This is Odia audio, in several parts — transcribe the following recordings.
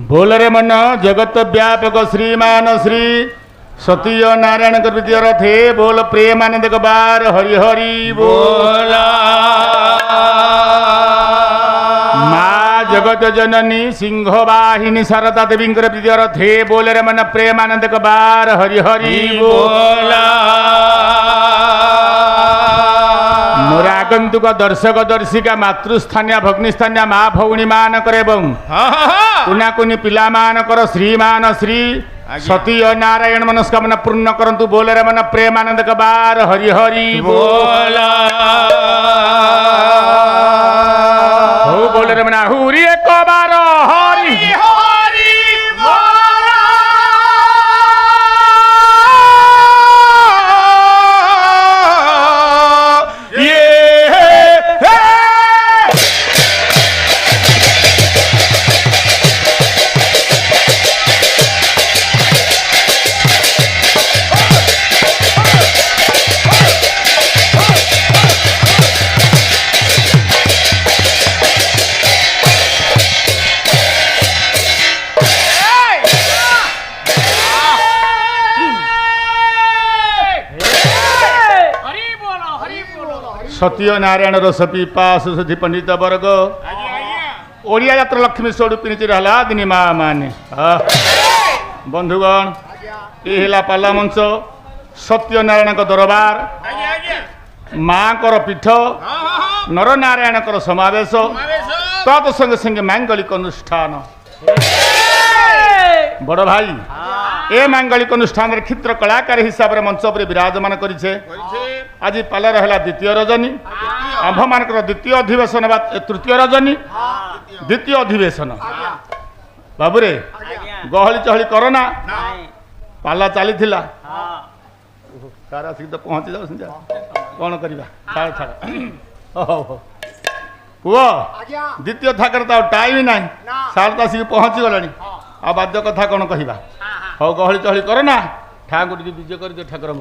बोल रे मन जगत व्यापक श्रीमान श्री सतीय नारायण विद्या रथे बोल प्रेमानंद बार हरि हरि बोल माँ जगत जननी सिंह वाहिनी शारदा देवी विद्या रथे बोल रे मन प्रेमानंद बार हरि हरि बोल मोरागंतुक दर्शक दर्शिका मातृस्थानीय भग्निस्थानीय माँ भौणी मानकर एवं कुना कुनी पिला मानकर श्रीमान श्री सतीय नारायण मनस्कामना पूर्ण करंतु बोल रे मन प्रेमानंद बार हरि हरि बोल हो बोल रे मन हुरी एक बार हरि हरि सत्य नारायण रस पीपा सुधि पंडित वर्ग ओडिया जात्र लक्ष्मी स्वरूपिणी चिरहला दिनी माँ माने बंधुगण ये पाला मंच सत्य नारायण दरबार माँ पीठ नर नारायण समावेश तत् संगे संगे मांगलिक अनुष्ठान बड़ भाई ए मांगलिक अनुष्ठान क्षित्र कलाकार हिसाब से मंच पर विराजमान करिछे आज पालार है द्वितीय रजनी आंभ मान द्वितीय अधिवेशन तृतीय रजनी द्वितीय अधिवेशन बाबूरे गहली चहली करना पाला चली तार आसिक तो पहुँची जाओ कौन करवा पुओ द्वितीय थाकर तो टाइम ना सार तो आसिक पहुँची गला आ बाध्य कथा कौन कहवा हौ गहली चहली करना ठाकुर की विजय कर ठाकुर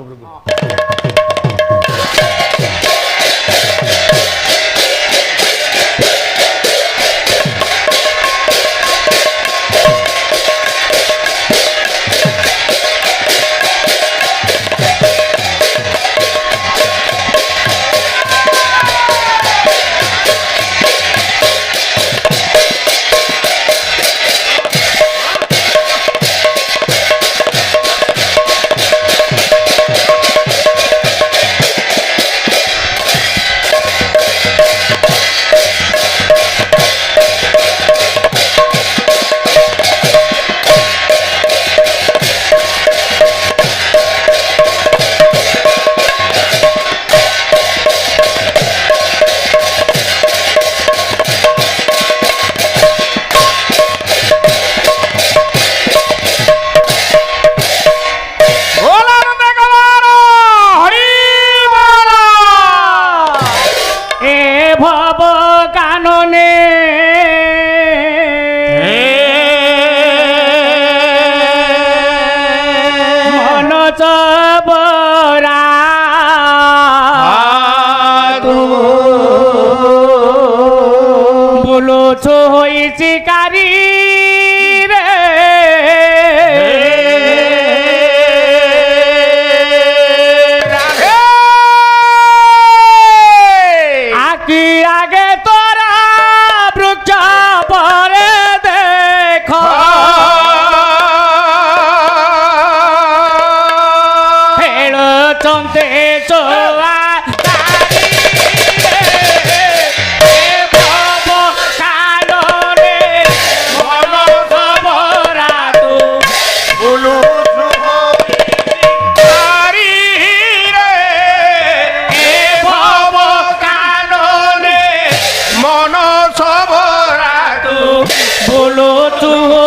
बोलो तो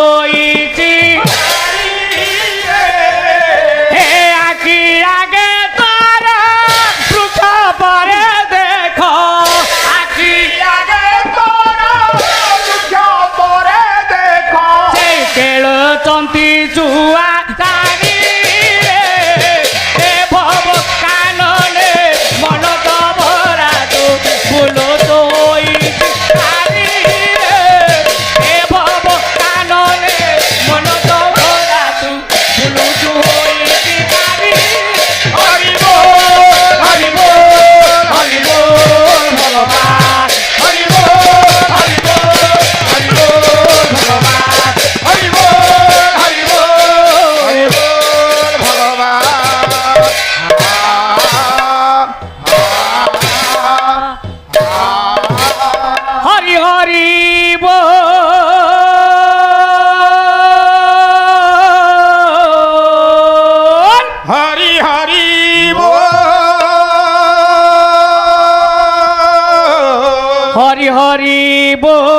হরি বল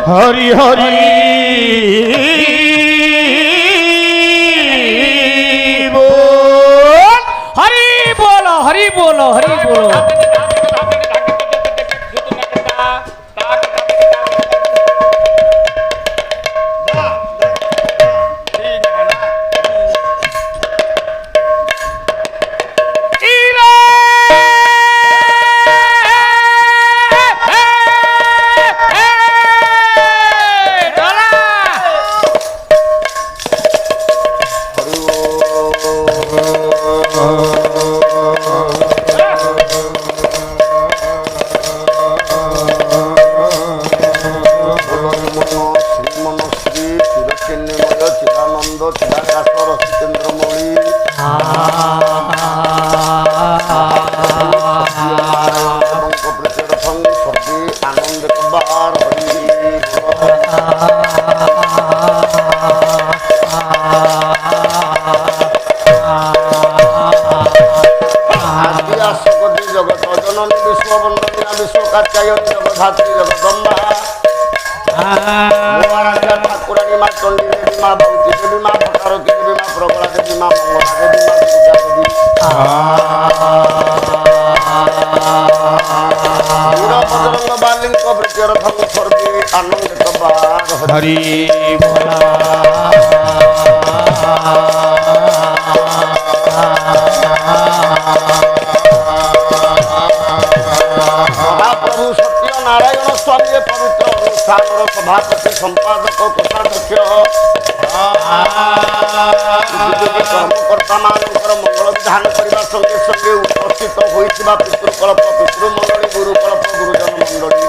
হরি হরি বল হরি বল হরি বল ঠাকুরানী মা চণ্ডী দেবী মা ভৌতি দেবী মা ভটারকী দেবী মা প্রবলা দেবী মা মঙ্গলা দেবী মা দুর্গা দেবী বজরঙ্গ বালিঙ্ক প্রীতির ভঙ্গ সর্বে আনন্দিত বার হরি মহাপ্রভু সত্য নারায়ণ স্বামী পবিত্র অনুষ্ঠানর সভাপতি সম্পাদক কোষাধ্যক্ষ কর্মকর্তা ମାନଙ୍କର মঙ্গল বিধান କରିବା সঙ্গে সঙ্গে উপস্থিত ହୋଇଥିବା ପିତୃକଳ୍ପ ପିତୃମଣ୍ଡଳୀ ଗୁରୁକଳ୍ପ ଗୁରୁଜନ ମଣ୍ଡଳୀ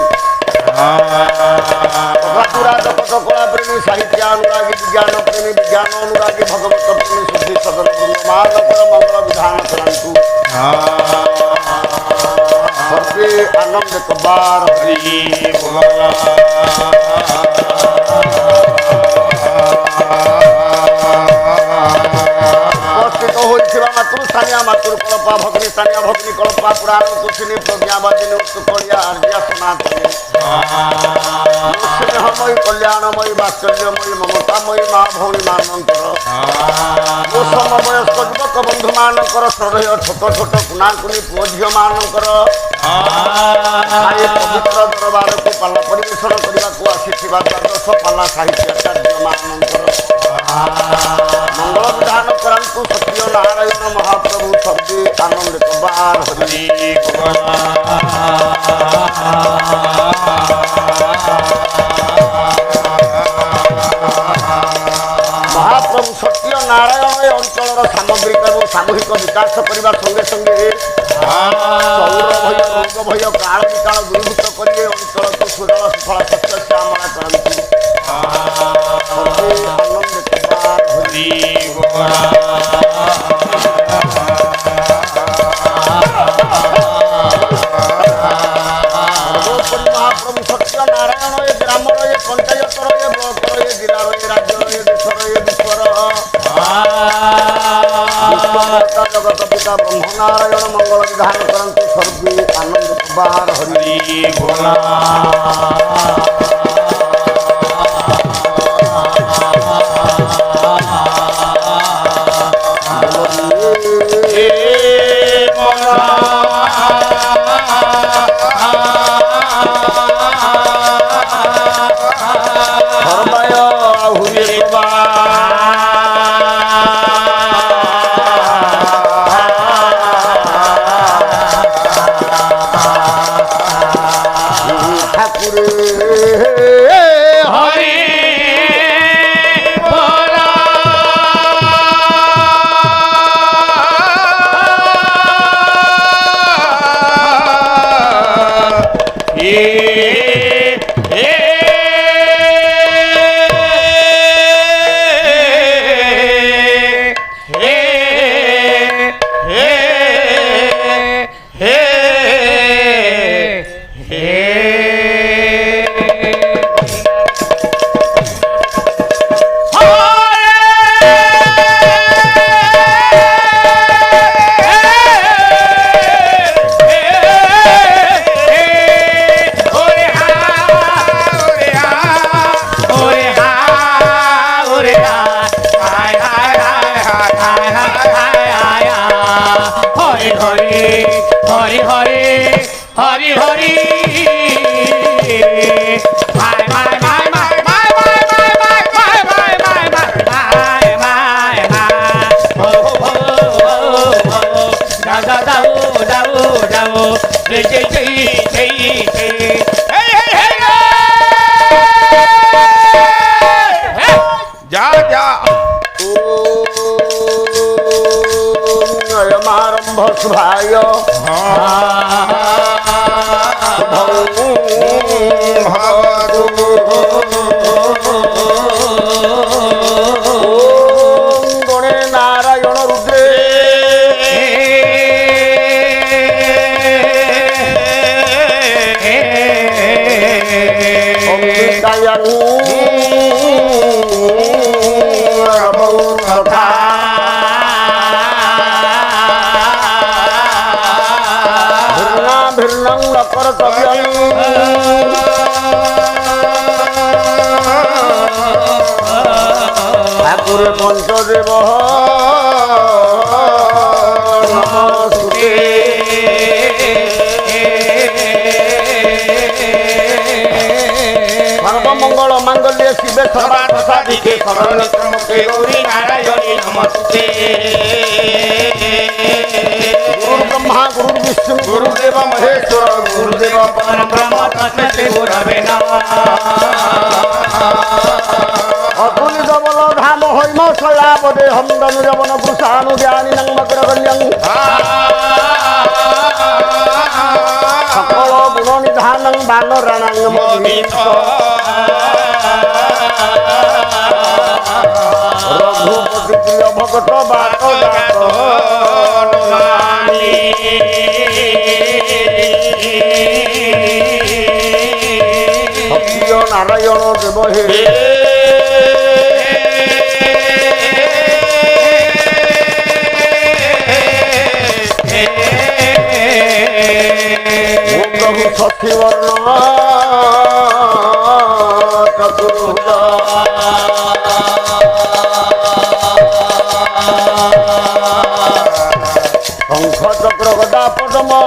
ଜଗତ କଳାପ୍ରେମୀ ସାହିତ୍ୟ ଅନୁରାଗୀ ବିଜ୍ଞାନ ପ୍ରେମୀ ବିଜ୍ଞାନ ଅନୁରାଗୀ ଭଗବତ ପ୍ରେମୀ ଶୁଦ୍ଧି ସଦନ ମାନଙ୍କର ମଙ୍ଗଳ ବିଧାନ କରନ୍ତୁ সর্বে আনন্দিত বার হরি উপস্থিত হয়েছিল মাতৃস্থানীয় মাতৃকল্পা ভগ্নিস্থানীয় ভগ্নিকল্পা পুরাণ কুশিনী প্রজ্ঞাবাদিনী উৎকলিয়া আর্যা সনাতনী স্নেহময়ী কল্যাণময়ী বাৎসল্যময়ী মমতাময়ী মা ভৌণী ମାନଙ୍କର ଓ ସମବୟସ୍କ ଯୁବକ ବନ୍ଧୁ ମାନଙ୍କର ହୃଦୟ ଛୋଟ ଛୋଟ କୁଣାକୁଣି ପୁଅ ଝିଅ ମାନଙ୍କର ପବିତ୍ର ଦରବାରକୁ ପାଲା ପରିବେଷଣ କରିବାକୁ ଆସିଥିବା ଦ୍ୱାଦଶ ପାଲା ସାହିତ୍ୟାଚାର୍ଯ୍ୟ ମାନଙ୍କର ମଙ୍ଗଳ ବିଧାନ କରାନ୍ତୁ ସତ୍ୟ ନାରାୟଣ ମହାପ୍ରଭୁ ସର୍ବେ ଆନନ୍ଦିତ ବାର ହରି ମହାପ୍ରଭୁ ସତ୍ୟ ନାରାୟଣ ଏ ଅଞ୍ଚଳର ସାମଗ୍ରିକ ଏବଂ ସାମୂହିକ ବିକାଶ କରିବା ସଙ୍ଗେ ସଙ୍ଗେ ସୌର ଭୟ ରୋଗ ଭୟ କାଳ ବିକାଳ ଦୂରୀଭୂତ କରି ଏ ଅଞ୍ଚଳକୁ ସୁଜଳ ସୁଫଳ ଶସ୍ୟ ଶ୍ୟାମଳା କରନ୍ତୁ ଆନନ୍ଦିତ ହରି ମହାପ୍ରଭୁ ସତ୍ୟ ନାରାୟଣ ଏ ଗ୍ରାମର ଏ ପଞ୍ଚାୟତର ଏ ବ୍ଲକର ଏ ଜିଲ୍ଲାର ଏ ରାଜ୍ୟର ଏ ଦେଶର ଏ ବିଶ୍ୱର ଜଗତ ପିତା ବ୍ରହ୍ମ ନାରାୟଣ ମଙ୍ଗଳ ବିଧାନ କରନ୍ତୁ ସର୍ବେ ଆନନ୍ଦିତ ବାର ହରି ଭୋଲା शुभाय गणे नारायण रुद्रे अमृतायनु तथा भिन्नं न कर्तव्यं ठाकुर पंचदेव नमस्ते सर्वमंगल मांगल्ये शिवे सर्वार्थ साधिके शरण्ये गौरी नारायणी नमस्ते गुरु ब्रह्मा गुरु विष्णु गुरुदेव महेश्वर गुरुदेव परब्रह्म तस्मै गुरवे नमः अतुलित बल धाम हैम शैलापदे हम धनुजवन पुरुषानुज्ञानिनं मकरकल्यं सकल गुण निधानं वानराणां मोहित रघुपति प्रिय भगत बात जात सत्य नारायण देव हे प्रभु सखीवर्ण चतुर्भुज शंख चक्र गदा पद्म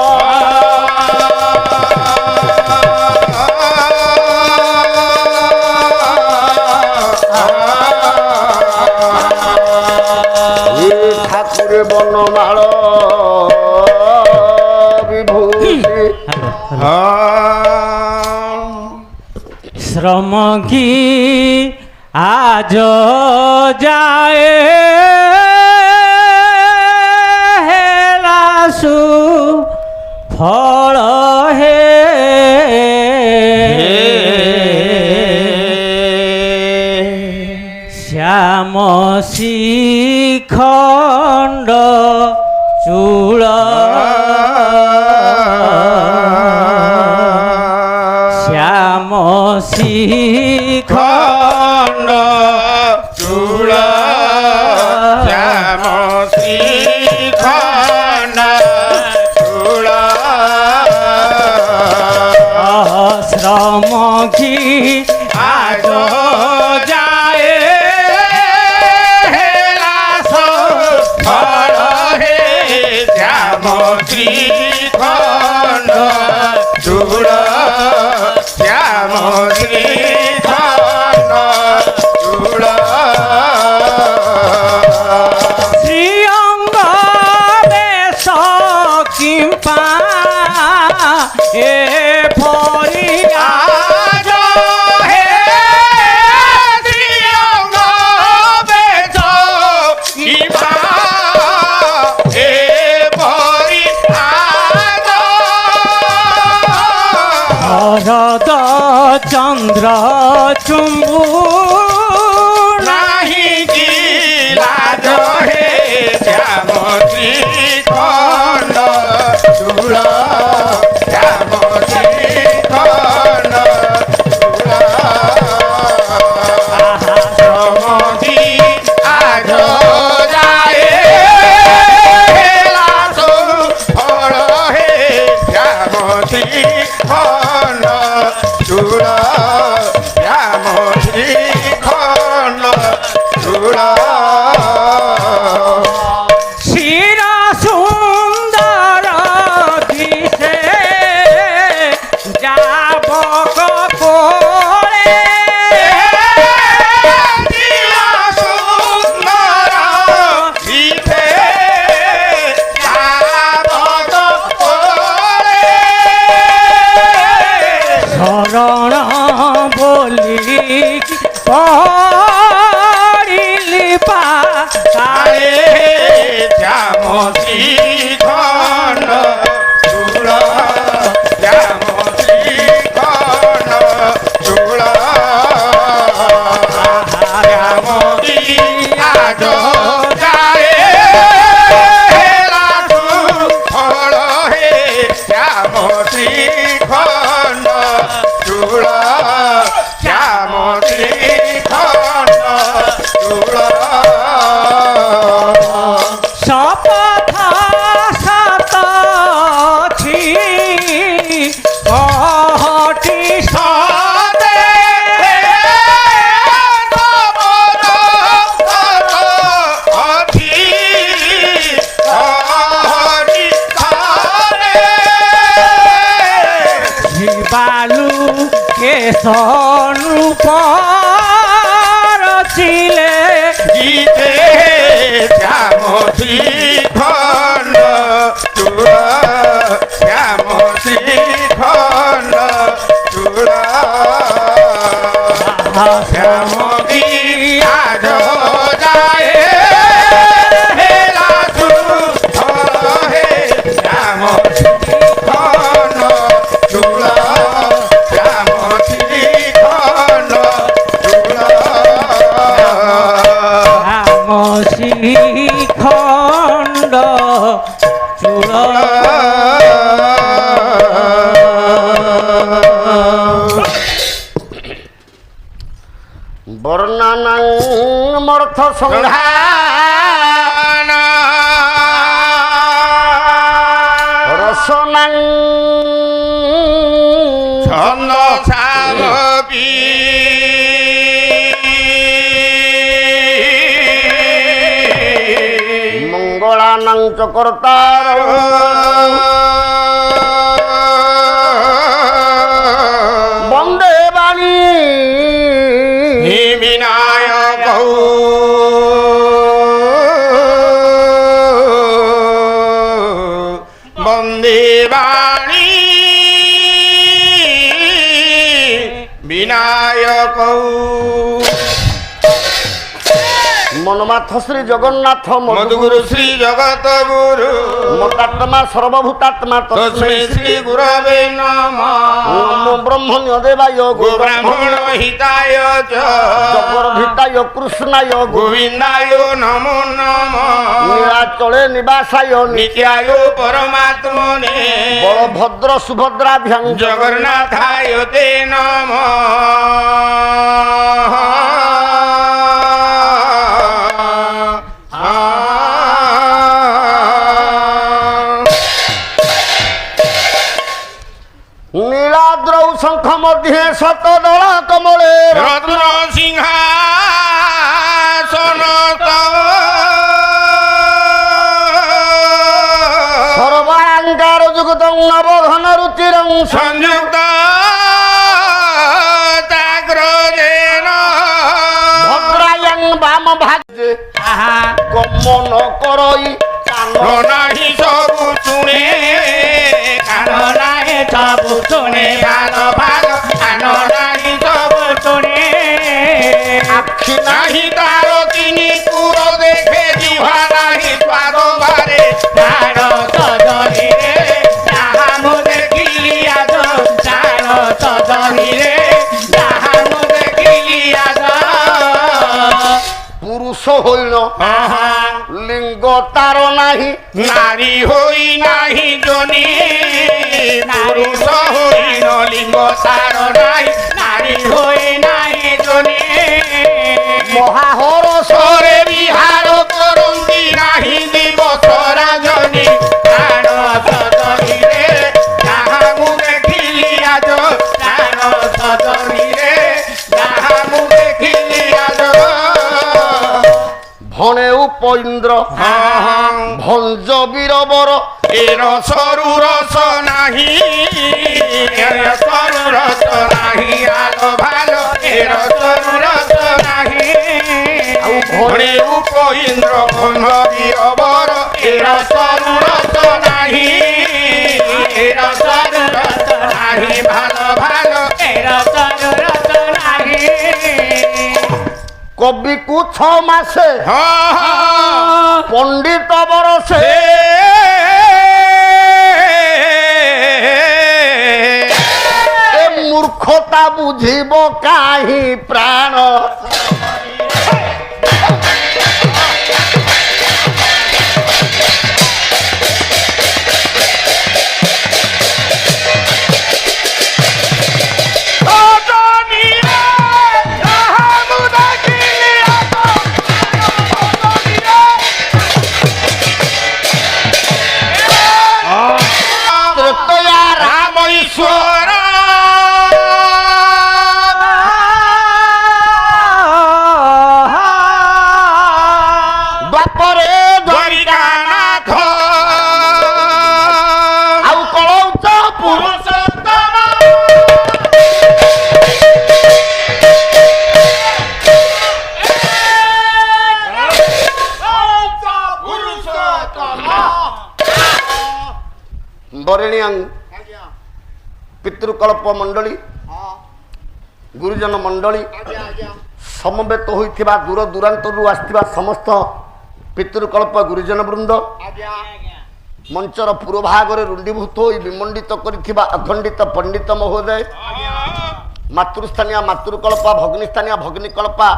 ठाकुर बनमाल श्रम की आज जाए हेलासु फल हे श्याम शिखंड चूड़ श्याम शिखंड चूड़ श्याम शिखंड चूड़ श्रम की आज जाए हेलासु फल हे श्याम श्रीखंड चूड़ श्याम श्रीखंड चूड़ श्रीअंग बेश किंपा ए फरिया शरद चंद्र चुंबु नाही की लाज हे श्याम श्रीखंड चूड़ श्याम श्रीखंड चूड़ श्रमधी आज जाए हेलासु फल हे श्याम श्रीखंड चूड़ श्याम श्रीखंड चूड़ शिर सुंदर दिशे जाबक कोले सुंदर दिशे जाबक कोले शरण बोली पड़िली পাতালে শ্যামশ্রী খণ্ড চূড় শ্যামশ্রী খণ্ড চূড় শ্যামশ্রী আজ যায় লাঠু ফল হে শ্যামশ্রী খণ্ড চূড় শ্যামশ্রী খণ্ড চূড় সপথা সাতছি কহটি সদে অধি হরি হরে বালু কেশনু পরছিলে গীতে শ্যামশ্রী খণ্ড চূড় শ্যামশ্রী খণ্ড চূড় শ্যামশ্রী আজ যায় হে লাঠু ফল হে শ্যামশ্রী খণ্ড চূড় শ্যামশ্রী খণ্ড চূড় খণ্ড চূড় বর্ণানাং মর্থ সংধান রসনাং ছন্দ সামপি মঙ্গলানাং চ কর্তার বন্দে বাণী হে বিনায়ক বন্দে বাণী বিনায়ক মনমাথ শ্রী জগন্নাথ মধুগুরু শ্রী জগত গুরু মতাত্মা সর্বভূতাত্মা তস্মৈ শ্রী গুরবে নমঃ নমো ব্রহ্মণ্য দেবায় গো ব্রাহ্মণ হিতায় চ জগর্ভিতায় কৃষ্ণায় গোবিন্দায় নমো নমঃ নীলাচলে নিবাসায় নিত্যায় পরমাত্মনে বলভদ্র সুভদ্রাভ্যাং জগন্নাথায় তে নমঃ নীলাদ্রৌ শঙ্খ মধ্যে শতদল কমলে রত্ন সিংহাসন সর্বাঙ্গার যুগত নবঘন রুচিরং সংযুক্ত চাগ্রজেন ভদ্রায়ং বাম ভাগে গমন করই কান নাহি সবু শুনে কান নাহি সবু শুনে ভালো ভালো কান নাহি সবু শুনে আখি নাহি তার তিনি পুর দেখে জিহ্বা নাহি স্বাদ বারে ভারত জহিরে যাহা মু দেখিলি আজ ভারত জহিরে যাহা মু দেখিলি আজ পুরুষ হইল লিঙ্গ তার নাহি নারী হই নাহি জনি পুরুষ হইল লিঙ্গ তার নাই নারী হই নাহি জনি মহাহর সরে বিহার করন্তি নাহি দিবস রাজনী ভারত জহিরে যাহা মু দেখিলি আজ ভারত জহিরে যাহা মু দেখিলি আজ ভনে উপইন্দ্র ভঞ্জ বীরবর এর সরু রস নাহি এর সরু রস নাহি আলো ভালো এর সরু রস নাহি ভরে উপইন্দ্র ভরি অবর এর সরু রস নাহি এর সরু রস নাহি ভালো ভালো এর সরু রস নাহি କବିକୁ 6 ମାସେ ପଣ୍ଡିତ ବରଷେ ଏ ମୂର୍ଖତା ବୁଝିବ କାହିଁ ପ୍ରାଣ ପିତୃକଳ୍ପ ମଣ୍ଡଳୀ ଗୁରୁଜନ ମଣ୍ଡଳୀ ସମବେତ ହୋଇଥିବା ଦୂର ଦୂରାନ୍ତରୁ ଆସିଥିବା ସମସ୍ତ ପିତୃକଳ୍ପ ଗୁରୁଜନ ବୃନ୍ଦ ମଞ୍ଚର ପୂର୍ବ ଭାଗରେ ରୁଣ୍ଡୀଭୂତ ହୋଇ ବିମଣ୍ଡିତ କରିଥିବା ଅଖଣ୍ଡିତ ପଣ୍ଡିତ ମହୋଦୟ ମାତୃସ୍ଥାନୀୟ ମାତୃକଳ୍ପା ଭଗ୍ନୀସ୍ଥାନୀୟ ଭଗ୍ନୀକଳ୍ପା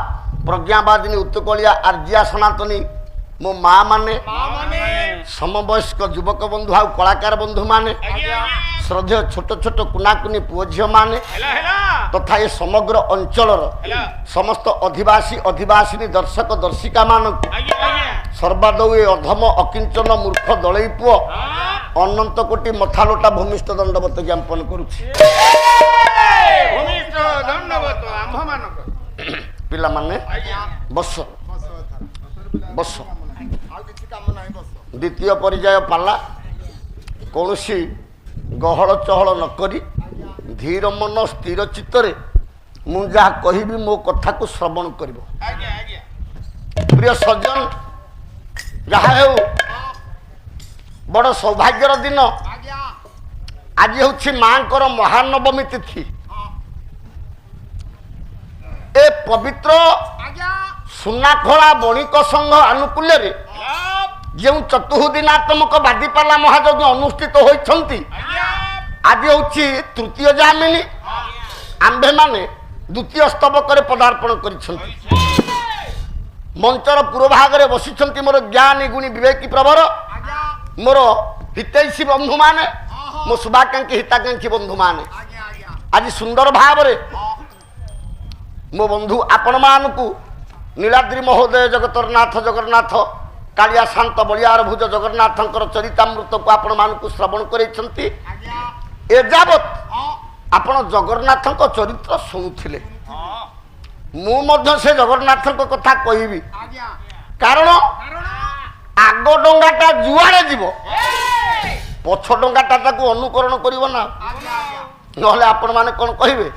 ପ୍ରଜ୍ଞାବାଦିନୀ ଉତ୍କଳିଆ ଆର୍ଯ୍ୟା ସନାତନୀ ମୋ ମା ମାନେ ସମବୟସ୍କ ଯୁବକ ବନ୍ଧୁ ଆଉ କଳାକାର ବନ୍ଧୁ ମାନେ ଶ୍ରଦ୍ଧେୟ ଛୋଟ ଛୋଟ କୁନାକୁନି ପୁଅ ଝିଅ ମାନେ ତଥା ଏ ସମଗ୍ର ଅଞ୍ଚଳର ସମସ୍ତ ଅଧିବାସିନୀ ଦର୍ଶକ ଦର୍ଶିକା ମାନଙ୍କୁ ସର୍ବାଦୌ ଏ ଅଧମ ଅକିଞ୍ଚନ ମୂର୍ଖ ଦଳେଇ ପୁଅ ଅନନ୍ତ କୋଟି ମଥାଲୋଟା ଭୂମିଷ୍ଠ ଦଣ୍ଡବତ ଜ୍ଞାପନ କରୁଛି। ପିଲାମାନେ ବସ ବସ। ଦ୍ୱିତୀୟ ପର୍ଯ୍ୟାୟ ପାଲା କୌଣସି ଗହଳ ଚହଳ ନ କରି ଧୀର ମନ ସ୍ଥିର ଚିତ୍ତରେ ମୁଁ ଯାହା କହିବି ମୋ କଥାକୁ ଶ୍ରବଣ କରିବ। ପ୍ରିୟ ସଜ୍ଜନ, ଯାହା ହେଉ ବଡ଼ ସୌଭାଗ୍ୟର ଦିନ। ଆଜି ହେଉଛି ମାଙ୍କର ମହାନବମୀ ତିଥି। ଏ ପବିତ୍ର ସୁନାଖଳା ବଣିକ ସଂଘ ଆନୁକୂଲ୍ୟରେ ଯେଉଁ ଚତୁର୍ଦିନାତ୍ମକ ବାଦିପାଲା ମହାଯଜ୍ଞ ଅନୁଷ୍ଠିତ ହୋଇଛନ୍ତି, ଆଜି ହେଉଛି ତୃତୀୟ ଜାମିନୀ। ଆମ୍ଭେମାନେ ଦ୍ୱିତୀୟ ସ୍ତବକରେ ପଦାର୍ପଣ କରିଛନ୍ତି। ମଞ୍ଚର ପୂର୍ବ ଭାଗରେ ବସିଛନ୍ତି ମୋର ଜ୍ଞାନୀ ଗୁଣୀ ବିବେକୀ ପ୍ରବର, ମୋର ହିତୈଷୀ ବନ୍ଧୁମାନେ, ମୋ ଶୁଭାକାଂକ୍ଷୀ ହିତାକାଂକ୍ଷୀ ବନ୍ଧୁମାନେ। ଆଜି ସୁନ୍ଦର ଭାବରେ ମୋ ବନ୍ଧୁ ଆପଣମାନଙ୍କୁ ନୀଳାଦ୍ରି ମହୋଦୟ ଜଗତରନାଥ ଜଗନ୍ନାଥ କାଳିଆ ଶାନ୍ତ ବଳିଆର ଭୁଜ ଜଗନ୍ନାଥଙ୍କର ଚରିତାମୃତକୁ ଆପଣମାନଙ୍କୁ ଶ୍ରବଣ କରାଇଛନ୍ତି। ଏଯାବତ୍ ଆପଣ ଜଗନ୍ନାଥଙ୍କ ଚରିତ୍ର ଶୁଣୁଥିଲେ। ମୁଁ ମଧ୍ୟ ସେ ଜଗନ୍ନାଥଙ୍କ କଥା କହିବି, କାରଣ ଆଗ ଡଙ୍ଗାଟା ଯୁଆଡ଼େ ଯିବ ପଛ ଡଙ୍ଗାଟା ତାକୁ ଅନୁକରଣ କରିବ ନା, ନହେଲେ ଆପଣମାନେ କ'ଣ କହିବେ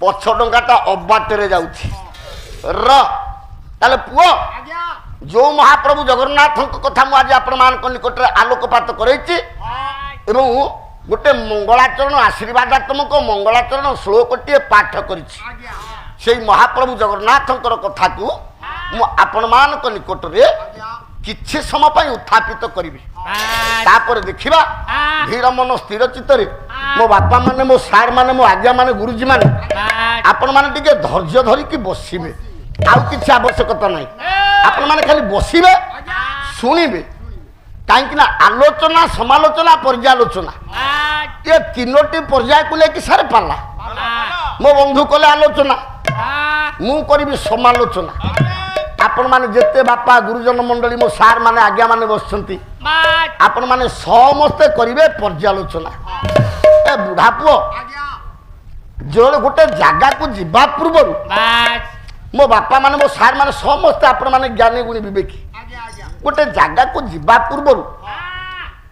ପଛ ଡଙ୍ଗାଟା ଅବାଟରେ ଯାଉଛି। ତାହେଲେ ପୁଅ, ଯେଉଁ ମହାପ୍ରଭୁ ଜଗନ୍ନାଥଙ୍କ କଥା ମୁଁ ଆଜି ଆପଣମାନଙ୍କ ନିକଟରେ ଆଲୋକପାତ କରାଇଛି ଏବଂ ଗୋଟେ ମଙ୍ଗଳାଚରଣ ଆଶୀର୍ବାଦାତ୍ମକ ମଙ୍ଗଳାଚରଣ ଶ୍ଲୋକଟିଏ ପାଠ କରିଛି, ସେଇ ମହାପ୍ରଭୁ ଜଗନ୍ନାଥଙ୍କର କଥାକୁ ମୁଁ ଆପଣମାନଙ୍କ ନିକଟରେ କିଛି ସମୟ ପାଇଁ ଉତ୍ଥାପିତ କରିବି। ତାପରେ ଦେଖିବା ଧୀର ମନ ସ୍ଥିର ଚିତ୍ତରେ ମୋ ବାପା ମାନେ, ମୋ ସାର୍ ମାନେ, ମୋ ଆଜ୍ଞା ମାନେ, ଗୁରୁଜୀ ମାନେ, ଆପଣମାନେ ଟିକେ ଧୈର୍ଯ୍ୟ ଧରିକି ବସିବେ। ଆଉ କିଛି ଆବଶ୍ୟକତା ନାହିଁ। ଆପଣମାନେ ଖାଲି ବସିବେ, ଶୁଣିବେ। କାହିଁକି ନା ଆଲୋଚନା, ସମାଲୋଚନା, ପର୍ଯ୍ୟାଲୋଚନା ଏ ତିନୋଟି ପର୍ଯ୍ୟାୟକୁ ନେଇକି ସାରେ ପାଲା। ମୋ ବନ୍ଧୁ କଲେ ଆଲୋଚନା, ମୁଁ କରିବି ସମାଲୋଚନା। ଆପଣମାନେ ଯେତେ ବାପା ଗୁରୁଜନ ମଣ୍ଡଳୀ, ମୋ ସାର୍ ମାନେ, ଆଜ୍ଞା ମାନେ ବସିଛନ୍ତି, ଆପଣମାନେ ସମସ୍ତେ କରିବେ ପର୍ଯ୍ୟାଲୋଚନା। ଏ ବୁଢା ପୁଅ, ଯୋଉ ଗୋଟେ ଜାଗାକୁ ଯିବା ପୂର୍ବରୁ ମୋ ବାପା ମାନେ, ମୋ ସାର୍ ମାନେ ସମସ୍ତେ ଆପଣମାନେ ଜ୍ଞାନୀ ଗୁଣୀ ବିବେକୀ, ଗୋଟେ ଜାଗାକୁ ଯିବା ପୂର୍ବରୁ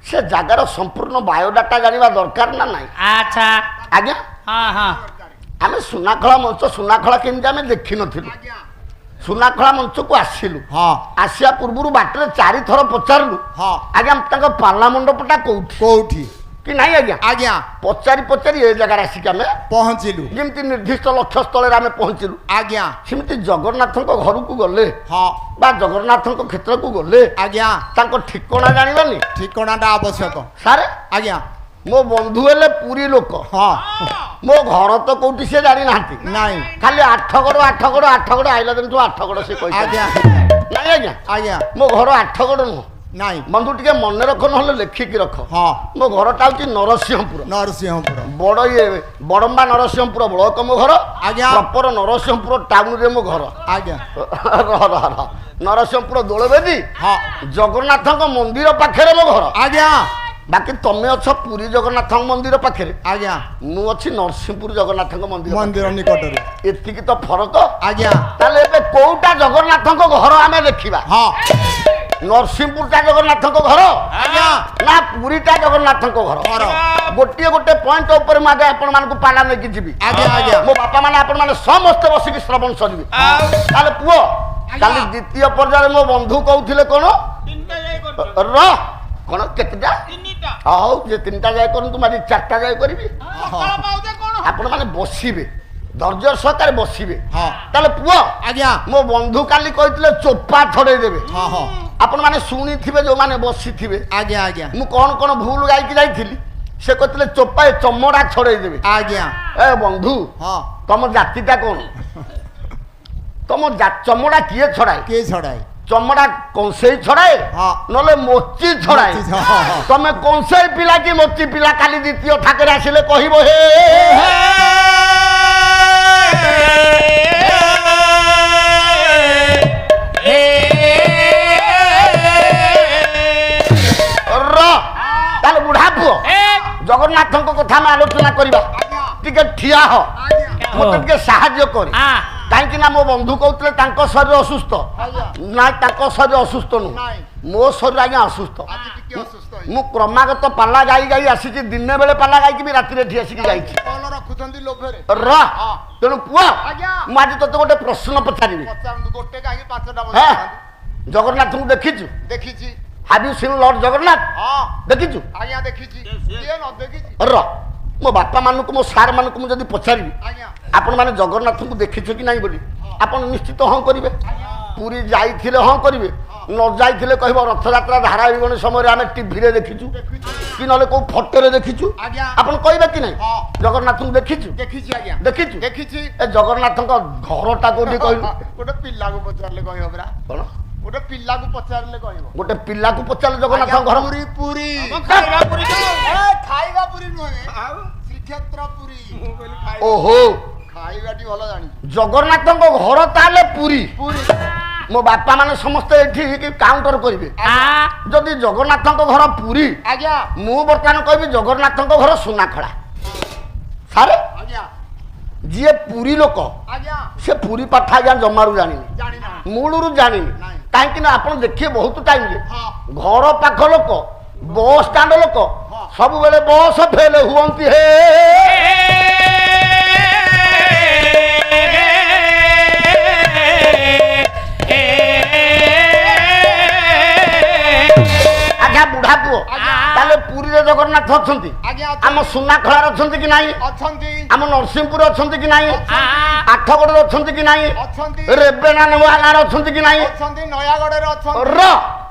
ସେ ଜାଗାର ସମ୍ପୂର୍ଣ୍ଣ ବାୟୋଡାଟା ଜାଣିବା ଦରକାର ନା ନାହିଁ? ଆଜ୍ଞା, ଆମେ ସୁନାଖଳା ମଞ୍ଚ, ସୁନାଖଳା କେମିତି ଆମେ ଦେଖିନଥିଲୁ। ସୁନାଖଳା ମଞ୍ଚକୁ ଆସିଲୁ, ଆସିବା ପୂର୍ବରୁ ବାଟରେ 4 ଥର ପଚାରିଲୁ, ଆଜ୍ଞା ତାଙ୍କ ପାଲା ମଣ୍ଡପଟା କୋଉଠି କୋଉଠି? कि नहीं आज्ञा आज्ञा पचारि पचारि ए जगह आसिक आम पहुँचलु जमी निर्दिष्ट लक्ष्य स्थल आम पहुँचलु आज्ञा सेमती जगन्नाथ घर को गले हाँ बा जगन्नाथ क्षेत्र को गले आज्ञा तांको ठिकଣା जानिबानी ठिकणाटा आवश्यक सारे आज्ञा मो बंधु हेले पुरी लोक हाँ मो घर तो कौटी से जानी नांती नहीं खाली आठगड़ आइला दिन तू आठगड़ से कहि आज्ञा नहीं आज्ञा आज्ञा मो घर आठगड़ नुह नहीं बंधु टिके मन रख न लिखिकी रख हाँ मो घरटा हूँ नरसिंहपुर नरसिंहपुर बड़ ये बड़म्बा नरसिंहपुर ब्लॉक मो घर आज्ञा। प्रॉपर नरसिंहपुर टाउन रे मो घर आज्ञा रह नरसिंहपुर दोलवेदी हाँ जगन्नाथ मंदिर पाखे मो घर आज्ञा बाकी तमें अच्छ पुरी जगन्नाथ मंदिर पाखे आज्ञा मु अच्छी नरसिंहपुर जगन्नाथ मंदिर मंदिर निकटरे एतिकी तो फरक आज्ञा ताले एबे कोउटा जगन्नाथ घर आमे देखिबा हाँ नरसिंहपुरटा जगन्नाथ घर आज्ञा ना पुरीटा जगन्नाथ घर गोटे गोटे पॉइंट ऊपर मागे आपण मानकु पाला नै कि जीवी आज्ञा आज्ञा मो बापा माने आपण माने समस्त बसिक श्रवण सरिबे ताले पुओ काली द्वितीय पर्याय मो बंधु कहउथिले कोन र कोन केतटा हाउ जे तीनटा जाय करन तू मारी चारटा जाय करबी आपण माने बसिबे धैर्य सहकारे बसिबे हाँ ताले पुओ आज्ञा मो बंधु काली कहथिले चोपा छड़े देबे हाँ हाँ आपण माने सुनी थिबे जो माने बसी थिबे आज्ञा आज्ञा मु कोन भूल गायकी जाइथिली से कहथिले चोपा चमड़ा छड़े देबे आज्ञा ए बंधु हाँ तम जातिटा कोन तम चमड़ा किए छड़ाए के छड़ाए चमड़ा कंसेई छड़ाए हाँ नले मोची छड़ाए मोची, हाँ, हाँ। तमे कंसेई पिला कि मोची पिला काली द्वितीय ठाकरे आसिले कहिबो हे ताले बुढ़ा पुओ जगन्नाथ कथा में आलोचना करबा टिके ठिया हो मते टिके सहाय्य कर कहीं ना मो बंधु कहते शरीर असुस्थ ना शरीर असुस्थ नु मो शरीर आज्ञा असुस्थ मु क्रमागत पाला गाई गाई आसी दिन बेले पाला गाई भी राति रे आसिक जाई र तेणु पुआ मु आज तोते गोटे प्रश्न पचारि जगन्नाथ को देखिचु देखिछि have you seen lord Jagannath हाँ देखिचु आज्ञा देखिछि किए न देखिछि र मो बापा मानक मो सार मानक मु जदि पचारि आज्ञा आपण माने जगन्नाथ को देखिछ कि नहीं बोली आपण निश्चित हाँ करिवे पुरी जाइथिले हाँ करिवे न जाइथिले कहबो रथ यात्रा धारावाहिक समय आमे टीवी रे देखिछु कि नले को फोटो रे देखिछु आज्ञा आपण कहबे कि नहीं हाँ जगन्नाथ को देखिछु देखिछि आज्ञा देखिछु देखिछि ए जगन्नाथ घरटा कोठी कहलु गोटे पिल्ला को पचारले कहयो बरा कोन गोटे पिल्ला को पचारले कहयो गोटे पिल्ला को पचाले जगन्नाथ घर पूरी पूरी खाଇବା ପୁରୀ ତ खाइबा पूरी नुहे श्रीक्षेत्र पूरी ओहो खाइबाटी भलो जानी जगन्नाथ घर ताले पुरी पूरी मो बापा माने समस्त एठी काउंटर करिवे जदि जगन्नाथ घर पुरी आज्ञा मु बर्तमान कहबी जगन्नाथ घर सुनाखड़ा सारे आज्ञा जी पुरी लोक आज्ञा से पुरी पाठ आज्ञा जमारू जानी जानी ना मूलरू जानी नहीं। कहीं ना आप देखिए बहुत टाइम रे हाँ घर पाख लोक बस स्टाण्ड लोक हाँ। सब बेले बस फेल हुअंती हे आज्ञा बुढ़ा पुओ ताले पुरी रे जगन्नाथ अछंती आज्ञा आम सुनाखड़ा अछंती कि नहीं अछंती आम नरसिंहपुर अछंती कि नहीं आठगड़ अछंती कि नहीं अछंती रेबेना नेवाला अछंती कि नहीं अछंती नयागढ़ रे अछंती र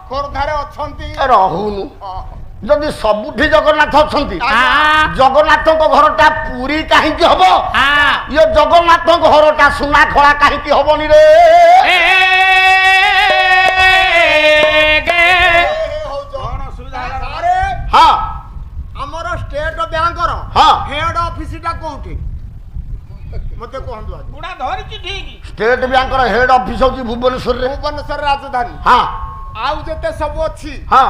खोरधारे अछंती रहुनु जदि सबुठी जगन्नाथ अछंती जगन्नाथ घरटा पुरी कहीं हबो ये जगन्नाथ घरटा सुनाखड़ा कहीं हबनी रे हाँ हमर स्टेट बैंक रो हाँ हेड ऑफिस टा कोठी मते कहंदु आज ବୁଢା ଧରିଛି ଠିକ स्टेट बैंक हेड ऑफिस होची भुवनेश्वर रे भुवनेश्वर राजधानी हाँ आउ जते सब अछि हाँ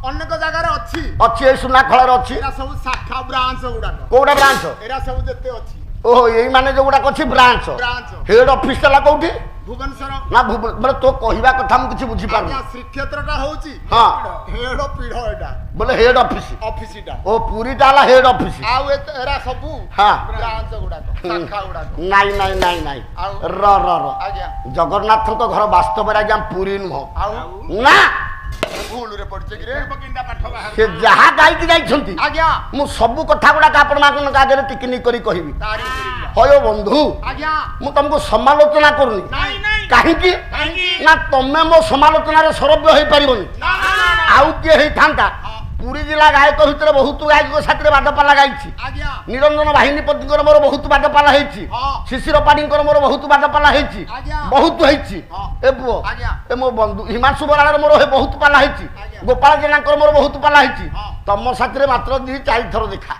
अनेक जगह रे अछि अच्छी ए सुनाखड़ा अच्छी एरा सब शाखा ब्रांच गुडा कोड़ा ब्रांच एरा सब जते अछि ओहो यही माने जो गुड़ा अच्छी ब्रांच ब्रांच हेड ऑफिस तला कोठी भुवनेश्वर ना मतलब तो कहवा कथा मु किछि बुझी पारु आज्ञा श्रीक्षेत्र टा होची हाँ हेड पीढ़ एटा बोले हेड ऑफिस ऑफिस टा ओ पूरी ताला हेड ऑफिस आउ एरा सब हाँ ब्रांच गुडा शाखा गुडा नाई नाई नाई नाई आउ र र र आज्ञा जगन्नाथ घर वास्तव रे आज्ञा पूरी नुह आउ ना ଭୁଲରେ ପଡିছে କି ରେ କେନ୍ତା ପାଠ ବାହାର ସେ ଯାହା ଗାଇକି ଯାଇଛନ୍ତି ଆଜ୍ଞା ମୁଁ ସବୁ କଥା ଗୁଡାକ ଆପଣମାନଙ୍କ ଆଗରେ ଟିକିନିକି କରି କହିବି। ତାରି କରିବି। ହୟ ବନ୍ଧୁ ଆଜ୍ଞା ମୁଁ ତମକୁ ସମାଲୋଚନା କରୁନି। ନାଇଁ ନାଇଁ କାହିଁକି କାହିଁକି ନା ତମେ ମୋ ସମାଲୋଚନାରେ ସରବ୍ୟ ହେଇପାରିବନି। ନା ନା ଆଉ କିଏ ହେଇଥାନ୍ତା ପୁରୀ ଜିଲ୍ଲା ଗାୟକ ଭିତରେ ବହୁତ ଗାୟକ ସାଥିରେ ବାଦପାଲା ଗାଇଛି। ଆଜ୍ଞା ନିରଞ୍ଜନ ବାହିନୀପତିଙ୍କର ମୋର ବହୁତ ବାଦପାଲା ହେଇଛି। ହଁ। ଶିଶିର ପାଢ଼ୀଙ୍କର ମୋର ବହୁତ ବାଦପାଲା ହେଇଛି। ଆଜ୍ଞା। ବହୁତ ହେଇଛି। ହଁ। ଏ ପୁଅ ଆଜ୍ଞା। ଏ ମୋ ବନ୍ଧୁ ହିମାଂଶୁ ବରାଳର ମୋର ବହୁତ ପାଲା ହେଇଛି। ଆଜ୍ଞା। ଗୋପାଳ ଜେନାଙ୍କର ମୋର ବହୁତ ପାଲା ହେଇଛି। ହଁ। ତମ ସାଥିରେ ମାତ୍ର 2-4 ଥର ଦେଖା।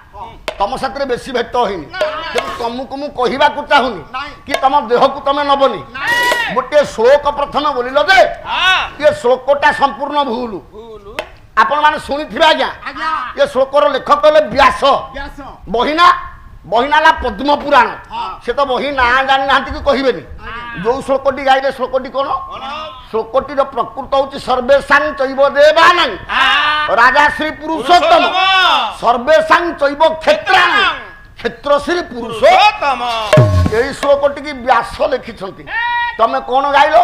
ତମ ସାଥିରେ ବେଶୀ ଭେଟ ହେଇନି। କିନ୍ତୁ ତମକୁ ମୁଁ କହିବାକୁ ଚାହୁଁନି ନାଇଁ। କି ତମ ଦେହକୁ ତମେ ନବନି। ଗୋଟିଏ ଶ୍ଲୋକ ପ୍ରଥମେ ବୋଲିଲ ଯେ ଏ ଶ୍ଲୋକଟା ସମ୍ପୂର୍ଣ୍ଣ ଭୁଲ। ଆପଣ ମାନେ ଶୁଣିଥିବେ ଆଜ୍ଞା ଆଜ୍ଞା ଏ ଶ୍ଲୋକର ଲେଖକ ହେଲେ ବ୍ୟାସ। ଗ୍ୟାସ ବହିନା ବହିନା ହେଲା ପଦ୍ମ ପୁରାଣ। ହଁ। ସେ ତ ବହି ନାଁ ଜାଣିନାହାନ୍ତି କି କହିବେନି। ଯୋଉ ଶ୍ଲୋକଟି ଗାଇଲେ ଶ୍ଲୋକଟି କଣ ଶ୍ଲୋକଟିର ପ୍ରକୃତ ହଉଛି ସର୍ବେଶାଂ ଚୈବ ଦେବାନାଂ ରାଜାଶ୍ରୀ ପୁରୁଷୋତ୍ତମ ସର୍ବେଶାଂ ଚୈବ କ୍ଷେତ୍ରାଂ କ୍ଷେତ୍ରଶ୍ରୀ ପୁରୁଷୋତ୍ତମ। ଏଇ ଶ୍ଲୋକଟିକି ବ୍ୟାସ ଲେଖିଛନ୍ତି। ତମେ କଣ ଗାଇଲ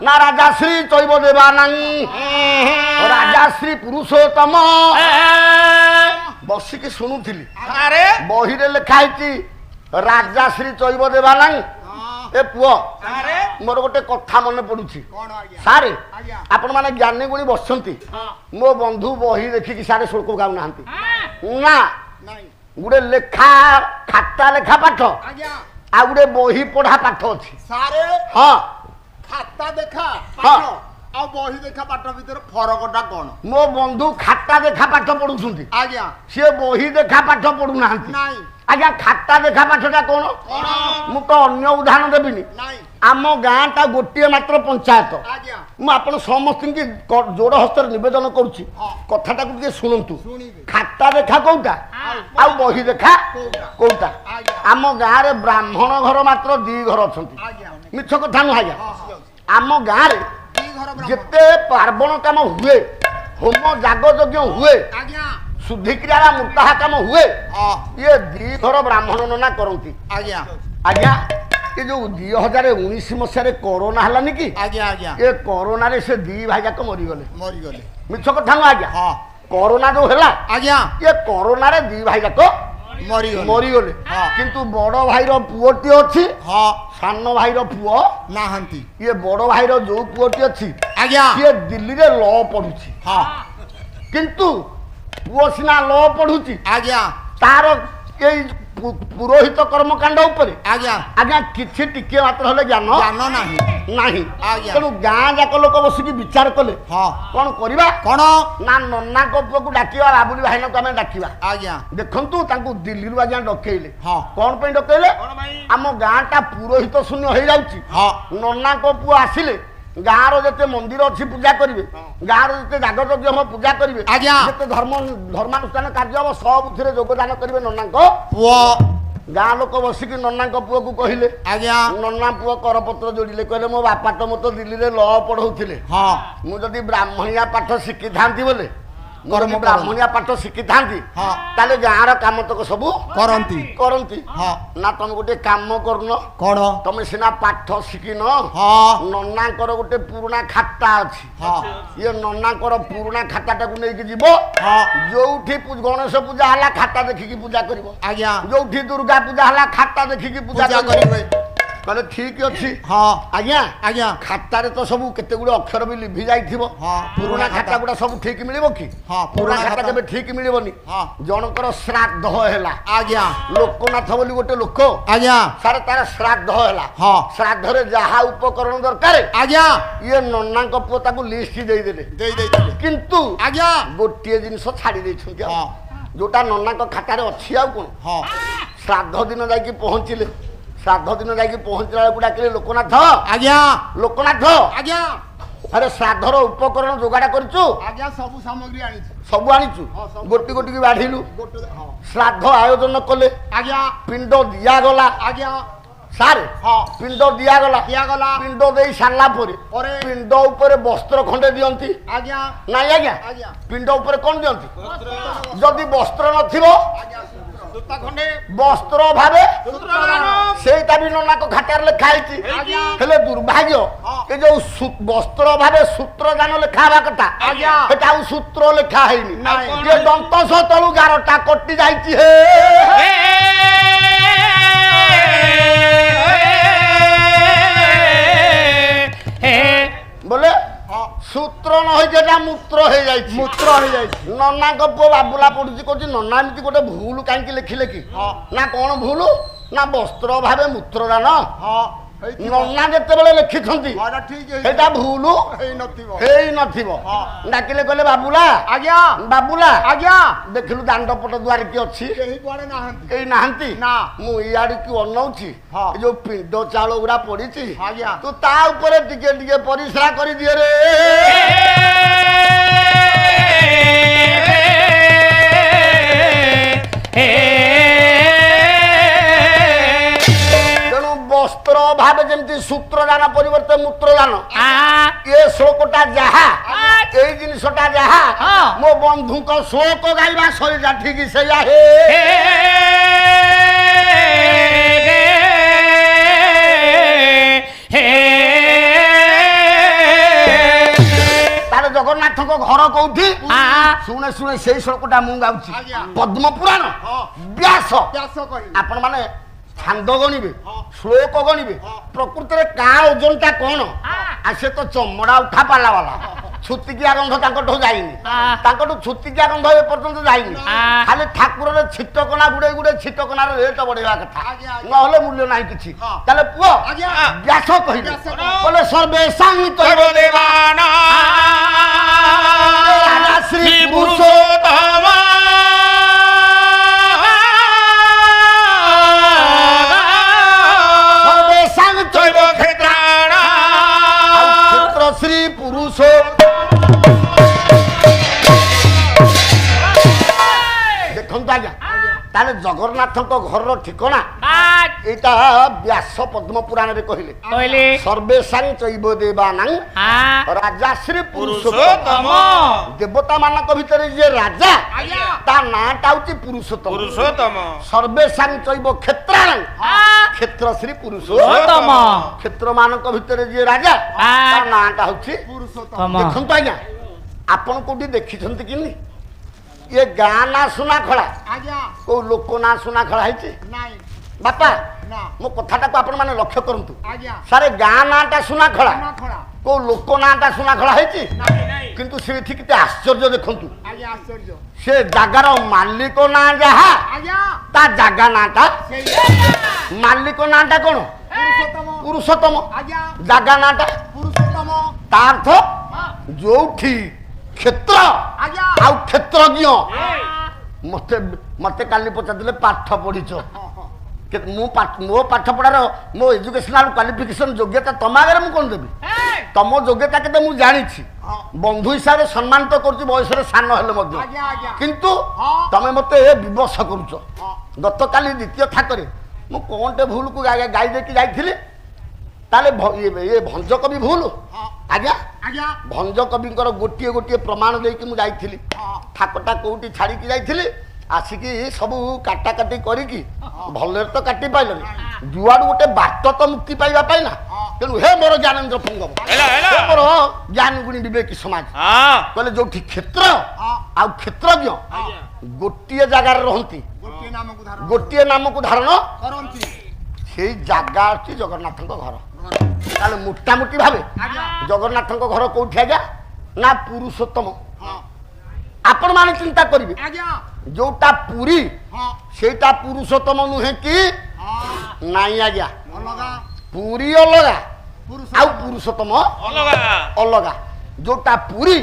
ନା ରାଜାଶ୍ରୀ ଚୈବ ଦେବାନାଂ ରାଜାଶ୍ରୀ ପୁରୁଷୋତ୍ତମ। ବସିକି ଶୁଣୁଥିଲି ଆରେ ବହିରେ ଲେଖା ହେଇଛି ରାଜାଶ୍ରୀ ଚୈବ ଦେବାନାଂ। ଏ ପୁଅ ଆରେ ମୋର ଗୋଟେ କଥା ମନେ ପଡୁଛି କଣ ଆଜ୍ଞା ସାରେ ଆଜ୍ଞା ଆପଣ ମାନେ ଜ୍ଞାନୀ ଗୁଣି ବସିଛନ୍ତି ମୋ ବନ୍ଧୁ ବହି ଦେଖିକି ସାରେ ଶ୍ଲୋକ ଗାଉନାହାନ୍ତି ନା ନାଇଁ ଗୋଟେ ଲେଖା ଖାତା ଲେଖା ପାଠ ଆଜ୍ଞା ଆଉ ଗୋଟେ ବହି ପଢା ପାଠ ଅଛି। ସାରେ ହଁ ଖାତା ଦେଖା ହଁ। ପାଠ ଆଉ ବହି ଦେଖା ପାଠ ଭିତରେ ଫରକଟା କଣ ମୋ ବନ୍ଧୁ ଖାତା ଦେଖା ପାଠ ପଢୁଛନ୍ତି ଆଜ୍ଞା ସିଏ ବହି ଦେଖା ପାଠ ପଢୁନାହାନ୍ତି। ନାଇଁ ଆଜ୍ଞା ଖାତା ଦେଖା ପାଠଟା କଣ କଣ ମୁଁ ତ ଅନ୍ୟ ଉଦାହରଣ ଦେବିନି। ନାଇଁ ଆମ ଗାଁଟା ଗୋଟିଏ ମାତ୍ର ପଞ୍ଚାୟତ। ଆଜ୍ଞା ମୁଁ ଆପଣ ସମସ୍ତଙ୍କୁ ଯୋଡ଼ ହସ୍ତରେ ନିବେଦନ କରୁଛି ହଁ। କଥାଟାକୁ ଟିକେ ଶୁଣନ୍ତୁ। ଶୁଣିବେ ଖାତା ଦେଖା କୋଉଟା ଆଉ ବହି ଦେଖା କୋଉଟା। ଆଜ୍ଞା ଆମ ଗାଁରେ ବ୍ରାହ୍ମଣ ଘର ମାତ୍ର 2 ଘର ଅଛନ୍ତି। ଆଜ୍ଞା ମିଛ କଥା ନୁହଁ ଆଜ୍ଞା। ହଁ ଆମ ଗାଁରେ କି ଘର ବ୍ରାହ୍ମଣ ଯେତେ ପାର୍ବଣ କାମ ହୁଏ ହୋମ ଯାଗ ଯଜ୍ଞ ହୁଏ ଆଜ୍ଞା ଶୁଦ୍ଧିକ୍ରିୟା ମୃତାହା କାମ ହୁଏ ହଁ ଇଏ 2 ଘର ବ୍ରାହ୍ମଣ ନନା କରନ୍ତି। ଆଜ୍ଞା ଆଜ୍ଞା ଏ ଯୋଉ 2019 ମସିହାରେ କରୋନା ହେଲାନି କି ଆଜ୍ଞା ଆଜ୍ଞା ଏ କରୋନାରେ ସେ 2 ଭାଇ ଯାକ ମରିଗଲେ। ମରିଗଲେ ମିଛ କଥା ନୁହଁ ଆଜ୍ଞା। ହଁ କରୋନା ଯୋଉ ହେଲା ଆଜ୍ଞା ଏ କରୋନାରେ 2 ଭାଇ ଯାକ ମରିଗଲେ ମରିଗଲେ। ହଁ। କିନ୍ତୁ ବଡ ଭାଇର ପୁଅଟି ଅଛି ହଁ ସାନ ଭାଇର ପୁଅ ନାହାନ୍ତି ଇଏ ବଡ ଭାଇର ଯୋଉ ପୁଅଟି ଅଛି ଆଜ୍ଞା ସିଏ ଦିଲ୍ଲୀରେ ଲ ପଢୁଛି। ହଁ କିନ୍ତୁ ପୁଅ ସିନା ଲ ପଢୁଛି ଆଜ୍ଞା ତାର ଏଇ ପୁରୋହିତ କର୍ମକାଣ୍ଡ ଉପରେ ଆଜ୍ଞା ଆଜ୍ଞା କିଛି ଟିକେ ମାତ୍ର ହେଲେ ଜ୍ଞାନ ଜ୍ଞାନ ନାହିଁ ନାହିଁ। ଆଜ୍ଞା। ତେଣୁ ଗାଁ ଯାକ ଲୋକ ବସିକି ବିଚାର କଲେ ହଁ କଣ କରିବା କଣ ନା ନନାଙ୍କ ପୁଅକୁ ଡାକିବା ବାବୁଲି ଭାଇନାକୁ ଆମେ ଡାକିବା। ଆଜ୍ଞା ଦେଖନ୍ତୁ ତାଙ୍କୁ ଦିଲ୍ଲୀରୁ ଆଜ୍ଞା ଡକେଇଲେ। ହଁ କଣ ପାଇଁ ଡକେଇଲେ କଣ ପାଇଁ ଆମ ଗାଁଟା ପୁରୋହିତ ଶୂନ୍ୟ ହେଇଯାଉଛି। ହଁ ନନାଙ୍କ ପୁଅ ଆସିଲେ ଗାଁର ଯେତେ ମନ୍ଦିର ଅଛି ପୂଜା କରିବେ ଗାଁର ଯେତେ ଜାଗଯଜ୍ଞ ହବ ପୂଜା କରିବେ ଆଜ୍ଞା। ଯେତେ ଧର୍ମାନୁଷ୍ଠାନ କାର୍ଯ୍ୟ ହବ ସବୁଥିରେ ଯୋଗଦାନ କରିବେ ନନାଙ୍କ ପୁଅ ଗାଁ ଲୋକ ବସିକି ନନାଙ୍କ ପୁଅକୁ କହିଲେ ଆଜ୍ଞା ନନା ପୁଅ କରପତ୍ର ଯୋଡ଼ିଲେ କହିଲେ ମୋ ବାପା ତ ମୋତେ ଦିଲ୍ଲୀରେ ଲ ପଢଉଥିଲେ ହଁ ମୁଁ ଯଦି ବ୍ରାହ୍ମଣିଆ ପାଠ ଶିଖିଥାନ୍ତି ବୋଲେ ମୁଁ ଯଦି କର୍ମ ବ୍ରାହ୍ମଣିଆ ପାଠ ଶିଖିଥାନ୍ତି ହଁ ତାହେଲେ ଗାଁର କାମ ତକ ସବୁ କରନ୍ତି କରନ୍ତି। ହଁ ନା ତମେ ଗୋଟେ କାମ କରୁନ କଣ ତମେ ସିନା ପାଠ ଶିଖିନ ହଁ ନନାଙ୍କର ଗୋଟେ ପୁରୁଣା ଖାତା ଅଛି ହଁ ଇଏ ନନାଙ୍କର ପୁରୁଣା ଖାତାଟାକୁ ନେଇକି ଯିବ ହଁ ଯୋଉଠି ଗଣେଶ ପୂଜା ହେଲା ଖାତା ଦେଖିକି ପୂଜା କରିବ ଆଜ୍ଞା ଯୋଉଠି ଦୁର୍ଗା ପୂଜା ହେଲା ଖାତା ଦେଖିକି ପୂଜା ପୂଜା କରିବ। କରିବେ କହିଲେ ଠିକ ଅଛି ହଁ ଆଜ୍ଞା ଆଜ୍ଞା ଖାତାରେ ତ ସବୁ କେତେ ଗୁଡେ ଅକ୍ଷର ବି ଲିଭି ଯାଇଥିବ ହଁ ପୁରୁଣା ଖାତା ଗୁଡା ସବୁ ଠିକ ମିଳିବ କି ହଁ ପୁରୁଣା ଖାତା କେବେ ଠିକ ମିଳିବନି। ହଁ ଜଣଙ୍କର ଶ୍ରାଦ୍ଧ ହେଲା ଆଜ୍ଞା ଲୋକନାଥ ବୋଲି ଗୋଟେ ଲୋକ ଆଜ୍ଞା ସାରେ ତାର ଶ୍ରାଦ୍ଧ ହେଲା ହଁ ଶ୍ରାଦ୍ଧରେ ଯାହା ଉପକରଣ ଦରକାର ଆଜ୍ଞା ଇଏ ନନାଙ୍କ ପୁଅ ତାକୁ ଲିଷ୍ଟ ଦେଇଦେଲେ ଦେଇଥିଲେ କିନ୍ତୁ ଆଜ୍ଞା ଗୋଟିଏ ଜିନିଷ ଛାଡି ଦେଇଛନ୍ତି ଆଉ ହଁ ଯୋଉଟା ନନାଙ୍କ ଖାତାରେ ଅଛି ଆଉ କଣ ହଁ ଶ୍ରାଦ୍ଧ ଦିନ ଯାଇକି ପହଞ୍ଚିଲେ ଶ୍ରାଦ୍ଧ ଦିନ ଯାଇକି ପହଞ୍ଚିଲା ବେଳକୁ ଡାକିଲେ ଲୋକନାଥ ଆଜ୍ଞା ଲୋକନାଥ ଆଜ୍ଞା ଆରେ ଶ୍ରାଦ୍ଧର ଉପକରଣ ଯୋଗାଡ଼ କରିଛୁ ଆଜ୍ଞା ସବୁ ସାମଗ୍ରୀ ଆଣିଛି ସବୁ ଆଣିଛୁ ହଁ, ସବୁ। ଗୋଟି ଗୋଟିକି ବାଢିଲୁ ଗୋଟେ ହଁ ଶ୍ରାଦ୍ଧ ଆୟୋଜନ କଲେ ଆଜ୍ଞା ପିଣ୍ଡ ଦିଆଗଲା ଆଜ୍ଞା ସାରେ ହଁ ପିଣ୍ଡ ଦିଆଗଲା ଦିଆଗଲା ପିଣ୍ଡ ଦେଇ ସାରିଲା ପରେ ପରେ ପିଣ୍ଡ ଉପରେ ବସ୍ତ୍ର ଖଣ୍ଡେ ଦିଅନ୍ତି ଆଜ୍ଞା ନାଇଁ ଆଜ୍ଞା ଆଜ୍ଞା ପିଣ୍ଡ ଉପରେ କଣ ଦିଅନ୍ତି ଯଦି ବସ୍ତ୍ର ନଥିବ ଆଜ୍ଞା ଜୋତା ଖଣ୍ଡେ ବସ୍ତ୍ର ଅଭାବେ ସୂତ୍ରଦାନ ସେଇଟା ବି ନନାଙ୍କ ଖାତାରେ ଲେଖା ହେଇଛି। ଆଜ୍ଞା। ହେଲେ ଦୁର୍ଭାଗ୍ୟ ଏ ଯୋଉ ବସ୍ତ୍ର ଅଭାବେ ସୂତ୍ରଦାନ ଲେଖା ହେବା କଥା ଆଜ୍ଞା। ସେଟା ଆଉ ସୂତ୍ର ଲେଖା ହେଇନି। ନାଇଁ। ଯେ ଦନ୍ତ ତଳୁ ଗାରଟା କଟି ଯାଇଛି ହେ ବୋଲେ ସୂତ୍ର ନ ହେଇଛି ଏଟା ମୂତ୍ର ହେଇଯାଇଛି। ମୂତ୍ର ହେଇଯାଇଛି। ନନାଙ୍କ ପୁଅ ବାବୁଲା ପଡୁଛି କହୁଛି ନନା ଏମିତି ଗୋଟେ ଭୁଲ କାହିଁକି ଲେଖିଲେ କି? ନା କଣ ଭୁଲ? ନା ବସ୍ତ୍ର ଅଭାବେ ମୂତ୍ରଦାନ। ହଁ ହେଇଥିବ। ନନା ଯେତେବେଳେ ଲେଖିଛନ୍ତି ଏଟା ଠିକ ସେଟା ଭୁଲ ହେଇନଥିବ। ହେଇନଥିବ। ଡାକିଲେ କହିଲେ ବାବୁଲା ଆଜ୍ଞା ବାବୁଲା ଆଜ୍ଞା ଦେଖିଲୁ ଦାଣ୍ଡ ପଟ ଦୁଆରେ କିଏ ଅଛି? କେହି କୁଆଡେ ନାହାନ୍ତି। କେହି ନାହାନ୍ତି। ନା। ମୁଁ ଇଆଡକୁ ଅନଉଛି ହଁ। ଏ ଯୋଉ ପିଣ୍ଡ ଚାଉଳ ଗୁଡା ପଡିଛି ଆଜ୍ଞା। ତୁ ତା ଉପରେ ଟିକେ ଟିକେ ପରିଶ୍ରା କରିଦିଏ ରେ। ତେଣୁ ବସ୍ତ୍ର ଅଭାବେ ଯେମିତି ସୂତ୍ରଦାନ ପରିବର୍ତ୍ତେ ମୂତ୍ରଦାନ ଏ ଶ୍ଲୋକଟା ଯାହା ଏଇ ଜିନିଷଟା ଯାହା ମୋ ବନ୍ଧୁଙ୍କ ଶ୍ଲୋକ ଗାଇବା ଶୈଳୀଟା ଠିକ ସେଇଆ ହେ ତାହେଲେ ଜଗନ୍ନାଥଙ୍କ ଘର କୋଉଠି? ଶୁଣେ ଶୁଣେ ସେଇ ଶ୍ଲୋକଟା ମୁଁ ଗାଉଛି। ଆଜ୍ଞା। ପଦ୍ମ ପୁରାଣ ହଁ। ବ୍ୟାସ ବ୍ୟାସ କହିଲେ। ଆପଣ ମାନେ ଛାନ୍ଦ ଗଣିବେ ଶ୍ଲୋକ ଗଣିବେ ପ୍ରକୃତରେ କାଁ ଓଜନଟା କଣ? ଆଉ ସେ ତ ଚମଡା ଉଠା ପାଲା ବାଲା ଛୁତିକିଆ ଗନ୍ଧ ତାଙ୍କଠୁ ଯାଇନି। ତାଙ୍କଠୁ ଛୁତିକିଆ ଗନ୍ଧ ଏ ପର୍ଯ୍ୟନ୍ତ ଯାଇନି। ଖାଲି ଠାକୁରରେ ଛିଟକଣା ଗୁଡେ ଗୁଡେ ଛିଟକଣାର ରେଟ ବଢେଇବା କଥା ଆଜ୍ଞା, ଆଜ୍ଞା। ନହେଲେ ମୂଲ୍ୟ ନାହିଁ କିଛି। ତାହେଲେ ପୁଅ ଆଜ୍ଞା। ବ୍ୟାସ କହିବେ ବ୍ୟାସ କହିଲେ। ବୋଲେ ସର୍ବେ ସାଙ୍ଗିତ ରାଜା ଶ୍ରୀ ପୁରୁଷୋତ୍ତମ ସର୍ବେ ସାଙ୍ଗିତ ଆଉ କ୍ଷେତ୍ର ଶ୍ରୀ ପୁରୁଷ ଦେଖନ୍ତୁ ଆଜ୍ଞା। ତାହେଲେ ଜଗନ୍ନାଥଙ୍କ ଘରର ଠିକଣା ଏଇଟା ବ୍ୟାସ ପଦ୍ମ ପୁରାଣରେ କହିଲେ ସର୍ବେଶାଂ ଚୈବ ଦେବାନାଂ ରାଜାଶ୍ରୀ ପୁରୁଷୋତ୍ତମ। ଦେବତା ମାନଙ୍କ ଭିତରେ ଯିଏ ରାଜା ଆଜ୍ଞା। ତା ନାଁଟା ହଉଛି ପୁରୁଷୋତ୍ତମ। ପୁରୁଷୋତ୍ତମ ସର୍ବେଶାଂ ଚୈବ କ୍ଷେତ୍ରାଣାଂ କ୍ଷେତ୍ରଶ୍ରୀ ପୁରୁଷୋତ୍ତମ। କ୍ଷେତ୍ର ମାନଙ୍କ ଭିତରେ ଯିଏ ରାଜା ତା ନାଁଟା ହଉଛି ପୁରୁଷୋତ୍ତମ। ଦେଖନ୍ତୁ ଆଜ୍ଞା ଆପଣ କୋଉଠି ଦେଖିଛନ୍ତି କି ଏ ଗାଁ ନା ସୁନାଖଳା ଆଜ୍ଞା କୋଉ ଲୋକ ନା ସୁନାଖଳା ହେଇଛି? ନାଇଁ ବାପା ନା ମୋ କଥାଟାକୁ ଆପଣ ମାନେ ଲକ୍ଷ୍ୟ କରନ୍ତୁ। ଆଜ୍ଞା ସାରେ ଗାଁ ନାଁଟା ସୁନାଖଳା ନା ଖଳା କୋଉ ଲୋକ ନାଁଟା ସୁନାଖଳା ହେଇଛି? ନାଇଁ ନାଇଁ କିନ୍ତୁ ସେଠି କେତେ ଆଶ୍ଚର୍ଯ୍ୟ ଦେଖନ୍ତୁ ଆଜ୍ଞା ଆଶ୍ଚର୍ଯ୍ୟ ସେ ଜାଗାର ମାଲିକ ନାଁ ଯାହା ଆଜ୍ଞା ତା ଜାଗା ନାଁଟା ସେଇ ମାଲିକ ନାଁଟା କଣ? ପୁରୁଷୋତ୍ତମ ପୁରୁଷୋତ୍ତମ। ଆଜ୍ଞା ଜାଗା ନାଁଟା ପୁରୁଷୋତ୍ତମ ତା ଅର୍ଥ ଯୋଉଠି କ୍ଷେତ୍ର ଆଜ୍ଞା ଆଉ କ୍ଷେତ୍ରଜ୍ଞ। ମତେ ମତେ କାଲି ପଚାରିଥିଲେ ପାଠ ପଢିଛ ମୋ ପାଠ ପଢାର ମୋ ଏଜୁକେଶନାଲ କ୍ୱାଲିଫିକେସନ ଯୋଗ୍ୟତା ତମ ଆଗରେ ମୁଁ କଣ ଦେବି? ତମ ଯୋଗ୍ୟତା କେତେ ମୁଁ ଜାଣିଛି। ବନ୍ଧୁ ହିସାବରେ ସମ୍ମାନିତ କରୁଛି ବୟସରେ ସାନ ହେଲେ ମଧ୍ୟ। ଆଜ୍ଞା ଆଜ୍ଞା କିନ୍ତୁ ତମେ ମତେ ବିବଶ କରୁଛ। ଗତକାଲି ଦ୍ୱିତୀୟ ଥାକରେ ମୁଁ କଣଟେ ଭୁଲକୁ ଗାଇ ଦେଇକି ଯାଇଥିଲି। ତାହେଲେ ଏ ଭଞ୍ଜକବି ଭୁଲ? ଆଜ୍ଞା ଆଜ୍ଞା ଭଞ୍ଜ କବିଙ୍କର ଗୋଟିଏ ଗୋଟିଏ ପ୍ରମାଣ ଦେଇକି ମୁଁ ଯାଇଥିଲି। ଥାକଟା କୋଉଠି ଛାଡ଼ିକି ଯାଇଥିଲି ଆସିକି ସବୁ କାଟାକାଟି କରିକି ଭଲରେ ତ କାଟି ପାଇଲନି ଯୁଆଡୁ ଗୋଟେ ବାଟ ତ ମୁକ୍ତି ପାଇବା ପାଇଁ ନା। ତେଣୁ ହେ ମୋର ଜ୍ଞାନେନ୍ଦ୍ର ପୁଙ୍ଗବ ମୋର ଜ୍ଞାନ ଗୁଣୀ ବିବେକୀ ସମାଜ କହିଲେ ଯୋଉଠି କ୍ଷେତ୍ର ଆଉ କ୍ଷେତ୍ରଜ୍ଞ ଗୋଟିଏ ଜାଗାରେ ରହନ୍ତି ଗୋଟିଏ ନାମକୁ ଧାରଣ କରନ୍ତି ସେଇ ଜାଗା ଅଛି ଜଗନ୍ନାଥଙ୍କ ଘର। ତାହେଲେ ମୋଟାମୋଟି ଭାବେ ଜଗନ୍ନାଥଙ୍କ ଘର କୋଉଠି ଆଜ୍ଞା? ନା ପୁରୁଷୋତ୍ତମ। ଆପଣ ମାନେ ଚିନ୍ତା କରିବେ ଆଜ୍ଞା ଯୋଉଟା ପୁରୀ ହଁ ସେଇଟା ପୁରୁଷୋତ୍ତମ ନୁହେଁ କି? ନାଇଁ ଆଜ୍ଞା ଅଲଗା ପୁରୀ ଅଲଗା ଆଉ ପୁରୁଷୋତ୍ତମ ପୁରୁଷୋତ୍ତମ ଅଲଗା। ଯୋଉଟା ପୁରୀ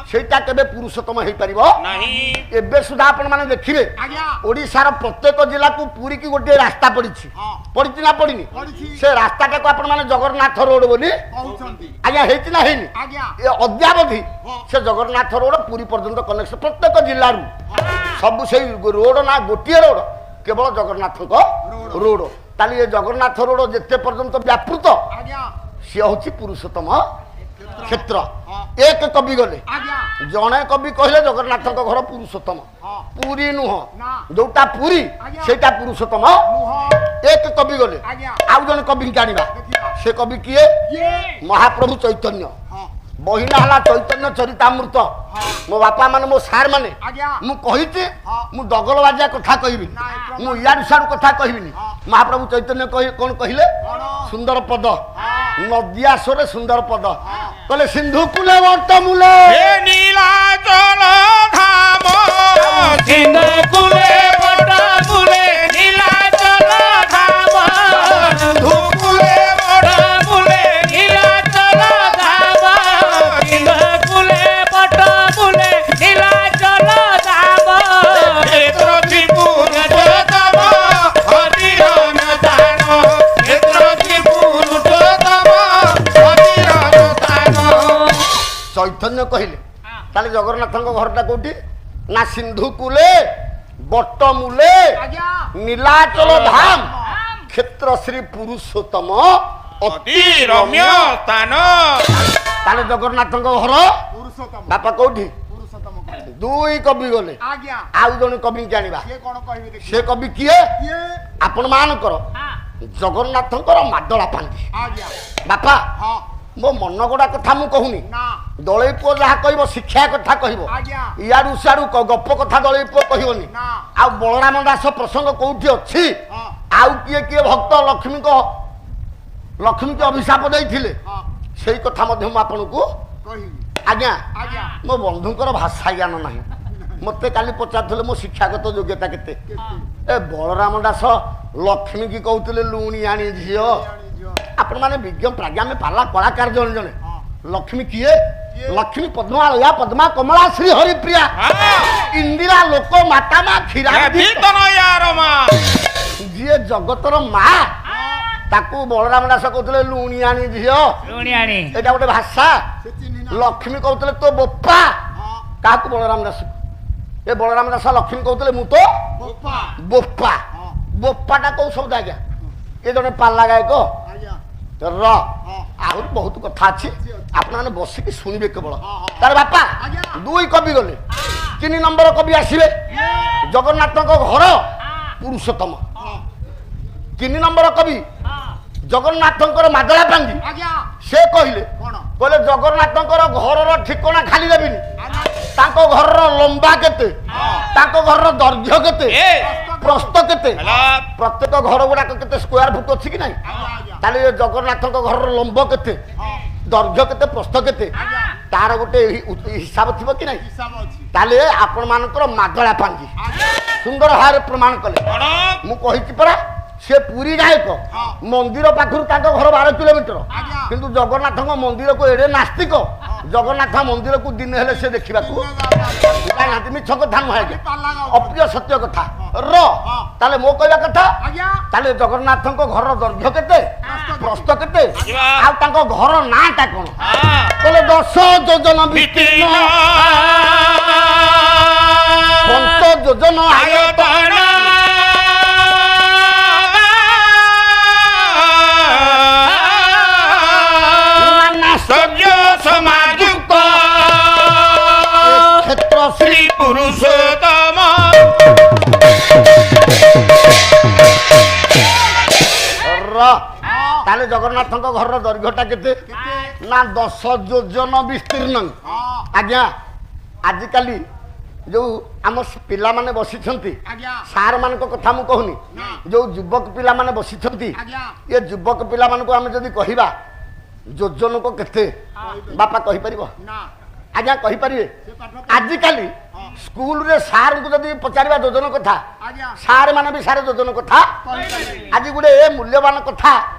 ସେଇଟା କେବେ ପୁରୁଷୋତ୍ତମ ହେଇପାରିବ ନାହିଁ। ଏବେ ସୁଦ୍ଧା ଆପଣ ମାନେ ଦେଖିବେ ଆଜ୍ଞା ଓଡିଶାର ପ୍ରତ୍ୟେକ ଜିଲ୍ଲାକୁ ପୁରୀ କି ଗୋଟିଏ ରାସ୍ତା ପଡିଛି। ପଡିଛି ନା ପଡିନି? ପଡିଛି। ସେ ରାସ୍ତାଟାକୁ ଆପଣ ମାନେ ଜଗନ୍ନାଥ ରୋଡ ବୋଲି କହୁଛନ୍ତି ଆଜ୍ଞା ହେଇଛି ନା ହେଇନି? ଆଜ୍ଞା ଏ ଅଦ୍ୟାବଧି ସେ ଜଗନ୍ନାଥ ରୋଡ ପୁରୀ ପର୍ଯ୍ୟନ୍ତ କନେକ୍ସନ ପ୍ରତ୍ୟେକ ଜିଲ୍ଲାରୁ ସବୁ ସେଇ ରୋଡ ନା ଗୋଟିଏ ରୋଡ କେବଳ ଜଗନ୍ନାଥଙ୍କ ରୋଡ। ତାହେଲେ ଏ ଜଗନ୍ନାଥ ରୋଡ ଯେତେ ପର୍ଯ୍ୟନ୍ତ ବ୍ୟାପୃତ ଆଜ୍ଞା ସିଏ ହଉଛି ପୁରୁଷୋତ୍ତମ କ୍ଷେତ୍ର ଏକ କବି ଗଲେ ଆଜ୍ଞା ଜଣେ କବି କହିଲେ ଜଗନ୍ନାଥଙ୍କ ଘର ପୁରୁଷୋତ୍ତମ ହଁ ପୁରୀ ନୁହଁ ନା ଯୋଉଟା ପୁରୀ ଆଜ୍ଞା। ସେଇଟା ପୁରୁଷୋତ୍ତମ ନୁହଁ ଏକ କବି ଗଲେ ଆଜ୍ଞା ଆଉ ଜଣେ କବିକି ଆଣିବା ଦେଖିବା ସେ କବି କିଏ କିଏ ମହାପ୍ରଭୁ ଚୈତନ୍ୟ ହଁ ବହିନା ହେଲା ଚୈତନ୍ୟ ଚରିତାମୃତ ମୋ ବାପା ମାନେ ମୋ ସାର୍ ମାନେ ଆଜ୍ଞା ମୁଁ କହିଛି ହଁ। ମୁଁ ଦଗଲବାଜିଆ କଥା କହିବିନି ନାଇଁ, ପ୍ରମାଣ। ମୁଁ ଇଆଡୁ ସିଆଡୁ କଥା କହିବିନି ହଁ। ମହାପ୍ରଭୁ ଚୈତନ୍ୟ କଣ କହିଲେ କଣ? ସୁନ୍ଦର ପଦ ହଁ। ନଦିଆସରେ ସୁନ୍ଦର ପଦ କହିଲେ ସିନ୍ଧୁ କୂଲେ ବର୍ତ୍ତ ମୂଲେ हे नीलाचल धाम सिंधु कुले बट कुले नीलाचल धाम सिंधु कुले बट कुले नीलाचल धाम सिंधु कुले बट कुले नीलाचल धाम क्षेत्र त्रिपुर तम हरिहन दान क्षेत्र त्रिपुर तम हरिहन दान ଚୈତନ୍ୟ କହିଲେ ତାହେଲେ ଜଗନ୍ନାଥଙ୍କ ଘରଟା କୋଉଠି ନା ସିନ୍ଧୁ କୂଲେ ବଟ ମୂଲେ ଆଜ୍ଞା ନୀଳାଚଳ ଧାମ କ୍ଷେତ୍ର ଶ୍ରୀ ପୁରୁଷୋତ୍ତମ ଅତି ରମ୍ୟ ସ୍ଥାନ ତାହେଲେ ଜଗନ୍ନାଥଙ୍କ ଘର ପୁରୁଷୋତ୍ତମ ବାପା କୋଉଠି ପୁରୁଷୋତ୍ତମ କହିଲେ। ଦୁଇ କବି ଗଲେ ଆଜ୍ଞା ଆଉ ଜଣେ କବିକି ଆଣିବା କିଏ କଣ କହିବେ ଦେଖି ସେ କବି କିଏ କିଏ ଆପଣ ମାନଙ୍କର ଜଗନ୍ନାଥଙ୍କର ମାଦଳା ପାଣ୍ଡି ଆଜ୍ଞା ବାପା ହଁ ମୋ ମନ ଗଡା କଥା ମୁଁ କହୁନି ନା ଦଳେଇ ପୁଅ ଯାହା କହିବ ଶିକ୍ଷା କଥା କହିବ ଆଜ୍ଞା ଇଆଡୁ ସିଆଡୁ ଗପ କଥା ଦଳେଇ ପୁଅ କହିବନି ନା ଆଉ ବଳରାମ ଦାସ ପ୍ରସଙ୍ଗ କୋଉଠି ଅଛି ହଁ ଆଉ କିଏ କିଏ ଭକ୍ତ ଲକ୍ଷ୍ମୀଙ୍କୁ ଅଭିଶାପ ଦେଇଥିଲେ ହଁ ସେଇ କଥା ମଧ୍ୟ ମୁଁ ଆପଣଙ୍କୁ କହିବି ଆଜ୍ଞା ଆଜ୍ଞା ମୋ ବନ୍ଧୁଙ୍କର ଭାଷା ଜ୍ଞାନ ନାହିଁ ମତେ କାଲି ପଚାରୁଥିଲେ ମୋ ଶିକ୍ଷାଗତ ଯୋଗ୍ୟତା କେତେ ଏ ବଳରାମ ଦାସ ଲକ୍ଷ୍ମୀ କି କହୁଥିଲେ ଲୁଣି ଆଣି ଝିଅ ଆପଣ ମାନେ ବିଜ୍ଞ ପ୍ରାଜ୍ଞା ଆମେ ପାଲା କଳାକାର ଜଣେ ଜଣେ ଲକ୍ଷ୍ମୀ କିଏ ଲକ୍ଷ୍ମୀ ପଦ୍ମାଳୟା ପଦ୍ମା କମଳା ଶ୍ରୀ ହରିପ୍ରିୟା ଇନ୍ଦିରା ଲୋକ ମାତା ମା କ୍ଷୀରା ଭୀତନ ୟାର ମା ଯିଏ ଜଗତର ମା ତାକୁ ବଳରାମ ଦାସ କହୁଥିଲେ ଲୁଣି ଆଣି ଝିଅ ଲୁଣିଆଣି ଏଇଟା ଗୋଟେ ଭାଷା ସେ ଚିହ୍ନି ନା ଲକ୍ଷ୍ମୀ କହୁଥିଲେ ତୋ ବୋପା ହଁ କାହାକୁ ବଳରାମ ଦାସ ଏ ବଳରାମ ଦାସ ଲକ୍ଷ୍ମୀ କହୁଥିଲେ ମୁଁ ତ ବୋପା ବୋପା ହଁ ବୋପାଟା କୋଉ ଶବ୍ଦ ଆଜ୍ଞା ଏ ଜଣେ ପାଲା ଗାୟକ ଆଜ୍ଞା ର ହଁ ଆହୁରି ବହୁତ କଥା ଅଛି ଆପଣମାନେ ବସିକି ଶୁଣିବେ କେବଳ ହଁ, ହଁ। ତାର ବାପା ଆଜ୍ଞା। ଦୁଇ କବି ଗଲେ 3 ନମ୍ବର କବି ଆସିବେ ଜଗନ୍ନାଥଙ୍କ ଘର ପୁରୁଷୋତ୍ତମ ହଁ 3 ନମ୍ବର କବି ଜଗନ୍ନାଥଙ୍କର ମାଦଳା ପାଣ୍ଡି ଆଜ୍ଞା ସେ କହିଲେ କଣ କହିଲେ ଜଗନ୍ନାଥଙ୍କର ଘରର ଠିକଣା ଖାଲି ଦେବିନି ଆଜ୍ଞା ତାଙ୍କ ଘରର ଲମ୍ବା କେତେ ତାଙ୍କ ଘରର ଦୈର୍ଘ୍ୟ କେତେ ଏ ପ୍ରସ୍ତ କେତେ ହେଲା ପ୍ରତ୍ୟେକ ଘର ଗୁଡାକ କେତେ ସ୍କୋୟାର ଫୁଟ ଅଛି କି ନାହିଁ ଆଜ୍ଞା ତାହେଲେ ଏ ଜଗନ୍ନାଥଙ୍କ ଘରର ଲମ୍ବ କେତେ ହଁ ଦୈର୍ଘ୍ୟ କେତେ ପ୍ରସ୍ତ କେତେ ଆଜ୍ଞା ତାର ଗୋଟେ ହିସାବ ଥିବ କି ନାହିଁ ହିସାବ ଅଛି ତାହେଲେ ଆପଣ ମାନଙ୍କର ମାଦଳା ପାଣ୍ଡି ଆଜ୍ଞା ସୁନ୍ଦର ଭାବରେ ପ୍ରମାଣ କଲେ କଣ ମୁଁ କହିଛି ପରା ସେ ପୁରୀ ଗାୟକ ହଁ। ମନ୍ଦିର ପାଖରୁ ତାଙ୍କ ଘର 12 କିଲୋମିଟର ଆଜ୍ଞା କିନ୍ତୁ ଜଗନ୍ନାଥଙ୍କ ମନ୍ଦିରକୁ ଏଡେ ନାସ୍ତିକ ଜଗନ୍ନାଥ ମନ୍ଦିରକୁ ଦିନ ହେଲେ ସେ ଦେଖିବାକୁ ଯାଇନାହାନ୍ତି ମିଛ କଥା ନୁହେଁ ଆଜ୍ଞା ପାଲା ଗାଉ ଅପ୍ରିୟ ସତ୍ୟ କଥା ର ହଁ। ତାହେଲେ ମୋ କହିବା କଥା ଆଜ୍ଞା ତାହେଲେ ଜଗନ୍ନାଥଙ୍କ ଘରର ଦୈର୍ଘ୍ୟ କେତେ ପ୍ରସ୍ତ କେତେ ଯିବା। ଆଉ ତାଙ୍କ ଘର ନାଁଟା କଣ ହଁ କହିଲେ 10 ଯୋଜନ ବିତୀର୍ଣ୍ଣ ବିସ୍ତୀର୍ଣ୍ଣ 5 ଯୋଜନ ଆୟତନ ସବ୍ୟ ସମାଯୁକ୍ତ କ୍ଷେତ୍ର ଶ୍ରୀ ଶ୍ରୀ ପୁରୁଷୋତ୍ତମ ତାହେଲେ ଜଗନ୍ନାଥଙ୍କ ଘରର ଦୈର୍ଘ୍ୟଟା କେତେ କେତେ ନା 10 ଯୋଜନ ବିସ୍ତୀର୍ଣ୍ଣ ହଁ ଆଜ୍ଞା ଆଜିକାଲି ଯୋଉ ଆମ ପିଲାମାନେ ବସିଛନ୍ତି ଆଜ୍ଞା ସାର୍ ମାନଙ୍କ କଥା ମୁଁ କହୁନି ଯୋଉ ଯୁବକ ପିଲାମାନେ ବସିଛନ୍ତି ଆଜ୍ଞା ଏ ଯୁବକ ପିଲାମାନଙ୍କୁ ଆମେ ଯଦି କହିବା ଯୋଜନକ କେତେ ବାପା କହିପାରିବ ନା ଆଜ୍ଞା କହିପାରିବେ ସେ ପାଠ ଆଜିକାଲି ସ୍କୁଲରେ ସାର୍ଙ୍କୁ ଯଦି ପଚାରିବା ଯୋଜନ କଥା ଆଜ୍ଞା ସାର୍ ମାନେ ବି ସାର୍ ଯୋଜନ କଥା କହିପାରିବେ ଆଜି ଗୋଟେ ଏ ମୂଲ୍ୟବାନ କଥା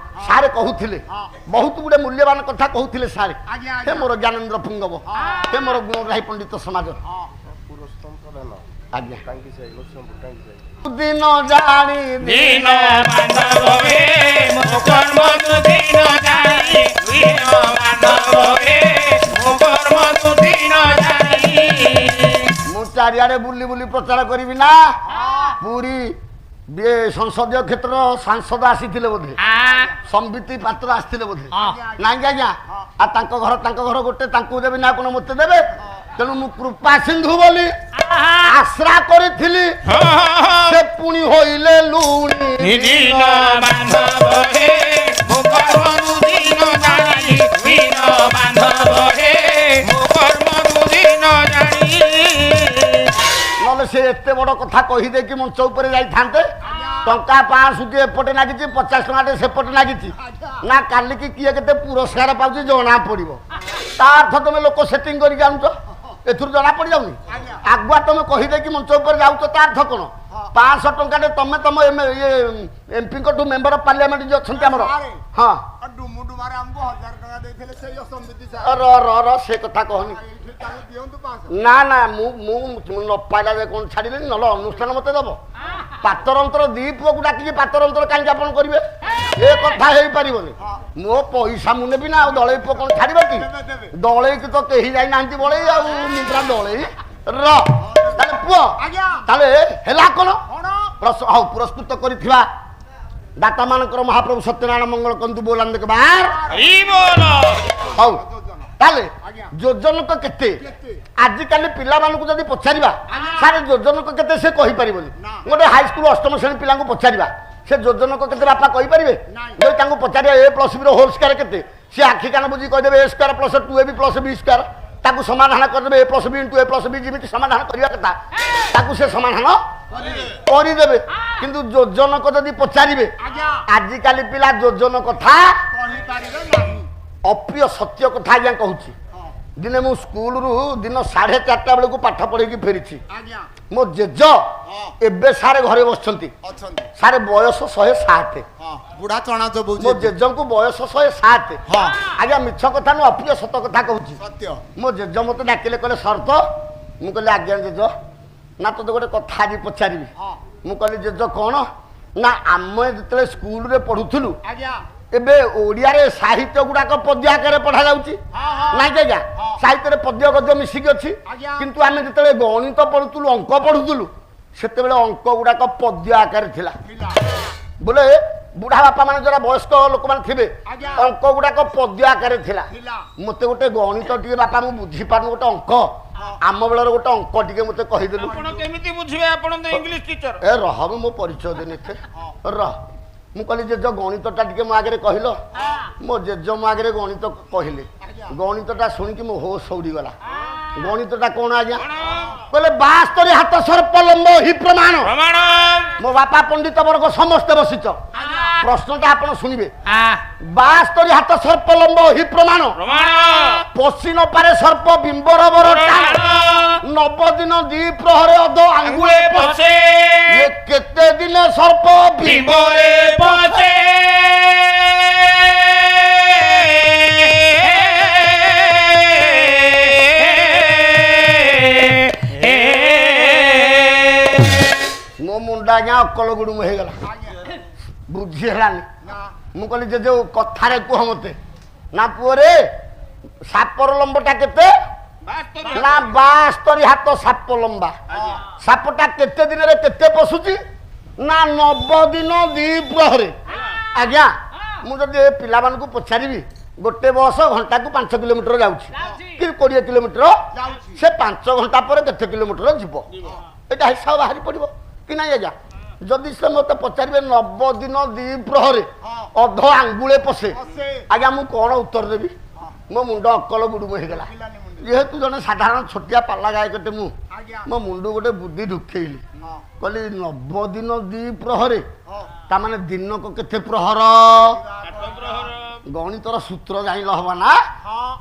ସାର୍ କହୁଥିଲେ ହଁ। ବହୁତ ଗୁଡେ ମୂଲ୍ୟବାନ କଥା କହୁଥିଲେ ସାର୍ ଆଜ୍ଞା ହେ ଆଜ୍ଞା ମୋର ଜ୍ଞାନେନ୍ଦ୍ର ପୁଙ୍ଗବ ହେ ମୋର ଗୁଣଗ୍ରାହୀ ପଣ୍ଡିତ ସମାଜ ହଁ ଆଜ୍ଞା ଦିନ ଜାଣି ଦୀନ ବାନ୍ଧବ ହେ ମୋ କର୍ମ ତୁ ଦୀନ ଜାଣି ଦୀନ ବାନ୍ଧବ ହେ ମୋ କର୍ମ ତୁ ଦୀନ ଜାଣି ମୁଁ ଚାରିଆଡେ ବୁଲି ବୁଲି ପ୍ରଚାର କରିବି ନା ପୁରୀ ସଂସଦୀୟ କ୍ଷେତ୍ର ସାଂସଦ ଆସିଥିଲେ ବୋଧେ ସମ୍ବିତି ପାତ୍ର ଆସିଥିଲେ ବୋଧେ ନାଇଁ ଆଜ୍ଞା ଆଉ ତାଙ୍କ ଘର ଗୋଟେ ତାଙ୍କୁ ଦେବି ନା ଆପଣ ମତେ ଦେବେ ତେଣୁ ମୁଁ କୃପା ସିନ୍ଧୁ ବୋଲି ଆଶ୍ରା କରିଥିଲି ସେ ପୁଣି ହୋଇଲେ ଲୁଣି ଦିନ ବାନ୍ଧବ ହେ ମୋ କର୍ମରୁ ଦିନ ଜାଣି ଦିନ ବାନ୍ଧବ ହେ ମୋ କର୍ମରୁ ଦିନ ଜାଣି ନହେଲେ ସେ ଏତେ ବଡ କଥା କହିଦେଇକି ମଞ୍ଚ ଉପରେ ଯାଇଥାନ୍ତେ ଟଙ୍କା 500 ଏପଟେ ଲାଗିଛି 50 ଟଙ୍କା ସେପଟେ ଲାଗିଛି ନା କାଲିକି କିଏ କେତେ ପୁରସ୍କାର ପାଉଛି ଜଣା ପଡିବ ତା ଅର୍ଥ ତମେ ଲୋକ ସେଟିଂ କରିକି ଆଣୁଛ ଏଥିରୁ ଜଣା ପଡିଯାଉନି ଆଗୁଆ ତମେ କହିଦେଇକି ମଞ୍ଚ ଉପରେ ଯାଉଛ ତା ଅର୍ଥ କଣ 500 ଟଙ୍କାରେ ତମେ ତମ ଏମପିଙ୍କଠୁ ମେମ୍ବର ଅଫ ପାର୍ଲିଆମେଣ୍ଟ ଯିଏ ଅଛନ୍ତି ଆମର ହଁ ଡୁମୁଡୁମାରେ ଆମକୁ 1000 ଟଙ୍କା ଦେଇଥିଲେ ସେଇ ଅସମ୍ବିତି ସେ କଥା କହନି ଦିଅନ୍ତୁ 500 ନା ମୁଁ ନ ପାଇଲା ଯେ କଣ ଛାଡ଼ିଲେନି ନହେଲେ ଅନୁଷ୍ଠାନ ମତେ ଦବ ପାତରନ୍ତର ଦି ପୁଅକୁ ଡାକିକି ପାତରନ୍ତର କାହିଁକି ଆପଣ କରିବେ ଏ କଥା ହେଇପାରିବନି ମୋ ପଇସା ମୁଁ ନେବି ନା ଆଉ ଦଳେଇ ପୁଅ କଣ ଛାଡ଼ିବ କି ଦଳେଇକି ତ କେହି ଯାଇନାହାନ୍ତି ବଳେଇ ଆଉ ନିଦ୍ରା ଦଳେଇ ତାହେଲେ ପୁଅ ତାହେଲେ ହେଲା କଣ ହଉ ପୁରସ୍କୃତ କରିଥିବା ଦାତା ମାନଙ୍କର ମହାପ୍ରଭୁ ସତ୍ୟନାରାୟଣ ମଙ୍ଗଳ କନ୍ତୁ ବୋଲାନ୍ତି ବାର ହଉ ତାହେଲେ ଯୋଜନକ କେତେ ଆଜିକାଲି ପିଲାମାନଙ୍କୁ ଯଦି ପଚାରିବା ସାର୍ ଯୋଜନକ କେତେ ସେ କହିପାରିବନି ଗୋଟେ ହାଇସ୍କୁଲ ଅଷ୍ଟମ ଶ୍ରେଣୀ ପିଲାଙ୍କୁ ପଚାରିବା ସେ ଯୋଜନକ କେତେ ବାପା କହିପାରିବେ ଯଦି ତାଙ୍କୁ ପଚାରିବା A+B ର ହୋଲ ସ୍କୋୟାର କେତେ ସେ ଆଖି କାନ ବୁଝି କହିଦେବେ A² + 2AB + B² ତାକୁ ସମାଧାନ କରିଦେବେ A+B × A+B ଯେମିତି ସମାଧାନ କରିବା କଥା ତାକୁ ସେ ସମାଧାନ କରିଦେବେ କିନ୍ତୁ ଯୋଜନକ ଯଦି ପଚାରିବେ ଆଜିକାଲି ପିଲା ଯୋଜନ କଥା ଅପ୍ରିୟ ସତ୍ୟ କଥା ଆଜ୍ଞା କହୁଛି ଦିନେ ମୁଁ ସ୍କୁଲରୁ ଦିନ 4:30 ବେଳକୁ ପାଠ ପଢେଇକି ଫେରିଛି ମୋ ଜେଜ ଏବେ ସାରେ ଘରେ ବସିଛନ୍ତି ସାରେ ବୟସ 107 ବୁଢା ଚଣା ମୋ ଜେଜଙ୍କୁ ବୟସ 107 ଆଜ୍ଞା ମିଛ କଥା ନୁହଁ ଅପ୍ରିୟ ସତ କଥା କହୁଛି ମୋ ଜେଜ ମତେ ଡାକିଲେ କହିଲେ ସର୍ତ ମୁଁ କହିଲି ଆଜ୍ଞା ଜେଜ ନା ତୋତେ ଗୋଟେ କଥା ଆଜି ପଚାରିବି ମୁଁ କହିଲି ଜେଜ କଣ ନା ଆମେ ଯେତେବେଳେ ସ୍କୁଲରେ ପଢୁଥିଲୁ ଏବେ ଓଡ଼ିଆରେ ସାହିତ୍ୟ ଗୁଡାକ ପଦ୍ୟ ଆକାରରେ ପଢା ଯାଉଛି ନାଇଁ ଆଜ୍ଞା ସାହିତ୍ୟରେ ପଦ୍ୟ ଗଦ୍ୟ ମିଶିକି ଅଛି କିନ୍ତୁ ଆମେ ଯେତେବେଳେ ଗଣିତ ପଢୁଥିଲୁ ଅଙ୍କ ପଢୁଥିଲୁ ସେତେବେଳେ ଅଙ୍କ ଗୁଡାକ ପଦ୍ୟ ଆକାରରେ ଥିଲା ବୋଲେ ବୁଢା ବାପା ମାନେ ଯୋଉରା ବୟସ୍କ ଲୋକମାନେ ଥିବେ ଅଙ୍କ ଗୁଡାକ ପଦ୍ୟ ଆକାରରେ ଥିଲା ମତେ ଗୋଟେ ଗଣିତ ଟିକେ ବାପା ମୁଁ ବୁଝିପାରୁନି ଗୋଟେ ଅଙ୍କ ଆମ ବେଳର ଗୋଟେ ଅଙ୍କ ଟିକେ ମତେ କହିଦେଲୁ ଆପଣ କେମିତି ବୁଝିବେ ଆପଣ ତ ଇଂଲିଶ ଟିଚର ଏ ରହ ମୋ ପରିଚୟ ଦେନି ରହ ମୁଁ କହିଲି ଜେଜ ଗଣିତଟା ଟିକେ ମୋ ଆଗରେ କହିଲ ମୋ ଜେଜ ମୋ ଆଗରେ ଗଣିତ କହିଲେ ଗଣିତଟା ଶୁଣିକି ମୋ ହୋସ ଉଡ଼ିଗଲା ଗଣିତଟା କଣ ଆଜ୍ଞା କହିଲେ 72 ହାତ ସର୍ପ ଲମ୍ବ ହି ପ୍ରମାଣ ମୋ ବାପା ପଣ୍ଡିତ ବର୍ଗ ସମସ୍ତେ ବସିଛ ପ୍ରଶ୍ନଟା ଆପଣ ଶୁଣିବେ 72 ହାତ ସର୍ପ ଲମ୍ବ ହି ପ୍ରମାଣ ପଶି ନ ପାରେ ସର୍ପ ବିମ୍ବର ବର 9 ଦିନ 2 ପ୍ରହରେ ଅଧ ଆଙ୍ଗୁଳେ ପଶେ କେତେ ଦିନ ସର୍ପ ବିମ୍ବରେ ପଶେ ମୋ ମୁଣ୍ଡା ଆଜ୍ଞା ଅକଲ ଗୁଡୁମ ହେଇଗଲା ବୁଝି ହେଲାନି ମୁଁ କହିଲି ଯେ ଯୋଉ କଥାରେ କୁହ ମତେ ନା ପୁଅରେ ସାପର ଲମ୍ବଟା କେତେ ନା 72 ହାତ ସାପ ଲମ୍ବା ସାପଟା କେତେ ଦିନରେ କେତେ ପଶୁଛି ନା 9 ଦିନ 2 ପ୍ରହରେ ଆଜ୍ଞା ମୁଁ ଯଦି ଏ ପିଲାମାନଙ୍କୁ ପଚାରିବି ଗୋଟେ ବସ ଘଣ୍ଟାକୁ 5 କିଲୋମିଟର ଯାଉଛି କି 20 କିଲୋମିଟର ସେ 5 ଘଣ୍ଟା ପରେ କେତେ କିଲୋମିଟର ଯିବ ଏଇଟା ହିସାବ ବାହାରି ପଡିବ କି ନାଇଁ ଆଜ୍ଞା ଯଦି ସେ ମତେ ପଚାରିବେ 9 ଦିନ 2 ପ୍ରହରେ ଅଧ ଆଙ୍ଗୁଳେ ପଶେ ଆଜ୍ଞା ମୁଁ କଣ ଉତ୍ତର ଦେବି ମୋ ମୁଣ୍ଡ ଅକଲ ଗୁଡୁମ ହେଇଗଲା ଯେହେତୁ ଜଣେ ସାଧାରଣ ଛୋଟିଆ ପାଲା ଗାୟକଟେ ମୁଁ ମୋ ମୁଣ୍ଡ ଗୋଟେ ବୁଦ୍ଧି ଢୁକେଇଲି କହିଲି 9 ଦିନ 2 ପ୍ରହରେ ତାମାନେ ଦିନକୁ କେତେ ପ୍ରହର ଗଣିତର ସୂତ୍ର ଜାଣିଲ ହବ ନା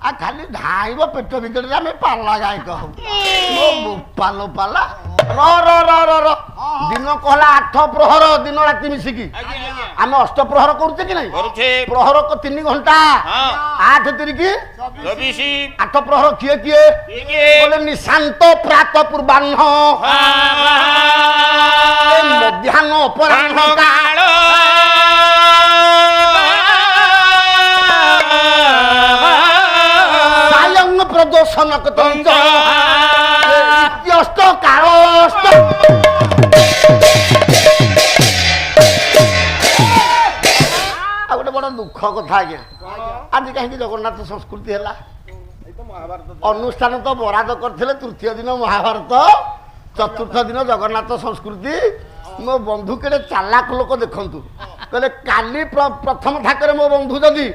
ଆ ଖାଲି ଧାଇବ ପେଟ ଭିତରେ ଆମେ ପାଲା ଗାୟକ ହବୁ ମୋ ବୋପାଲୋ ପାଲା ଦିନ କହିଲା 8 ପ୍ରହର ଦିନ ରାତି ମିଶିକି ଆମେ 8 ପ୍ରହର କରୁଛେ କି ନାଇଁ ପ୍ରହର 3 ଘଣ୍ଟା 8 ତିରିକି 8 ପ୍ରହର କିଏ କିଏ ବୋଲେ ନିଶାନ୍ତ ପ୍ରାତ ପୂର୍ବାହ୍ନ ମଧ୍ୟାହ୍ନ ଅପରାହ୍ନ କାଳ ସାୟଂ ପ୍ରଦୋଷନ କତଞ୍ଚ ଇତ୍ୟସ୍ତ କାଳସ୍ତ ଆଉ ଗୋଟେ ବଡ ଦୁଃଖ କଥା ଆଜ୍ଞା ଆଜି କାହିଁକି ଜଗନ୍ନାଥ ସଂସ୍କୃତି ହେଲା ଅନୁଷ୍ଠାନ ତ ବରାଦ କରିଥିଲେ ତୃତୀୟ ଦିନ ମହାଭାରତ ଚତୁର୍ଥ ଦିନ ଜଗନ୍ନାଥ ସଂସ୍କୃତି ମୋ ବନ୍ଧୁ କେଡ଼େ ଚାଲାକ ଲୋକ ଦେଖନ୍ତୁ କହିଲେ କାଲି ପ୍ରଥମ ଥାକରେ ମୋ ବନ୍ଧୁ ଯଦି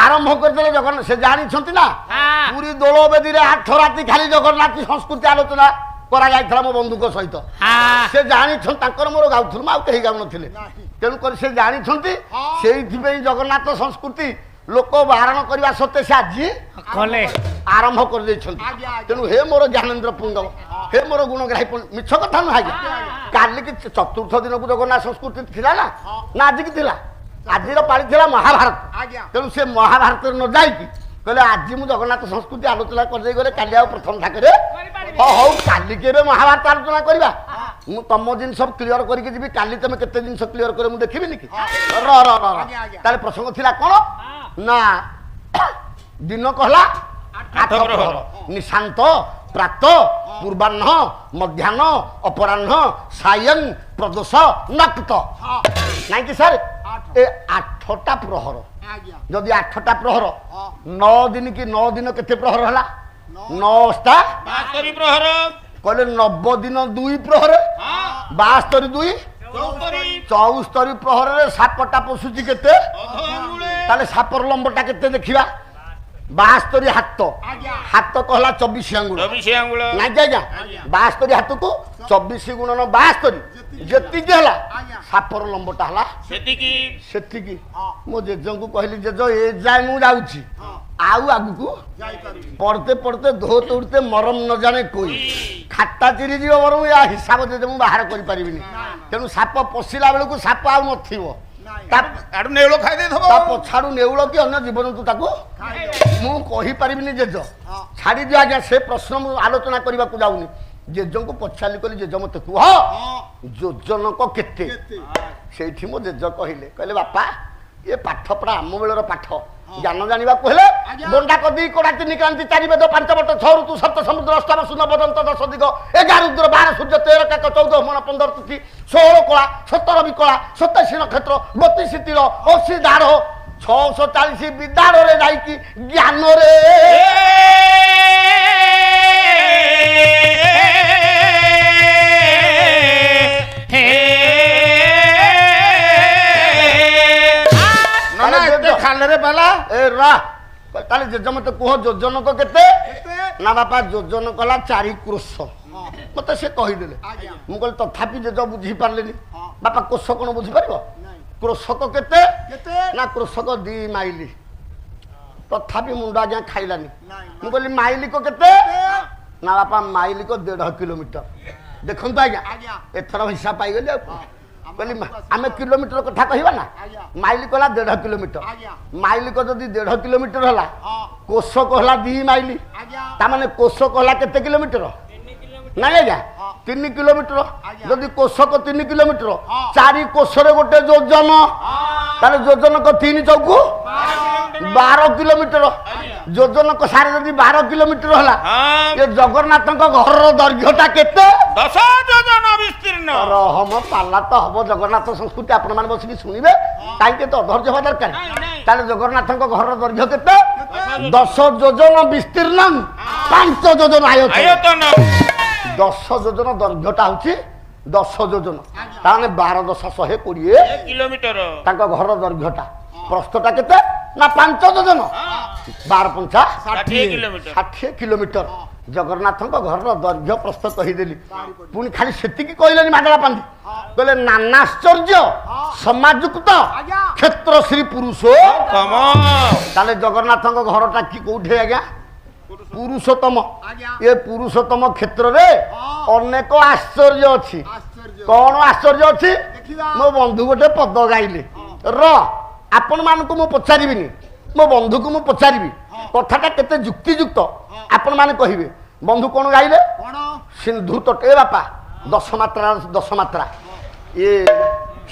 ଆରମ୍ଭ କରିଦେଲେ ଜଗନ୍ନାଥ ସେ ଜାଣିଛନ୍ତି ନା ପୁରୀ ଦୋଳ ବେଦୀରେ 8 ରାତି ଖାଲି ଜଗନ୍ନାଥ ସଂସ୍କୃତି ଆଲୋଚନା କରାଯାଇଥିଲା ମୋ ବନ୍ଧୁଙ୍କ ସହିତ ସେ ଜାଣିଛନ୍ତି ତାଙ୍କର ମୋର ଗାଉଥିଲୁ ଆଉ କେହି ଗାଉନଥିଲେ ତେଣୁକରି ସେ ଜାଣିଛନ୍ତି ସେଇଥିପାଇଁ ଜଗନ୍ନାଥ ସଂସ୍କୃତି ଲୋକ ବାରଣ କରିବା ସତ୍ତ୍ୱେ ସେ ଆଜି କଲେ ଆରମ୍ଭ କରିଦେଇଛନ୍ତି ତେଣୁ ହେ ମୋର ଜ୍ଞାନେନ୍ଦ୍ର ପୁଙ୍ଗବ ହେ ମୋର ଗୁଣଗ୍ରାହୀ ମିଛ କଥା ନୁହେଁ ଆଜ୍ଞା କାଲିକି ଚତୁର୍ଥ ଦିନକୁ ଜଗନ୍ନାଥ ସଂସ୍କୃତି ଥିଲା ନା ନା ଆଜିକି ଥିଲା ଆଜିର ପାଳି ଥିଲା ମହାଭାରତ ତେଣୁ ସେ ମହାଭାରତରେ ନ ଯାଇକି କହିଲେ ଆଜି ମୁଁ ଜଗନ୍ନାଥ ସଂସ୍କୃତି ଆଲୋଚନା କରିଦେଇ ଗଲେ କାଲି ଆଉ ପ୍ରଥମ ଥାକରେ ହଉ କାଲିକି ଏବେ ମହାଭାରତ ଆଲୋଚନା କରିବା ମୁଁ ତମ ଜିନିଷ କ୍ଲିୟର କରିକି ଯିବି କାଲି ତମେ କେତେ ଜିନିଷ କ୍ଲିୟର କରି ମୁଁ ଦେଖିବିନି କି ତାହେଲେ ପ୍ରସଙ୍ଗ ଥିଲା କ'ଣ ନା ଦିନ କହିଲା 8 ପ୍ରହର ନିଶାନ୍ତ ପ୍ରାତ ପୂର୍ବାହ୍ନ ମଧ୍ୟାହ୍ନ ଅପରାହ୍ନ ସାୟଂ ପ୍ରଦୋଷ ନକ୍ତ ନାଇଁ କି ସାର୍ ଏ 8ଟା ପ୍ରହର ଯଦି 8ଟା ପ୍ରହର 9 ଦିନ କି 9 ଦିନ କେତେ ପ୍ରହର ହେଲା 9ଟା 72 ପ୍ରହର କହିଲେ 90 ଦିନ 2 ପ୍ରହର 72 2 74 ପ୍ରହରରେ ସାପଟା ପଶୁଛି କେତେ ତାହେଲେ ସାପର ଲମ୍ବଟା କେତେ ଦେଖିବା 72 ହାତ କହିଲା 24 ଆଙ୍ଗୁଳ ନାଇଁ ଆଜ୍ଞା 72 ହାତକୁ 24 ଗୁଣନ 72 ଯେତିକି ହେଲା ସାପର ଲମ୍ବଟା ହେଲା ସେତିକି ମୋ ଜେଜଙ୍କୁ କହିଲି ଜେଜ ଏ ଯାଏ ମୁଁ ଯାଉଛି ଆଉ ଆଗକୁ ପଢତେ ପଢତେ ଧୋତ ଉଠତେ ମରମ ନ ଜାଣେ କଇ ଖାତା ଚିରି ଯିବ ବରଂ ୟା ହିସାବ ଜେଜ ମୁଁ ବାହାର କରିପାରିବିନି ତେଣୁ ସାପ ପଶିଲା ବେଳକୁ ସାପ ଆଉ ନଥିବ ତା ପଛାଡୁ ନେଉଳ କି ଅନ୍ୟ ଜୀବଜନ୍ତୁ ତାକୁ ମୁଁ କହିପାରିବିନି ଜେଜ ଛାଡ଼ି ଦିଅ ଆଜ୍ଞା ସେ ପ୍ରଶ୍ନ ମୁଁ ଆଲୋଚନା କରିବାକୁ ଯାଉନି ଜେଜଙ୍କୁ ପଚାରିଲି କହିଲି ଜେଜ ମତେ କୁହ ଯୋଜନକ କେତେ ସେଇଠି ମୋ ଜେଜ କହିଲେ ବାପା ଏ ପାଠ ପଢା ଆମ ବେଳର ପାଠ ଜ୍ଞାନ ଜାଣିବାକୁ ହେଲେ ବଣ୍ଡା କଦି କୋଡା 3 କ୍ରାନ୍ତି 4 ବେଦ 5 ବଟ 6 ଋତୁ 7 ସମୁଦ୍ର 8 ମାସ 9 ବଦନ୍ତ 10 ଦିଗ 11 ରୁଦ୍ର 12 ସୂର୍ଯ୍ୟ 13 କାକ 14 ମଣ 15 ତିଥି 16 କଳା 17 ବିକଳା 27 ନକ୍ଷତ୍ର 32 ତୀର 80 ଦାଢ 640 ବିଦାରରେ ଯାଇକି ଜ୍ଞାନରେ ଖାଲରେ ବାଲା ଏ ରା ତାହେଲେ ଜେଜ ମତେ କୁହ ଯୋଜନକ କେତେ ନା ବାପା ଯୋଜନ କଲା 4 କ୍ରୋଶ ମତେ ସେ କହିଦେଲେ ମୁଁ କହିଲି ତଥାପି ଜେଜ ବୁଝି ପାରିଲିନି ବାପା କୋଷ କଣ ବୁଝିପାରିବ କ୍ରୋଶକ କେତେ ନା କ୍ରୋଶକ 2 ମାଇଲି ତଥାପି ମୁଣ୍ଡ ଆଜ୍ଞା ଖାଇଲାନି ମୁଁ କହିଲି ମାଇଲିକ କେତେ ନା ବାପା ମାଇଲିକ 1.5 କିଲୋମିଟର ଦେଖନ୍ତୁ ଆଜ୍ଞା ଏଥର ହିସାବ ପାଇଗଲି ଆଉ କହିଲି ଆମେ କିଲୋମିଟର କଥା କହିବା ନା ମାଇଲି କଲା 1.5 କିଲୋମିଟର ମାଇଲିକ ଯଦି 1.5 କିଲୋମିଟର ହେଲା କୋଷକ ହେଲା 2 ମାଇଲି ତାମାନେ କୋଷକ ହେଲା କେତେ କିଲୋମିଟର ନାଇଁ ଆଜ୍ଞା 3 କିଲୋମିଟର ଯଦି କୋଷକ 3 କିଲୋମିଟର 4 କୋଷରେ ଗୋଟେ ଯୋଜନ ତାହେଲେ ଯୋଜନକ 3 ଚୌକୁ 12 କିଲୋମିଟର ଯୋଜନକ ସାରେ ଯଦି 12 କିଲୋମିଟର ହେଲା ଏ ଜଗନ୍ନାଥଙ୍କ ଘରର ଦୈର୍ଘ୍ୟଟା କେତେ 10 ଯୋଜନ ବିସ୍ତୀର୍ଣ୍ଣ ରହମ ପାଲା ତ ହବ ଜଗନ୍ନାଥ ସଂସ୍କୃତି ଆପଣ ମାନେ ବସିକି ଶୁଣିବେ କାହିଁକି ତ ଅଧୈର୍ଯ୍ୟ ହବା ଦରକାର ତାହେଲେ ଜଗନ୍ନାଥଙ୍କ ଘରର ଦୈର୍ଘ୍ୟ କେତେ 10 ଯୋଜନ ବିସ୍ତୀର୍ଣ୍ଣ 5 ଯୋଜନ ଆୟତନ 10 ଯୋଜନ ଦୈର୍ଘ୍ୟଟା ହଉଛି 10 ଯୋଜନ ତାମାନେ 12 10 120 କିଲୋମିଟର ତାଙ୍କ ଘରର ଦୈର୍ଘ୍ୟଟା ପ୍ରସ୍ଥଟା କେତେ ନା 5 ଯୋଜନ 12 5 60 କିଲୋମିଟର ଜଗନ୍ନାଥଙ୍କ ଘରର ଦୈର୍ଘ୍ୟ ପ୍ରସ୍ଥ କହିଦେଲି ପୁଣି ଖାଲି ସେତିକି କହିଲେନି ମାଗଣା ପାଣ୍ଡି କହିଲେ ନାନାଶ୍ଚର୍ଯ୍ୟ ସମାଯୁକ୍ତ କ୍ଷେତ୍ର ଶ୍ରୀ ପୁରୁଷ ତାହେଲେ ଜଗନ୍ନାଥଙ୍କ ଘରଟା କି କୋଉଠି ଆଜ୍ଞା ପୁରୁଷୋତ୍ତମ ଏ ପୁରୁଷୋତ୍ତମ କ୍ଷେତ୍ରରେ ଅନେକ ଆଶ୍ଚର୍ଯ୍ୟ ଅଛି କଣ ଆଶ୍ଚର୍ଯ୍ୟ ଅଛି ମୋ ବନ୍ଧୁ ଗୋଟେ ପଦ ଗାଇଲେ ଆପଣ ମାନଙ୍କୁ ମୁଁ ପଚାରିବିନି ମୋ ବନ୍ଧୁକୁ ମୁଁ ପଚାରିବି କଥାଟା କେତେ ଯୁକ୍ତିଯୁକ୍ତ ଆପଣ ମାନେ କହିବେ ବନ୍ଧୁ କଣ ଗାଇଲେ ସିନ୍ଧୁ ତଟେ ବାପା 10 ମାତ୍ରା ଏ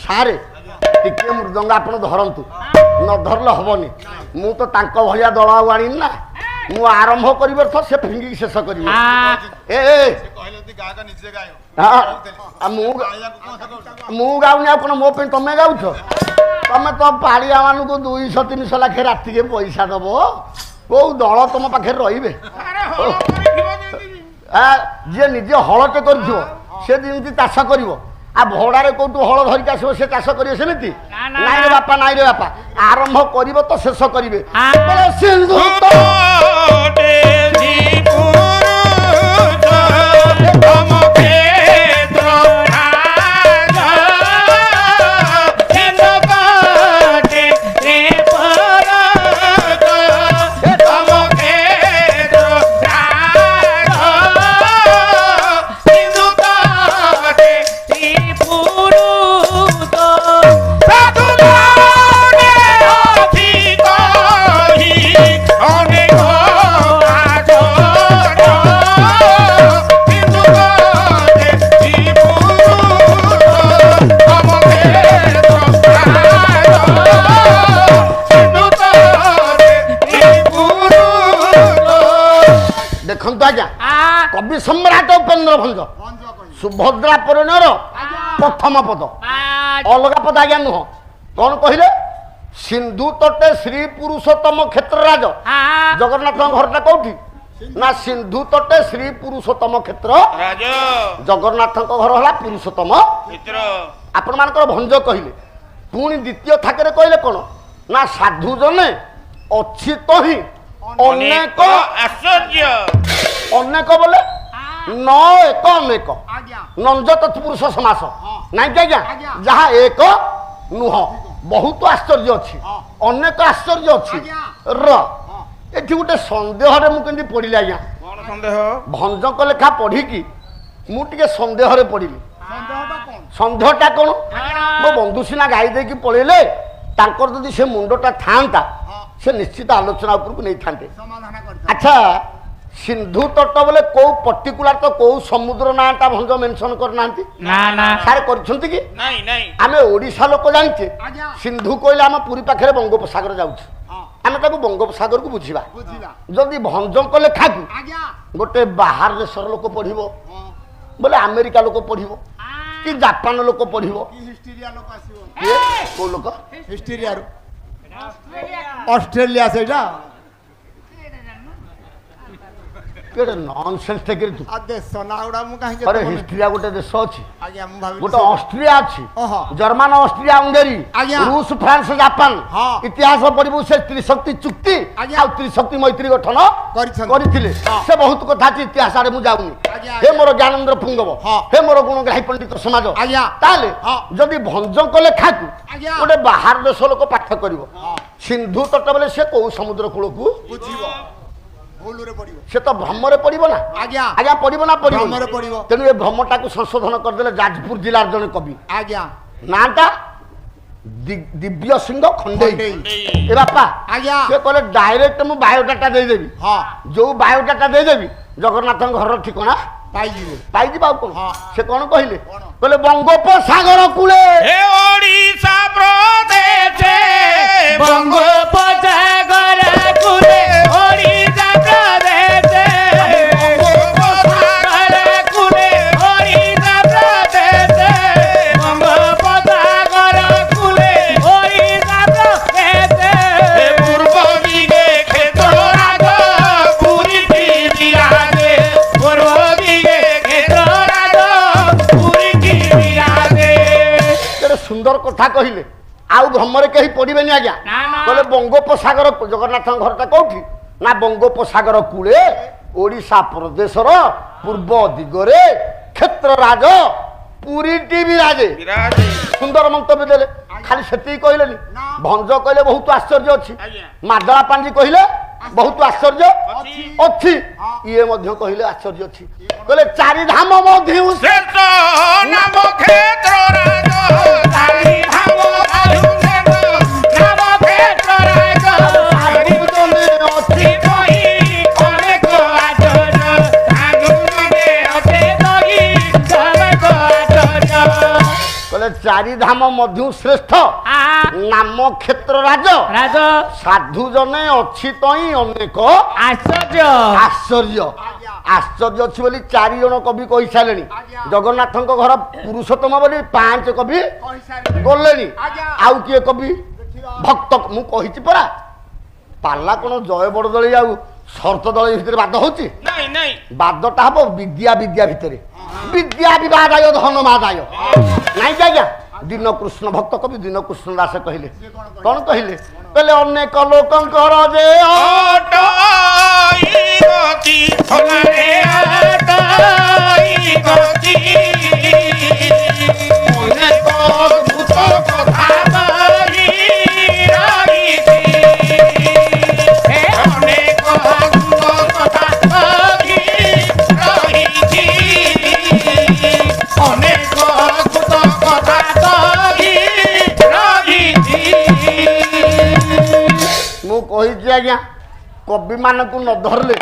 ସାରେ ଟିକେ ମୃଦଙ୍ଗ ଆପଣ ଧରନ୍ତୁ ନ ଧରିଲେ ହବନି ମୁଁ ତ ତାଙ୍କ ଭଳିଆ ଦଳ ଆଉ ଆଣିନି ନା ମୁଁ ଆରମ୍ଭ କରିବାର ଥ ସେ ଫିଙ୍ଗିକି ଶେଷ କରିବି ମୁଁ ଗାଉନି ଆଉ କଣ ମୋ ପାଇଁ ତମେ ଗାଉଛ ତମେ ତ ପାଳିଆ ମାନଙ୍କୁ 200-300 ଲାଖ ରାତିକେ ପଇସା ଦବ କୋଉ ଦଳ ତମ ପାଖରେ ରହିବେ? ଯିଏ ନିଜେ ହଳଟେ କରିଥିବ ସେ ଯେମିତି ଚାଷ କରିବ ଆଉ ଭଡ଼ାରେ କୋଉଠୁ ହଳ ଧରିକି ଆସିବ ସେ ଚାଷ କରିବ ସେମିତି? ନାଇଁ ରେ ବାପା, ନାଇଁ ରେ ବାପା, ଆରମ୍ଭ କରିବ ତ ଶେଷ କରିବେ। ସିନ୍ଧୁ ଦେଖନ୍ତୁ ଆଜ୍ଞା, କବି ସମ୍ରାଟ ଉପେନ୍ଦ୍ର ଭଞ୍ଜ ସୁଭଦ୍ରା ପରିଣୟର ପ୍ରଥମ ପଦ, ଅଲଗା ପଦ ଆଜ୍ଞା ନୁହଁ। କଣ କହିଲେ? ସିନ୍ଧୁ ତଟେ ଶ୍ରୀ ପୁରୁଷୋତ୍ତମ କ୍ଷେତ୍ରରାଜ। ଜଗନ୍ନାଥଙ୍କ ଘରଟା କୋଉଠି? ନା ସିନ୍ଧୁ ତଟେ ଶ୍ରୀ ପୁରୁଷୋତ୍ତମ କ୍ଷେତ୍ର ରାଜ। ଜଗନ୍ନାଥଙ୍କ ଘର ହେଲା ପୁରୁଷୋତ୍ତମ କ୍ଷେତ୍ର। ଆପଣ ମାନଙ୍କର ଭଞ୍ଜ କହିଲେ, ପୁଣି ଦ୍ୱିତୀୟ ଥାକରେ କହିଲେ କଣ? ନା ସାଧୁ ଜନେ ଅଛି ତ ହିଁ ଅନେକ ଆଶ୍ଚର୍ଯ୍ୟ। ଅନେକ ବୋଲେ ନ ଏକ ଅନେକ, ନଞ୍ଜ ତତ୍ପୁରୁଷ ସମାସ ନାଇଁ କି ଆଜ୍ଞା? ଯାହା ଏକ ନୁହଁ, ବହୁତ ଆଶ୍ଚର୍ଯ୍ୟ ଅଛି, ଅନେକ ଆଶ୍ଚର୍ଯ୍ୟ ଅଛି। ର ଏଠି ଗୋଟେ ସନ୍ଦେହରେ ମୁଁ କେମିତି ପଡ଼ିଲି ଆଜ୍ଞା? ଭଞ୍ଜଙ୍କ ଲେଖା ପଢିକି ମୁଁ ଟିକେ ସନ୍ଦେହରେ ପଡ଼ିଲି। ସନ୍ଦେହଟା କଣ? ମୋ ବନ୍ଧୁ ସିନା ଗାଇ ଦେଇକି ପଳେଇଲେ, ତାଙ୍କର ଯଦି ସେ ମୁଣ୍ଡଟା ଥାଆନ୍ତା ସେ ନିଶ୍ଚିତ ଆଲୋଚନା ଉପରକୁ ନେଇଥାନ୍ତେ। ଆଚ୍ଛା, ସିନ୍ଧୁ ତଟ ବୋଲେ କୋଉ ପର୍ଟିକୁଲାର ତ କୋଉ ସମୁଦ୍ର ନାଁଟା ଭଞ୍ଜ ମେନସନ କରିନାହାନ୍ତି? ସାର୍ କରିଛନ୍ତି କି? ଆମେ ଓଡ଼ିଶା ଲୋକ ଜାଣିଛେ ସିନ୍ଧୁ କହିଲେ ଆମ ପୁରୀ ପାଖରେ ବଙ୍ଗୋପସାଗର ଯାଉଛି, ଆମେ ତାକୁ ବଙ୍ଗୋପସାଗରକୁ ବୁଝିବା। ଯଦି ଭଞ୍ଜଙ୍କ ଲେଖାକୁ ଗୋଟେ ବାହାର ଦେଶର ଲୋକ ପଢିବ ବୋଲେ ଆମେରିକା ଲୋକ ପଢିବ କି ଜାପାନ ଲୋକ ପଢିବ, କୋଉ ଲୋକ? ହିଷ୍ଟ୍ରିଆରୁ ଅଷ୍ଟ୍ରେଲିଆ ସେଇଟା ନନସେନ୍ସ ଟେକିରି ତୁ। ଦେଶ ନା ଗୁଡା ମୁଁ କାହିଁକି ଆରେ ହିଷ୍ଟ୍ରିଆ ଗୋଟେ ଦେଶ ଅଛି, ଆଜ୍ଞା ମୁଁ ଭାବିଲି ଗୋଟେ ଅଷ୍ଟ୍ରିଆ ଅଛି, ଓହୋ। ଜର୍ମାନ, ଅଷ୍ଟ୍ରିଆ, ହଙ୍ଗେରୀ, ଆଜ୍ଞା। ରୁଷ, ଫ୍ରାନ୍ସ, ଜାପାନ। ହଁ। ଇତିହାସ ପଢିବୁ ସେ ତ୍ରିଶକ୍ତି ଚୁକ୍ତି ଆଜ୍ଞା। ଆଉ ତ୍ରିଶକ୍ତି ମୈତ୍ରୀ ଗଠନ କରିଛନ୍ତି। କରିଥିଲେ। ହଁ। ସେ ବହୁତ କଥା ଅଛି, ଇତିହାସ ଆଡେ ମୁଁ ଯାଉନି। ଆଜ୍ଞା, ହେ ମୋର ଜ୍ଞାନେନ୍ଦ୍ର ପୁଙ୍ଗବ, ହଁ। ହେ ମୋର ଗୁଣଗ୍ରାହୀ ପଣ୍ଡିତ ସମାଜ। ଆଜ୍ଞା। ତାହେଲେ ହଁ। ଯଦି ଭଞ୍ଜଙ୍କ ଲେଖାକୁ ଆଜ୍ଞା। ଗୋଟେ ବାହାର ଦେଶ ଲୋକ ପାଠ କରିବ, ହଁ। ସିନ୍ଧୁ ତଟ ବୋଲେ ସେ କୋଉ ସମୁଦ୍ର କୂଳକୁ ବୁଝିବ, ଭୁଲରେ ପଡିବ। ସେ ତ ଭ୍ରମରେ ପଡିବ ନା ଆଜ୍ଞା। ଆଜ୍ଞା, ପଡିବ ନା ପଡିବ? ଭ୍ରମରେ ପଡିବ। ତେଣୁ ଏ ଭ୍ରମଟାକୁ ସଂଶୋଧନ କରିଦେଲେ ଯାଜପୁର ଜିଲ୍ଲାର ଜଣେ କବି, ଆଜ୍ଞା ନାଁଟା ଦିବ୍ୟ ସିଂହ ଖଣ୍ଡେଇ। ଖଣ୍ଡେଇ। ଏ ବାପା ଆଜ୍ଞା। ସେ କହିଲେ ଡାଇରେକ୍ଟ ମୁଁ ବାୟୋଡାଟା ଦେଇଦେବି। ହଁ ଯୋଉ ବାୟୋଡାଟା ଦେଇଦେବି ଜଗନ୍ନାଥଙ୍କ ଘରର ଠିକଣା ପାଇଯିବେ। ପାଇଯିବା। ଆଉ କଣ? ହଁ। ସେ କଣ କହିଲେ? କଣ? କହିଲେ ବଙ୍ଗୋପସାଗର କୂଳେ हे ओडिशा प्रदेशे बंगोपसागर कूले ओडिशा प्रदेशे बंगोपसागर कूले ओडिशा प्रदेशे बंगोपसागर कूले ओडिशा प्रदेशे पूर्व दिगे क्षेत्रराज पुरी विराजे पूर्व दिगे क्षेत्रराज पुरी विराजे। ସୁନ୍ଦର କଥା କହିଲେ। ଆଉ ଭ୍ରମରେ କେହି ପଡିବେନି ଆଜ୍ଞା। କହିଲେ ବଙ୍ଗୋପସାଗର, ଜଗନ୍ନାଥଙ୍କ ଘରଟା କୋଉଠି? ନା ବଙ୍ଗୋପସାଗର କୂଳେ ଓଡ଼ିଶା ପ୍ରଦେଶର ପୂର୍ବ ଦିଗରେ କ୍ଷେତ୍ରରାଜ ପୁରୀଟି ବିରାଜେ। ସୁନ୍ଦର ମନ୍ତବ୍ୟ ଦେଲେ। ଖାଲି ସେତିକି କହିଲେନି, ଭଞ୍ଜ କହିଲେ ବହୁତ ଆଶ୍ଚର୍ଯ୍ୟ ଅଛି, ମାଦଳା ପାଞ୍ଜି କହିଲେ ବହୁତ ଆଶ୍ଚର୍ଯ୍ୟ ଅଛି, ଇଏ ମଧ୍ୟ କହିଲେ ଆଶ୍ଚର୍ଯ୍ୟ ଅଛି। କହିଲେ ଚାରି ଧାମ ମଧ୍ୟ ଶ୍ରେଷ୍ଠ ନାମ କ୍ଷେତ୍ରରାଜ ଚାରି ଧାମ ନାମ କ୍ଷେତ୍ରରାଜ ଅଛି କହି ଅନେକ ଆଚର୍ଯ୍ୟ ଆଗୁରେ ଅଟେ କହି ଅନେକ ଆଚର୍ଯ୍ୟ। କହିଲେ ଚାରି ଧାମ ମଧ୍ୟ ଶ୍ରେଷ୍ଠ নাম ক্ষেত্র রাজ রাজ সাধু জনে অছি তই অনেক আশ্চর্য আশ্চর্য আশ্চর্য ଅଛି ବୋଲି 4 ଜଣ କବି କହିସାରିଲେଣି ଜଗନ୍ନାଥଙ୍କ ଘର ପୁରୁଷୋତ୍ତମ ବୋଲି 5 କବି ଗଲେଣି ଆଉ କିଏ କବି ଭକ୍ତ ମୁଁ କହିଛି ପରା ପାଲା କଣ ଜୟ ବଡ଼ଦଳି ଆଉ ସର୍ତ୍ତ ଦଳି ଭିତରେ ବାଦ ହଉଛି ନାଇଁ ନାଇଁ ବାଦଟା ହବ ବିଦ୍ୟା ବିଦ୍ୟା ଭିତରେ ବିଦ୍ୟା ବିବାଦାୟ ଧନମାଦାୟ ନାଇଁ କି ଆଜ୍ଞା ଦୀନ କୃଷ୍ଣ ଭକ୍ତ କବି ଦୀନ କୃଷ୍ଣ ଦାସ କହିଲେ କଣ କହିଲେ କହିଲେ ଅନେକ ଲୋକଙ୍କର ଯେ ଅଟଇ ଗତି ଥଲାରେ ଅଟଇ ଗତି ଅନେକ ଭୂତ କଥା ବହି ରହିଛି ଅନେକ ଭୂତ କଥା ବହି ରହିଛି ଅନେକ ଭୂତ କଥା ବହି ରହିଛି ମୁଁ କହିଛି ଆଜ୍ଞା କବି ମାନଙ୍କୁ ନ ଧରିଲେ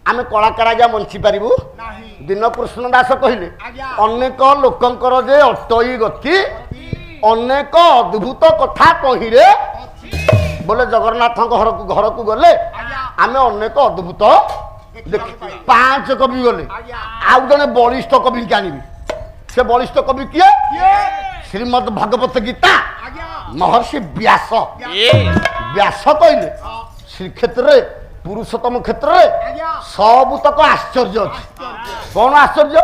ଆମେ କଳାକାର ଆଜ୍ଞା ବଞ୍ଚି ପାରିବୁ ଦୀନ କୃଷ୍ଣ ଦାସ କହିଲେ ଅନେକ ଲୋକଙ୍କର ଯେ ଅଟଇ ଗତି ଅନେକ ଅଦ୍ଭୁତ କଥା କହିରେ ବୋଲେ ଜଗନ୍ନାଥଙ୍କ ଘରକୁ ଗଲେ ଆମେ ଅନେକ ଅଦ୍ଭୁତ ଦେଖି 5 କବି ଗଲେ ଆଉ ଜଣେ ବଳିଷ୍ଠ କବିକି ଆଣିବି ସେ ବଳିଷ୍ଠ କବି କିଏ ଶ୍ରୀମଦ୍ ଭଗବତ ଗୀତା ମହର୍ଷି ବ୍ୟାସ ବ୍ୟାସ କହିଲେ ଶ୍ରୀକ୍ଷେତ୍ରରେ ପୁରୁଷୋତ୍ତମ କ୍ଷେତ୍ରରେ ସବୁତକ ଆଶ୍ଚର୍ଯ୍ୟ ଅଛି କଣ ଆଶ୍ଚର୍ଯ୍ୟ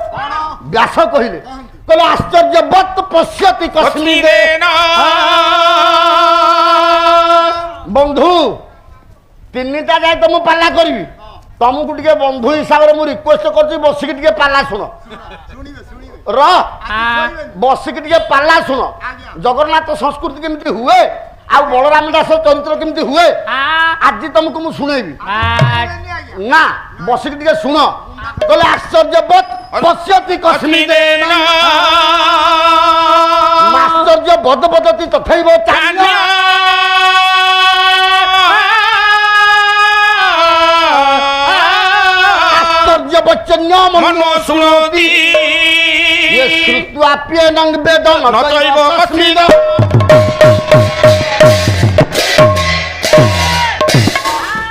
ବ୍ୟାସ କହିଲେ କହିଲେ ଆଶ୍ଚର୍ଯ୍ୟବତ୍ ପଶ୍ୟତି କସ୍ମିନ୍ ବନ୍ଧୁ 3ଟା ଯାଏ ତ ମୁଁ ପାଲା କରିବି ତମକୁ ଟିକେ ବନ୍ଧୁ ହିସାବରେ ମୁଁ ରିକ୍ୱେଷ୍ଟ କରୁଛି ବସିକି ଟିକେ ପାଲା ଶୁଣ ର ବସିକି ଟିକେ ପାଲା ଶୁଣ ଜଗନ୍ନାଥ ସଂସ୍କୃତି କେମିତି ହୁଏ ଆଉ ବଳରାମ ଦାସ ଚରିତ୍ର କେମିତି ହୁଏ ଆଜି ତମକୁ ମୁଁ ଶୁଣେଇବି ନା ବସିକି ଟିକେ ଶୁଣ କହିଲେ ଆଶ୍ଚର୍ଯ୍ୟବତ୍ ପଶ୍ୟତି କସ୍ମିନ୍ ଆଶ୍ଚର୍ଯ୍ୟ ବଦ ବଦତି ତଥୈବ ଚାନ୍ୟ ଆଶ୍ଚର୍ଯ୍ୟ ବଚନ୍ୟ ମନୋ ଶୁଣୋତି ये श्रुत्वा प्येनं वेद न चैव कस्मिन्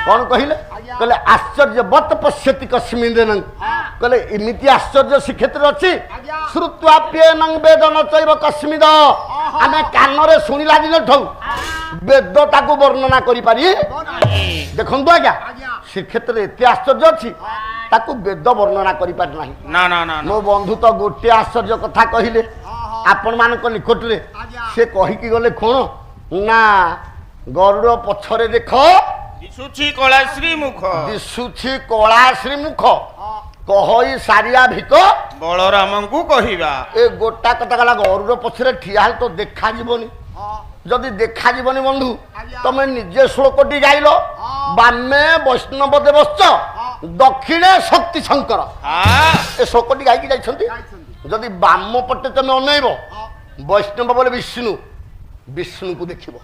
कौन कहले कहले आश्चर्यवत् पश्यति कस्मिन् कहले इमिति आश्चर्य श्रीक्षेत्र अछि श्रुत्वा प्येनं वेद न चैव कस्मिन् आमे कानरे सुनिला दिन ठौ वेद ताकू वर्णना करि पारि देखंतु आज्ञा श्रीक्षेत्र एते आश्चर्य अछि ताकू वेद वर्णना करि पारि नाही ना ना ना मो बंधु तो गोटे आश्चर्य कथा कहिले आपण मानक निकट रे से कहि की गले कोन ना गरुड़ पछरे देख दिसुछि कला श्रीमुख दिसुछि कला श्रीमुख कहई सारिया भिक बलरामंकु कहिबा ए गोटा कथा गला गरुड़ पछरे ठिया हल तो देखा जीवनी जदि देखा जीवनी बंधु तमे निजे श्लोकटी गाइलो बामे वैष्णव देवश्च दक्षिणे शक्ति शंकर ए श्लोकटी गाइकी जाइछंती जदि बाम पटे तमे अनैबो वैष्णव बोले विष्णु विष्णु को देखिबो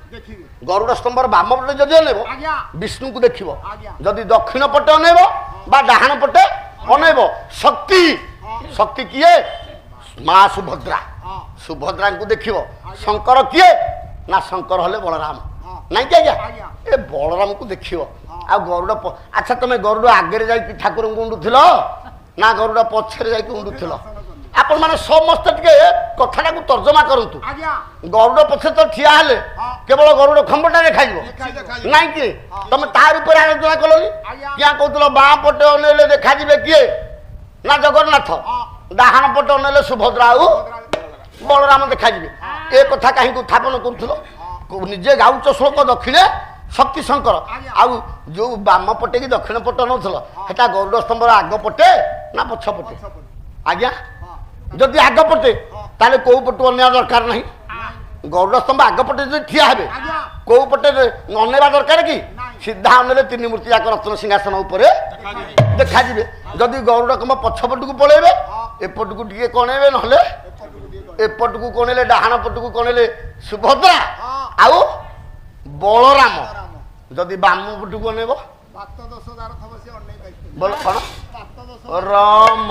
गरुड़ स्तंभर बाम पटे जदि अनैबो विष्णु को देखिबो जदि दक्षिण पटे अनैबो बा डाहाण पटे अनैबो शक्ति शक्ति किए मां सुभद्रा सुभद्रा को देखिबो शंकर किए ना शंकर हले बलराम नहीं क्या ए बलराम को देखिबो आ गरुड़ अच्छा तुम गरुड़ आगे जाई ठाकुर को उंडुथिलो ना गरुड़ पछरे जाई उंडुथिलो आपण माने समस्त टिके कथाटा को तर्जमा करंतु गरुड़ पछे तो ठिया हले केवल गरुड़ खंबटा देखाइबो नहीं कि तुम तार ऊपर आलोचना कलोनी क्या कहतलो बा पटे ओनेले देखा जिवे किए ना जगन्नाथ डाहाण पटे ओनेले सुभद्रा आ बलराम देखा जिवे ए कथा काहे को उत्थापन करथलो निजे गाउच श्लोक दक्षिणे शक्ति शंकर आउ जो बाम पटे कि दक्षिण पटे नौथल हेटा गरुड़ स्तंभर आग पटे ना पछ पटे आज्ञा जदि आग पटे ताले को पटु अन्य दरकार नहीं गरुड़ स्तंभ आग पटे जदि ठिया हेबे को पटे अनेबा दरकार कि सीधा अनेले 3 मूर्ति जाक रत्न सिंहासन ऊपर देखा जिवे जदि गरुड़ कम पछ पटु पळेबे एपटु को टिके कोणेबे नहले एपटु को कोणेले डाहाण पटु को कोणेले सुभद्रा आउ बलराम जदि बाम पटु को अनेबो बोल कौन राम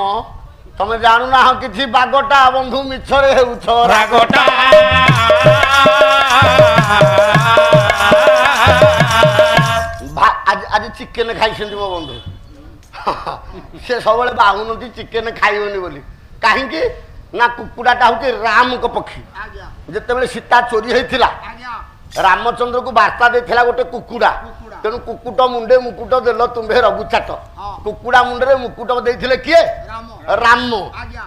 तमे जानू ना किछि बागटा बंधु मिछरे हेउछ रागटा ଆଜି ଚିକେନ ଖାଇଛନ୍ତି ମୋ ବନ୍ଧୁ ସେ ସବୁବେଳେ ବାହୁନନ୍ତି ଚିକେନ ଖାଇବନି ବୋଲି କାହିଁକି ନା କୁକୁଡ଼ାଟା ହଉଛି ରାମଙ୍କ ପକ୍ଷୀ ଆଜ୍ଞା ଯେତେବେଳେ ସୀତା ଚୋରି ହେଇଥିଲା ଆଜ୍ଞା ରାମଚନ୍ଦ୍ରକୁ ବାର୍ତ୍ତା ଦେଇଥିଲା ଗୋଟେ କୁକୁଡ଼ା ତେଣୁ କୁକୁଟ ମୁଣ୍ଡେ ମୁକୁଟ ଦେଲ ତୁମ୍ଭେ ରଘୁଚାଟ କୁକୁଡ଼ା ମୁଣ୍ଡରେ ମୁକୁଟ ଦେଇଥିଲେ କିଏ ରାମ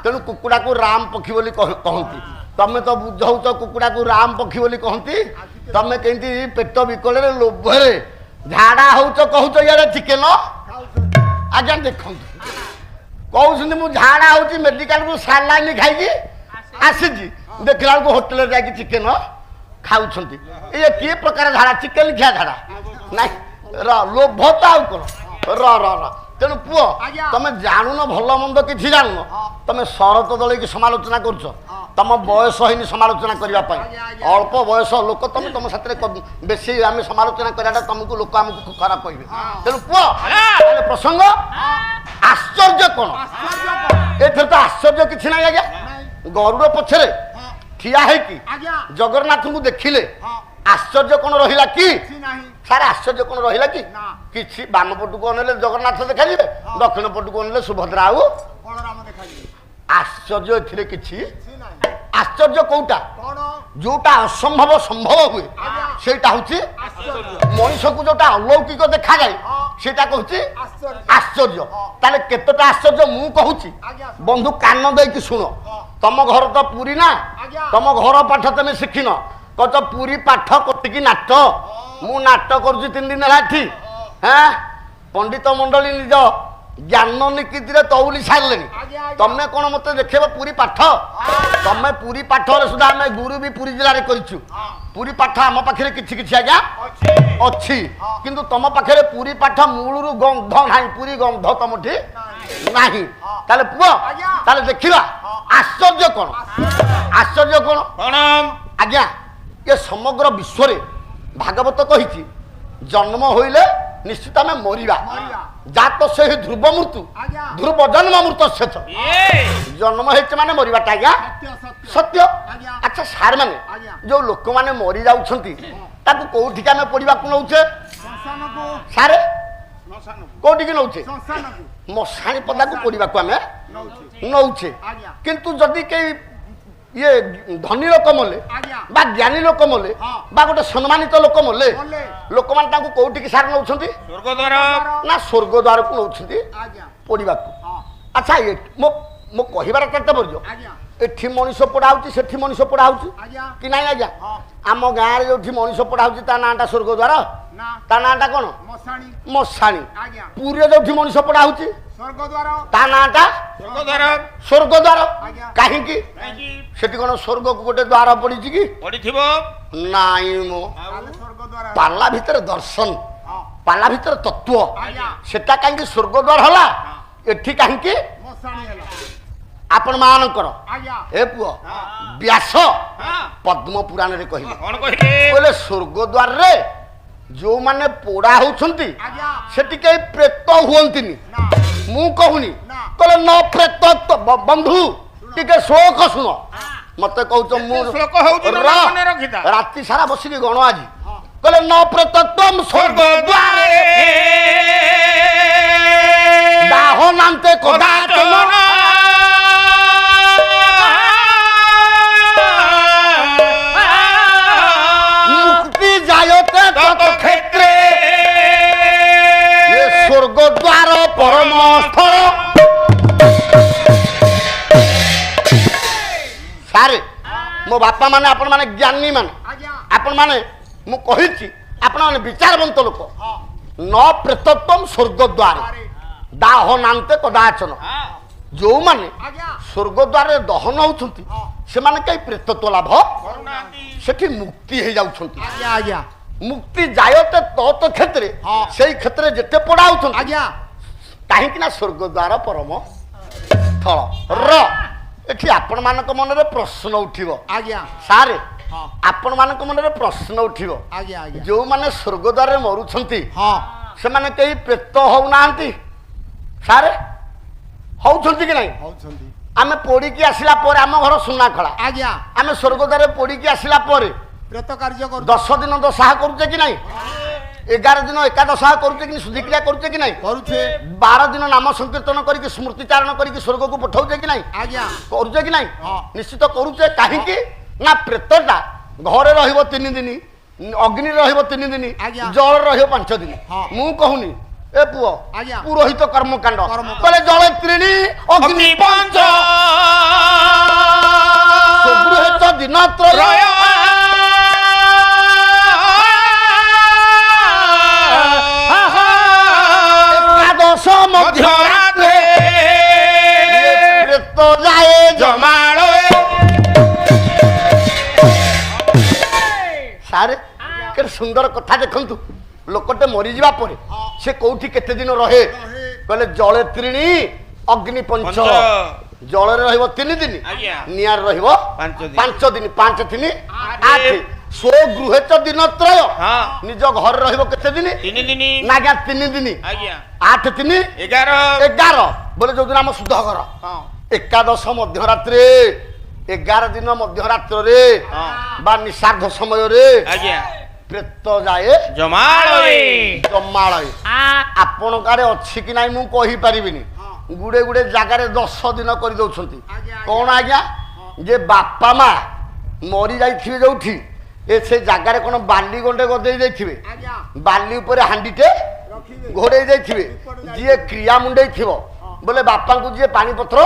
ତେଣୁ କୁକୁଡ଼ାକୁ ରାମ ପକ୍ଷୀ ବୋଲି କହନ୍ତି ତମେ ତ ବୁଝଉଛ କୁକୁଡ଼ାକୁ ରାମ ପକ୍ଷୀ ବୋଲି କହନ୍ତି ତମେ କେମିତି ପେଟ ବିକଳରେ ଲୋଭରେ ଝାଡ଼ା ହଉଛ କହୁଛ ଇଆଡ଼େ ଚିକେନ ଆଜ୍ଞା ଦେଖନ୍ତୁ କହୁଛନ୍ତି ମୁଁ ଝାଡ଼ା ହଉଛି ମେଡିକାଲକୁ ସାଲାଇନ୍ ଖାଇକି ଆସିଛି ଦେଖିଲା ବେଳକୁ ହୋଟେଲରେ ଯାଇକି ଚିକେନ ଖାଉଛନ୍ତି ଇଏ କି ପ୍ରକାର ଝାଡ଼ା ଚିକେନ ଖିଆ ଝାଡ଼ା ନାଇଁ ଲୋଭ ତ ଆଉ କଣ ତେଣୁ ପୁଅ ତମେ ଜାଣୁନ ଭଲ ମନ୍ଦ କିଛି ଜାଣୁନ ତମେ ଶରତ ଦଳେଇକି ସମାଲୋଚନା କରୁଛ ତମ ବୟସ ହେଇନି ସମାଲୋଚନା କରିବା ପାଇଁ ଅଳ୍ପ ବୟସ ଲୋକ ତମେ ତମ ସାଥିରେ ବେଶୀ ଆମେ ସମାଲୋଚନା କରିବାଟା ତମକୁ ଲୋକ ଆମକୁ ଖରାପ କହିବେ ତେଣୁ ପୁଅ ପ୍ରସଙ୍ଗ ଆଶ୍ଚର୍ଯ୍ୟ କଣ ଏଥିରେ ତ ଆଶ୍ଚର୍ଯ୍ୟ କିଛି ନାହିଁ ଆଜ୍ଞା ଗରୁଡ଼ ପଛରେ ଠିଆ ହେଇକି ଜଗନ୍ନାଥଙ୍କୁ ଦେଖିଲେ ଆଶ୍ଚର୍ଯ୍ୟ କଣ ରହିଲା କି ସାର୍ ଆଶ୍ଚର୍ଯ୍ୟ କଣ ରହିଲା କି କିଛି ବାମ ପଟକୁ ଅନେଇଲେ ଜଗନ୍ନାଥ ଦେଖାଯିବେ ଦକ୍ଷିଣ ପଟକୁ ଅନେଇଲେ ସୁଭଦ୍ରା ଆଉ ଆଶ୍ଚର୍ଯ୍ୟ ଏଥିରେ କିଛି ଆଶ୍ଚର୍ଯ୍ୟ କୋଉଟା ଯୋଉଟା ଅସମ୍ଭବ ସମ୍ଭବ ହୁଏ ସେଇଟା ହଉଛି ମଣିଷକୁ ଯୋଉଟା ଅଲୌକିକ ଦେଖାଯାଏ ସେଇଟା କହୁଛି ଆଶ୍ଚର୍ଯ୍ୟ ତାହେଲେ କେତେଟା ଆଶ୍ଚର୍ଯ୍ୟ ମୁଁ କହୁଛି ବନ୍ଧୁ କାନ ଦେଇକି ଶୁଣ ତମ ଘର ତ ପୁରୀ ନା ତମ ଘର ପାଠ ତମେ ଶିଖିନ କହୁଛ ପୁରୀ ପାଠ କଟିକି ନାଟ ମୁଁ ନାଟ କରୁଛି 3 ଦିନ ହେଲା ଏଠି ହଁ ପଣ୍ଡିତ ମଣ୍ଡଳୀ ନିଜ ଜ୍ଞାନ ନିକିତିରେ ତଉଲି ସାରିଲେଣି ତମେ କଣ ମତେ ଦେଖେଇବ ପୁରୀ ପାଠ ତମେ ପୁରୀ ପାଠରେ ସୁଦ୍ଧା ଆମେ ଗୁରୁ ବି ପୁରୀ ଜିଲ୍ଲାରେ କରିଛୁ ପୁରୀ ପାଠ ଆମ ପାଖରେ କିଛି କିଛି ଆଜ୍ଞା ଅଛି କିନ୍ତୁ ତମ ପାଖରେ ପୁରୀ ପାଠ ମୂଳରୁ ଗନ୍ଧ ନାହିଁ ପୁରୀ ଗନ୍ଧ ତମଠି ନାହିଁ ତାହେଲେ ପୁଅ ତାହେଲେ ଦେଖିବା ଆଶ୍ଚର୍ଯ୍ୟ କଣ ଆଜ୍ଞା ଏ ସମଗ୍ର ବିଶ୍ୱରେ ଭାଗବତ କହିଛି ଜନ୍ମ ହୋଇଲେ ନିଶ୍ଚିତ ଆମେ ମରିବା ଜାତ ସେହି ଧ୍ରୁବ ମୃତ୍ୟୁ ଧ୍ରୁବ ଜନ୍ମ ମୃତ ସେତ ଜନ୍ମ ହେଇଛି ମାନେ ମରିବାଟା ଆଜ୍ଞା ସତ୍ୟ ଆଚ୍ଛା ସାର୍ ମାନେ ଯୋଉ ଲୋକମାନେ ମରି ଯାଉଛନ୍ତି ତାକୁ କୋଉଠିକି ଆମେ ପଡିବାକୁ ନଉଛେ ସାରେ କୋଉଠିକି ନଉଛେ ମଶାଣି ପଦାକୁ ପଡିବାକୁ ଆମେ ନଉଛେ କିନ୍ତୁ ଯଦି କେହି ये धनी लोक मले बा ज्ञानी लोक मले बा गोटे सम्मानित लोक मले लोक मान तांको कोउठी की सार नउछंती स्वर्गद्वार ना स्वर्गद्वार को नउछंती पडिबा को अच्छा ये मो कहिबार तात्पर्य एठी मनीष पढाउची सेठी मनीष पढाउची कि नाही आज्ञा आम गाँ रे जोठी मनीष पढाउची ता नाटा स्वर्गद्वार ना ता नाटा कोन मसाणी पुरी जोठी मनीष पढाउची स्वर्गद्वार ता नाटा स्वर्गद्वार काहे की सेठी कोन स्वर्ग को गोटे द्वार पडिची की पडिथिबो नाही मो पाला भीतर दर्शन पाला भीतर तत्व सेटा काहे की स्वर्गद्वार हला एठी काहे की मसाणी हला आपण मान कर ए पुओ व्यास पद्म पुराण रे कहिबे कोन कहिबे बोले स्वर्गद्वार रे जो माने पोड़ा होछंती सेठी के प्रेत हुअंतिनी मु कहूनी कहले न प्रेत बंधु टिके शोक सुन मते कहउछ मु श्लोक होउछ मने रखिता राती सारा बसिकी गण आजी कहले न प्रेत तम स्वर्गद्वारे दाह नांते कोदा तमना मुक्ति जायते तत क्षेत्रे ये स्वर्गद्वार परम स्थल सारे मो बापा माने आपण माने ज्ञानी माने आपण माने मु कहिछि आपण माने विचारवंत लोक न प्रेतत्वम स्वर्गद्वार दाह नांते कदाचन जो माने स्वर्गद्वार दहन होउछंती से माने कई प्रेतत्व लाभ सेठी मुक्ति हे जाउछंती मुक्ति जायते तत क्षेत्रे सेई क्षेत्रे जेते पड़ा होउछंती काहे कि ना स्वर्गद्वार परम स्थल र एठी आपण मानक मन रे प्रश्न उठिबो सारे आपण मानक मन रे प्रश्न उठिबो जो माने स्वर्गद्वार रे मरुछंती से माने कई प्रेत होउ नांती सारे होउछंती कि नहीं आमे पोड़ी की आसिला पर आम घर सुना खड़ा आमे स्वर्गद्वार पोड़ी की आसिला पर ବ୍ରତ କାର୍ଯ୍ୟ କରୁ 10 ଦିନ ଦଶାହ କରୁଛେ କି ନାହିଁ 11 ଦିନ ଏକାଦଶାହ କରୁଛେ କି ଶୁଦ୍ଧିକ୍ରିୟା କରୁଛେ କି ନାହିଁ କରୁଛେ 12 ଦିନ ନାମ ସଂକୀର୍ତ୍ତନ କରିକି ସ୍ମୃତି ଚାରଣ କରିକି ସ୍ୱର୍ଗକୁ ପଠାଉଛେ କି ନାହିଁ ଆଜ୍ଞା କରୁଛେ କି ନାହିଁ ହଁ। ନିଶ୍ଚିତ କରୁଛେ କାହିଁକି ନା ପ୍ରେତଟା ଘରେ ରହିବ 3 ଦିନ ଅଗ୍ନିରେ ରହିବ 3 ଦିନ ଆଜ୍ଞା। ଜଳରେ ରହିବ 5 ଦିନ ହଁ। ମୁଁ କହୁନି ଏ ପୁଅ ଆଜ୍ଞା। ପୁରୋହିତ କର୍ମକାଣ୍ଡ କର୍ମକାଣ୍ଡ। କହିଲେ ଜଳେ 3 ଅଗ୍ନି ଅଗ୍ନି ପଞ୍ଚ ଗୃହିତ ଦିନ ତ୍ରୟ ରୟ ଏକାଦଶ ମଧ୍ୟରାତ୍ରେ ପ୍ରେତ ଯାଏ ଜମାଳ ସାରେ କେତେ ସୁନ୍ଦର କଥା ଦେଖନ୍ତୁ ଲୋକଟେ ମରିଯିବା ପରେ ସେ କୋଉଠି କେତେ ଦିନ ରହେ କହିଲେ ଜଳେ 3 ଅଗ୍ନି ପଞ୍ଚ ପଞ୍ଚ। ଜଳରେ ରହିବ 3 ଦିନ ଆଜ୍ଞା। ନିଆଁରେ ରହିବ 5 ଦିନ। 5 ଦିନ 5 3 8 ସ୍ୱଗୃହେତ ଦିନ ତ୍ରୟ ହଁ ନିଜ ଘରେ ରହିବ କେତେ ଦିନ 3 ଦିନ ନା ଆଜ୍ଞା 3 ଦିନ ଆଜ୍ଞା 8 3 11 11 ବୋଲେ ଯୋଉଦିନ ଆମ ଶୁଦ୍ଧ ଘର ହଁ ଏକାଦଶ ମଧ୍ୟରାତ୍ରିରେ 11 ଦିନ ମଧ୍ୟରାତ୍ରରେ ହଁ ବା ନିଶାର୍ଦ୍ଧ ସମୟରେ ଆଜ୍ଞା ପ୍ରେତ ଯାଏ ଜମାଳ ଜମାଳୟ ଆପଣଙ୍କ ଆଡେ ଅଛି କି ନାହିଁ ମୁଁ କହିପାରିବିନି ଗୁଡେ ଗୁଡେ ଜାଗାରେ 10 ଦିନ କରିଦଉଛନ୍ତି ଆଜ୍ଞା। କଣ ଆଜ୍ଞା ଯେ ବାପା ମା ମରି ଯାଇଥିବେ ଯୋଉଠି ଏ ସେ ଜାଗାରେ କଣ ବାଲି ଗଣ୍ଡେ ଗଦେଇ ଦେଇଥିବେ ଆଜ୍ଞା ବାଲି ଉପରେ ହାଣ୍ଡିଟେ ରଖିବେ ଘୋଡେଇ ଦେଇଥିବେ ଯିଏ କ୍ରିୟା ମୁଣ୍ଡେଇ ଥିବ ବୋଲେ ବାପାଙ୍କୁ ଯିଏ ପାଣି ପତ୍ର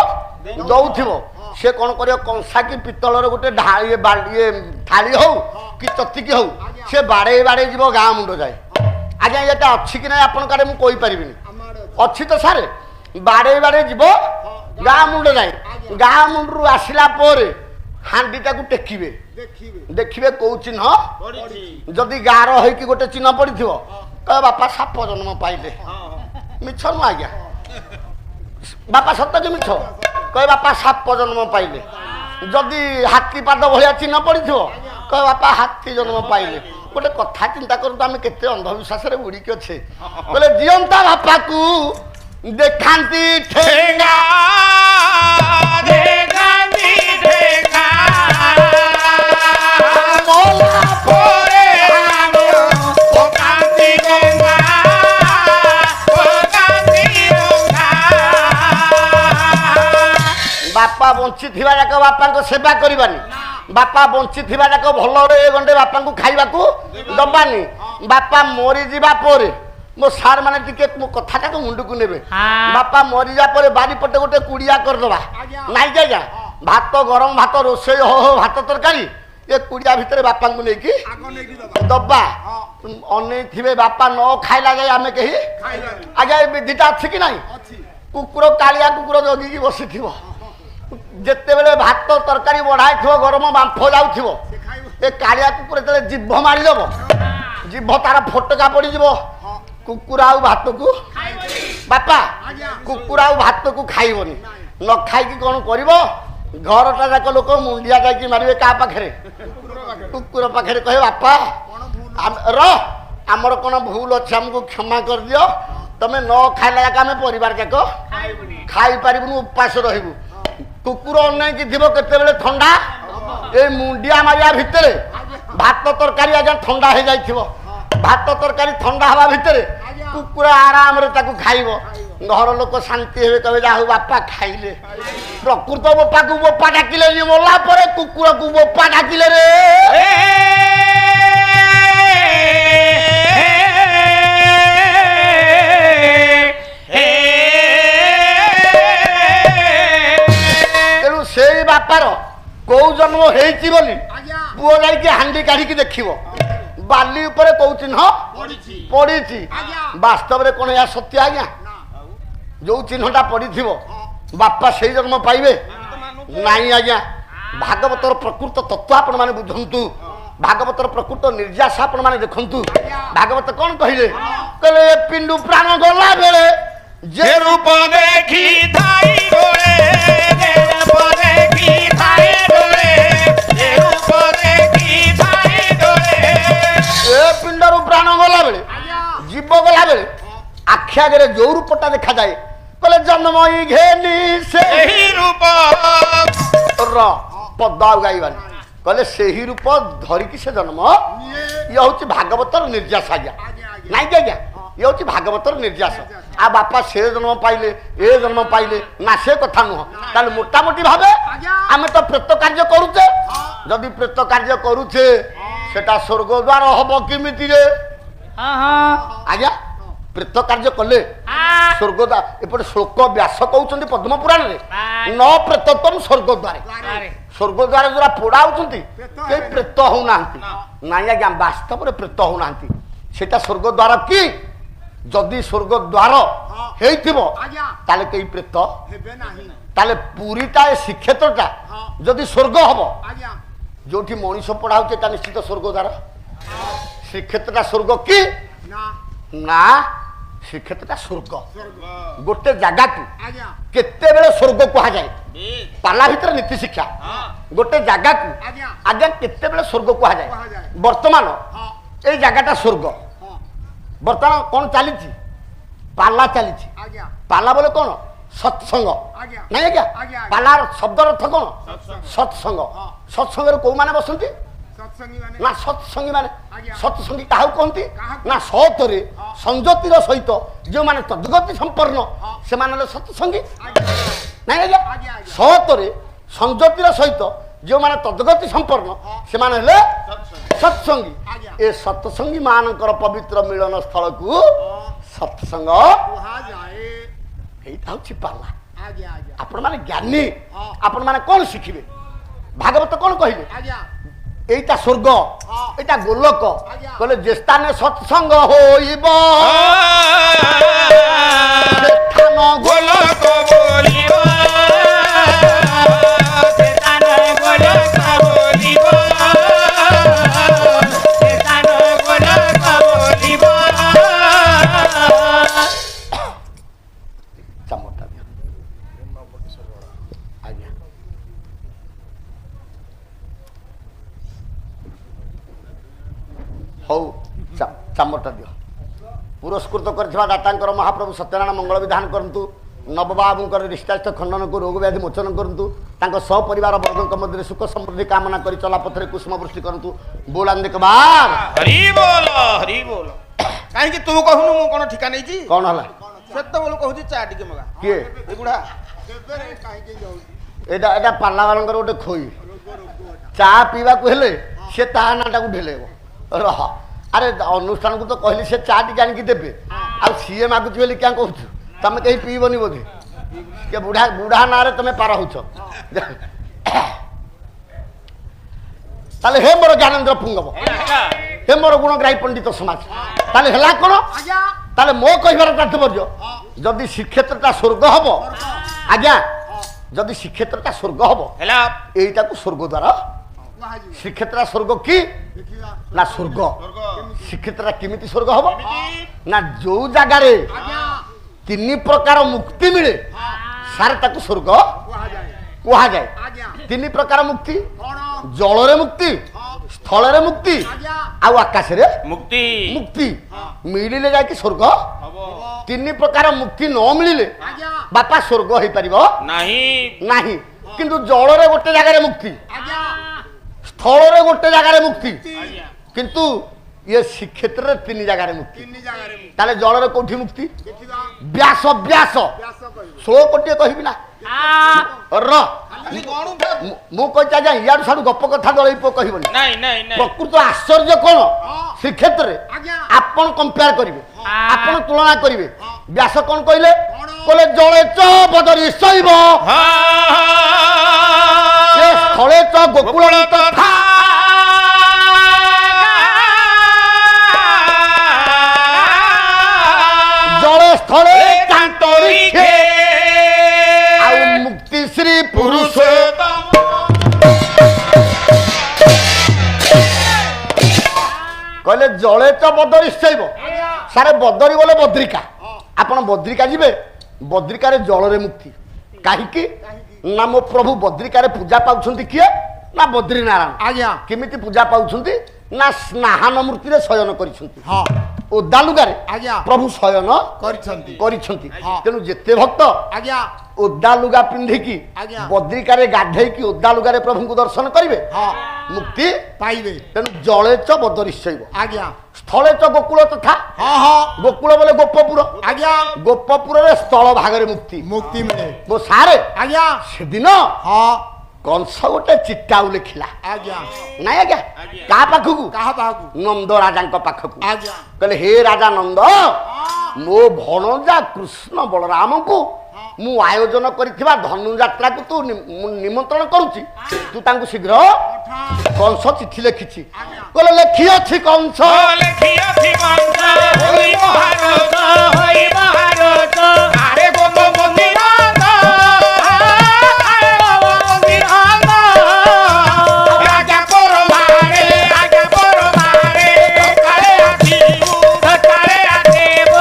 ଦଉଥିବ ସେ କଣ କରିବ କଂସା କି ପିତ୍ତଳର ଗୋଟେ ଥାଳି ହଉ କି ଚତିକି ହଉ ସେ ବାଡେଇ ବାଡେଇ ଯିବ ଗାଁ ମୁଣ୍ଡ ଯାଏ ଆଜ୍ଞା ଏଟା ଅଛି କି ନାହିଁ ଆପଣଙ୍କ ଆଡେ ମୁଁ କହିପାରିବିନି ଆମ ଆଡେ ଅଛି ତ ସାରେ ବାଡେଇ ବାଡେଇ ଯିବ ଗାଁ ମୁଣ୍ଡ ଯାଏ ଗାଁ ମୁଣ୍ଡରୁ ଆସିଲା ପରେ ହାଣ୍ଡିଟାକୁ ଟେକିବେ ଦେଖିବେ ଦେଖିବେ କୋଉ ଚିହ୍ନ ପଡିଛି ଯଦି ଗାର ହେଇକି ଗୋଟେ ଚିହ୍ନ ପଡିଥିବ କହିବେ ବାପା ସାପ ଜନ୍ମ ପାଇଲେ ମିଛ ନୁହଁ ଆଜ୍ଞା ବାପା ସତ କି ମିଛ କହିବେ ବାପା ସାପ ଜନ୍ମ ପାଇଲେ ଯଦି ହାତୀ ପାଦ ଭଳିଆ ଚିହ୍ନ ପଡିଥିବ କହିବେ ବାପା ହାତୀ ଜନ୍ମ ପାଇଲେ ଗୋଟେ କଥା ଚିନ୍ତା କରନ୍ତୁ ଆମେ କେତେ ଅନ୍ଧବିଶ୍ୱାସରେ ବୁଡିକି ଅଛେ କହିଲେ ଜିଅନ୍ତା ବାପାକୁ ଦେଖାନ୍ତି ଠେଙ୍ଗା ଦେଖାନ୍ତି ଦେଖା ମଲା ପରେ ପକାନ୍ତି ଗଙ୍ଗା ପକାନ୍ତି ଗଙ୍ଗା ବାପା ବଞ୍ଚିଥିବା ଯାକ ବାପାଙ୍କ ସେବା କରିବାନି ବାପା ବଞ୍ଚିଥିବା ଯାକ ଭଲରେ ଗଣ୍ଡେ ବାପାଙ୍କୁ ଖାଇବାକୁ ଦବାନି ବାପା ମରିଯିବା ପରେ ମୋ ସାର୍ ମାନେ ଟିକେ ମୋ କଥାଟାକୁ ମୁଣ୍ଡକୁ ନେବେ ବାପା ମରିଯିବା ପରେ ବାରିପଟେ ଗୋଟେ କୁଡ଼ିଆ କରିଦବା ନାଇଁ କି ଆଜ୍ଞା ଭାତ ଗରମ ଭାତ ରୋଷେଇ ହଉ ହଉ ଭାତ ତରକାରୀ ଏ କୁଡ଼ିଆ ଭିତରେ ବାପାଙ୍କୁ ନେଇକି ଆଗ ନେଇକି ଦବା ଦବା ଅନେଇଥିବେ ବାପା ନ ଖାଇଲା ଯାଏ ଆମେ କେହି ଖାଇବାନି ଆଜ୍ଞା ଏ ବିଧିଟା ଅଛି କି ନାହିଁ ଅଛି କୁକୁର କାଳିଆ କୁକୁର ଜଗିକି ବସିଥିବ ଯେତେବେଳେ ଭାତ ତରକାରୀ ବଢା ହେଇଥିବ ଗରମ ବାମ୍ଫ ଯାଉଥିବ ସେ ଖାଇବ ଏ କାଳିଆ କୁକୁର ଯେତେବେଳେ ଜିଭ ମାରିଦବ ଜିଭ ତାର ଫୋଟକା ପଡିଯିବ କୁକୁର ଆଉ ଭାତକୁ ବାପା କୁକୁର ଆଉ ଭାତକୁ ଖାଇବନି ନ ଖାଇକି କଣ କରିବ ଘରଟା ଯାକ ଲୋକ ମୁଣ୍ଡିଆ ଯାଇକି ମାରିବେ କାହା ପାଖରେ କୁକୁର ପାଖରେ କହିବେ ବାପା ଆମର କଣ ଭୁଲ ଅଛି ଆମକୁ କ୍ଷମା କରିଦିଅ ତମେ ନ ଖାଇଲା ଯାକ ଆମେ ପରିବାର ଯାକ ଖାଇପାରିବୁନି ଉପାସ ରହିବୁ କୁକୁର ଅନେଇକି ଥିବ କେତେବେଳେ ଥଣ୍ଡା ଏ ମୁଣ୍ଡିଆ ମାରିବା ଭିତରେ ଭାତ ତରକାରୀ ଆଜ୍ଞା ଥଣ୍ଡା ହେଇଯାଇଥିବ ଭାତ ତରକାରୀ ଥଣ୍ଡା ହବା ଭିତରେ କୁକୁର ଆରାମରେ ତାକୁ ଖାଇବ ଘର ଲୋକ ଶାନ୍ତି ହେବେ କହିବେ ଯାହା ହଉ ବାପା ଖାଇଲେ ପ୍ରକୃତ ବୋପାକୁ ବୋପା ଡାକିଲେନି ମଲା ପରେ କୁକୁରକୁ ବୋପା ଡାକିଲେ ରେ ତେଣୁ ସେଇ ବାପାର କୋଉ ଜନ୍ମ ହେଇଛି ବୋଲି ଆଜ୍ଞା ପୁଅ ଯାଇକି ହାଣ୍ଡି କାଢିକି ଦେଖିବ ବାଲି ଉପରେ କୋଉ ଚିହ୍ନ ପଡିଛି ପଡିଛି ଆଜ୍ଞା ବାସ୍ତବରେ କଣ ଏହା ସତ୍ୟ ଆଜ୍ଞା ଯୋଉ ଚିହ୍ନଟା ପଡିଥିବ ବାପା ସେଇ ଜନ୍ମ ପାଇବେ ନାଇଁ ଆଜ୍ଞା ଭାଗବତର ପ୍ରକୃତ ତତ୍ତ୍ୱ ଆପଣ ମାନେ ବୁଝନ୍ତୁ ଭାଗବତର ପ୍ରକୃତ ନିର୍ଯାସ ଆପଣ ମାନେ ଦେଖନ୍ତୁ ଭାଗବତ କଣ କହିଲେ କହିଲେ ଏ ପିଣ୍ଡୁ ପ୍ରାଣ ଗଲା ବେଳେ যে রূপ দেখি ধাই ডোলে যে রূপ দেখি ধাই ডোলে যে রূপ দেখি ধাই ডোলে ଏ ପିଣ୍ଡରୁ ପ୍ରାଣ ଗଲା ବେଳେ ଜୀବ ଗଲା ବେଳେ ଆଖି ଆଗରେ ଯୋଉ ରୂପଟା ଦେଖାଯାଏ କହିଲେ ଜନ୍ମଇ ଘେନି ସେ এই রূপ ର ପଦ ଆଉ ଗାଇବାନି କହିଲେ ସେହି ରୂପ ଧରିକି ସେ ଜନ୍ମ ଇଏ ହଉଛି ଭାଗବତର ନିର୍ଯାସ ଆଜ୍ଞା ନାଇଁ କି ଆଜ୍ଞା ଇଏ ହଉଛି ଭାଗବତର ନିର୍ଯାସ ଆଉ ବାପା ସେ ଜନ୍ମ ପାଇଲେ ଏ ଜନ୍ମ ପାଇଲେ ନା ସେ କଥା ନୁହଁ ତାହେଲେ ମୋଟାମୋଟି ଭାବେ ଆମେ ତ ପ୍ରେତ କାର୍ଯ୍ୟ କରୁଛେ ଯଦି ପ୍ରେତ କାର୍ଯ୍ୟ କରୁଛେ ସେଟା ସ୍ୱର୍ଗ ଦ୍ୱାର ହବ କେମିତିରେ ଆଜ୍ଞା ପ୍ରେତ କାର୍ଯ୍ୟ କଲେ ସ୍ୱର୍ଗ ଦ୍ୱାର ଏପଟେ ଶ୍ଲୋକ ବ୍ୟାସ କହୁଛନ୍ତି ପଦ୍ମ ପୁରାଣରେ ନ ପ୍ରେତତ୍ୱଂ ସ୍ୱର୍ଗ ଦ୍ୱାରେ ସ୍ୱର୍ଗ ଦ୍ୱାର ଯୋଉରା ପୋଡ଼ା ହଉଛନ୍ତି କେହି ପ୍ରେତ ହଉନାହାନ୍ତି ନାଇଁ ଆଜ୍ଞା ବାସ୍ତବରେ ପ୍ରେତ ହଉନାହାନ୍ତି ସେଟା ସ୍ୱର୍ଗ ଦ୍ୱାର କି ଯଦି ସ୍ୱର୍ଗ ଦ୍ୱାର ହେଇଥିବ ତାହେଲେ କେହି ପ୍ରେତ ତାହେଲେ ପୁରୀଟା ଏ ଶ୍ରୀକ୍ଷେତ୍ରଟା ଯଦି ସ୍ୱର୍ଗ ହବ ଯୋଉଠି ମଣିଷ ପଢା ହଉଛି ତା ନିଶ୍ଚିତ ସ୍ୱର୍ଗ ଦ୍ୱାର ଶ୍ରୀକ୍ଷେତ୍ରଟା ସ୍ୱର୍ଗ କି ନା ଶ୍ରୀକ୍ଷେତ୍ରଟା ସ୍ୱର୍ଗ ଗୋଟେ ଜାଗାକୁ କେତେବେଳେ ସ୍ୱର୍ଗ କୁହାଯାଏ ପାଲା ଭିତରେ ନୀତି ଶିକ୍ଷା ଗୋଟେ ଜାଗାକୁ ଆଜ୍ଞା କେତେବେଳେ ସ୍ୱର୍ଗ କୁହାଯାଏ ବର୍ତ୍ତମାନ ଏଇ ଜାଗାଟା ସ୍ୱର୍ଗ ବର୍ତ୍ତମାନ କଣ ଚାଲିଛି ପାଲା ଚାଲିଛି ପାଲା ବୋଲେ କଣ ସତ୍ସଙ୍ଗ ନାଇଁ ଆଜ୍ଞା ପାଲାର ଶବ୍ଦର ଅର୍ଥ କଣ ସତ୍ସଙ୍ଗ ସତ୍ସଙ୍ଗରେ କୋଉମାନେ ବସନ୍ତି ନା ସତ୍ସଙ୍ଗୀ ମାନେ ସତ୍ସଙ୍ଗୀ କାହାକୁ କହନ୍ତି ନା ସତରେ ସଂଯତିର ସହିତ ଯେଉଁମାନେ ତଦ୍ଗତି ସମ୍ପନ୍ନ ସେମାନେ ହେଲେ ସତ୍ସଙ୍ଗୀ ନାଇଁ ଆଜ୍ଞା ସତରେ ସଂଯତିର ସହିତ ଯେଉଁମାନେ ତଦ୍ଗତି ସମ୍ପନ୍ନ ସେମାନେ ହେଲେ ସତ୍ସଙ୍ଗୀ ଏ ସତ୍ସଙ୍ଗୀ ମାନଙ୍କର ପବିତ୍ର ମିଳନ ସ୍ଥଳକୁ ସତ୍ସଙ୍ଗ এইটা হচ্ছে পালা আপন মানে জ্ঞানী আপন মানে কোন শিখিবে ভাগবত কোন কহিলে এইটা স্বর্গ এইটা গোলক কলে যে স্থানে সৎসঙ্গ হইব স্থান গোলক বলিব স্থান গোলক বলিব স্থান গোলক বলিব চামড়টা দিও আজ্ঞা হଉ ଚାମଟା ଦିଅ ପୁରସ୍କୃତ କରିଥିବା ଦାତାଙ୍କର ମହାପ୍ରଭୁ ସତ୍ୟନାରାୟଣ ମଙ୍ଗଳ ବିଧାନ କରନ୍ତୁ ନବବାବୁଙ୍କର ନିଷ୍ଠାସ୍ଥ ଖଣ୍ଡନକୁ ରୋଗ ବ୍ୟାଧି ମୋଚନ କରନ୍ତୁ ତାଙ୍କ ସପରିବାର ବର୍ଗଙ୍କ ମଧ୍ୟରେ ସୁଖ ସମୃଦ୍ଧି କାମନା କରି ଚଲାପଥରେ କୁସୁମ ବୃଷ୍ଟି କରନ୍ତୁ ବୋଲାନ୍ଦିକ ବାର ହରି ବୋଲ ହରି ବୋଲ କାହିଁକି ତୁ କହୁନୁ ମୁଁ କଣ ଠିକା ନେଇଛି କଣ ହେଲା ସେତେବେଳୁ କହୁଛି ଚା ଟିକେ ମଗା କିଏ ଏ ବୁଢା ଏଇଟା ଏଇଟା ପାଲା ବାଳଙ୍କର ଗୋଟେ ଖୋଇ ଚା ପିଇବାକୁ ହେଲେ ସେ ତା ନାଁଟାକୁ ଢେଲେଇବ ରହ ଆରେ ଅନୁଷ୍ଠାନକୁ ତ କହିଲି ସେ ଚା ଟିକେ ଆଣିକି ଦେବେ ଆଉ ସିଏ ମାଗୁଛି ବୋଲି କିଆ କହୁଛୁ ତମେ କେହି ପିଇବନି ବୋଧେ ଟିକେ ବୁଢା ବୁଢା ନାଁରେ ତମେ ପାର ହଉଛ ତାହେଲେ ହେ ମୋର ଜ୍ଞାନେନ୍ଦ୍ର ପୁଙ୍ଗବ ହେ ମୋର ଗୁଣଗ୍ରାହୀ ପଣ୍ଡିତ ସମାଜ ତାହେଲେ ହେଲା କଣ ତାହେଲେ ମୋ କହିବାର ତାତ୍ପର୍ଯ୍ୟ ଯଦି ଶ୍ରୀକ୍ଷେତ୍ରଟା ସ୍ୱର୍ଗ ହବ ଆଜ୍ଞା ଯଦି ଶ୍ରୀକ୍ଷେତ୍ରଟା ସ୍ୱର୍ଗ ହବ ହେଲା এইটাକୁ ସ୍ୱର୍ଗ ଦ୍ୱାର ଶ୍ରୀକ୍ଷେତ୍ର ସ୍ୱର୍ଗ କି ନା ସ୍ୱର୍ଗ ଶ୍ରୀକ୍ଷେତ୍ରଟା କେମିତି ସ୍ୱର୍ଗ ହବ ନା ଯୋଉ ଜାଗାରେ ତିନି ପ୍ରକାର ମୁକ୍ତି ମିଳେ ସାର ତାକୁ ସ୍ୱର୍ଗ କୁହାଯାଏ ତିନି ପ୍ରକାର ମୁକ୍ତି ଜଳରେ ମୁକ୍ତି ସ୍ଥଳରେ ମୁକ୍ତି ଆଉ ଆକାଶରେ ମୁକ୍ତି ମୁକ୍ତି ମିଳିଲେ ଯାଇକି ସ୍ୱର୍ଗ ତିନି ପ୍ରକାର ମୁକ୍ତି ନ ମିଳିଲେ ବାପା ସ୍ୱର୍ଗ ହେଇପାରିବ ନାହିଁ ନାହିଁ କିନ୍ତୁ ଜଳରେ ଗୋଟେ ଜାଗାରେ ମୁକ୍ତି ସ୍ଥଳରେ ଗୋଟେ ଜାଗାରେ ମୁକ୍ତି କିନ୍ତୁ ଇଏ ଶ୍ରୀକ୍ଷେତ୍ରରେ ତିନି ଜାଗାରେ ମୁକ୍ତି ତାହେଲେ ଜଳରେ କୋଉଠି ମୁକ୍ତି ବ୍ୟାସ ବ୍ୟାସ 16 କୋଟିଏ କହିବି ନା ର ମୁଁ କହିଛି ଆଜ୍ଞା ଇଆଡୁ ସାଡୁ ଗପ କଥା ଦଳେଇ ପୁଅ କହିବନି ନାଇଁ ନାଇଁ ନାଇଁ ପ୍ରକୃତ ଆଶ୍ଚର୍ଯ୍ୟ କଣ ଶ୍ରୀକ୍ଷେତ୍ରରେ ଆପଣ କମ୍ପେୟାର କରିବେ ଆପଣ ତୁଳନା କରିବେ ବ୍ୟାସ କଣ କହିଲେ କହିଲେ ଜଳେ ଚ ବଦରି ଶୈବ ସ୍ଥଳେ ଚ ଗୋକୁଳ ଜଳେ ସ୍ଥଳେ ଆଉ ମୁକ୍ତି ଶ୍ରୀ ପୁରୁଷ କହିଲେ ଜଳେ ଚ ବଦରି ଶୈବ ସାରେ ବଦରି ବୋଲେ ବଦ୍ରିକା ଆପଣ ବଦ୍ରିକା ଯିବେ ବଦ୍ରିକାରେ ଜଳରେ ମୁକ୍ତି କାହିଁକି ନା ମୋ ପ୍ରଭୁ ବଦ୍ରିକାରେ ପୂଜା ପାଉଛନ୍ତି କିଏ ନା ବଦ୍ରି ନାରାୟଣ ଆଜ୍ଞା କେମିତି ପୂଜା ପାଉଛନ୍ତି ନା ସ୍ନାହାନ ମୂର୍ତ୍ତିରେ ଶୟନ କରିଛନ୍ତି ହଁ ଓଦା ଲୁଗାରେ ଆଜ୍ଞା ପ୍ରଭୁ ଶୟନ କରିଛନ୍ତି ତେଣୁ ଯେତେ ଭକ୍ତ ଆଜ୍ଞା ଓଦା ଲୁଗା ପିନ୍ଧିକି ଆଜ୍ଞା ବଦ୍ରିକାରେ ଗାଧେଇକି ଓଦା ଲୁଗାରେ ପ୍ରଭୁଙ୍କୁ ଦର୍ଶନ କରିବେ ହଁ ମୁକ୍ତି ପାଇବେ ତେଣୁ ଜଳେ ଚ ବଦରିଶ୍ଚୈବ ଆଜ୍ଞା ସ୍ଥଳେ ଚ ଗୋକୁଳ ତଥା ହଁ ହଁ ଗୋକୁଳ ବୋଲେ ଗୋପପୁର ଆଜ୍ଞା ଗୋପପୁରରେ ସ୍ଥଳ ଭାଗରେ ମୁକ୍ତି ମୁକ୍ତି ମିଳେ ମୋ ସାରେ ଆଜ୍ଞା ସେଦିନ ହଁ କଂସ ଗୋଟେ ଚିଠା ଲେଖିଲା ଆଜ୍ଞା ନାଇଁ ଆଜ୍ଞା କାହା ପାଖକୁ କାହା ପାଖକୁ ନନ୍ଦ ରାଜାଙ୍କ ପାଖକୁ ଆଜ୍ଞା କହିଲେ ହେ ରାଜା ନନ୍ଦ ମୋ ଭଣଜା କୃଷ୍ଣ ବଳରାମଙ୍କୁ ମୁଁ ଆୟୋଜନ କରିଥିବା ଧନୁଯାତ୍ରାକୁ ତୁ ନିମନ୍ତ୍ରଣ କରୁଛି ତୁ ତାଙ୍କୁ ଶୀଘ୍ର କଂସ ଚିଠି ଲେଖିଛି କହିଲେ ଲେଖିଅଛି କଂସ ଲେଖିଅଛି କଂସ ହୋଇ ମହାରଥ ହୋଇ ମହାରଥ ଆରେ ଗୋପବତୀ ନନ୍ଦ ରାଜା ପରମାରେ ସକାଳେ ଆସିବୁ ସକାଳେ ଆସିବୁ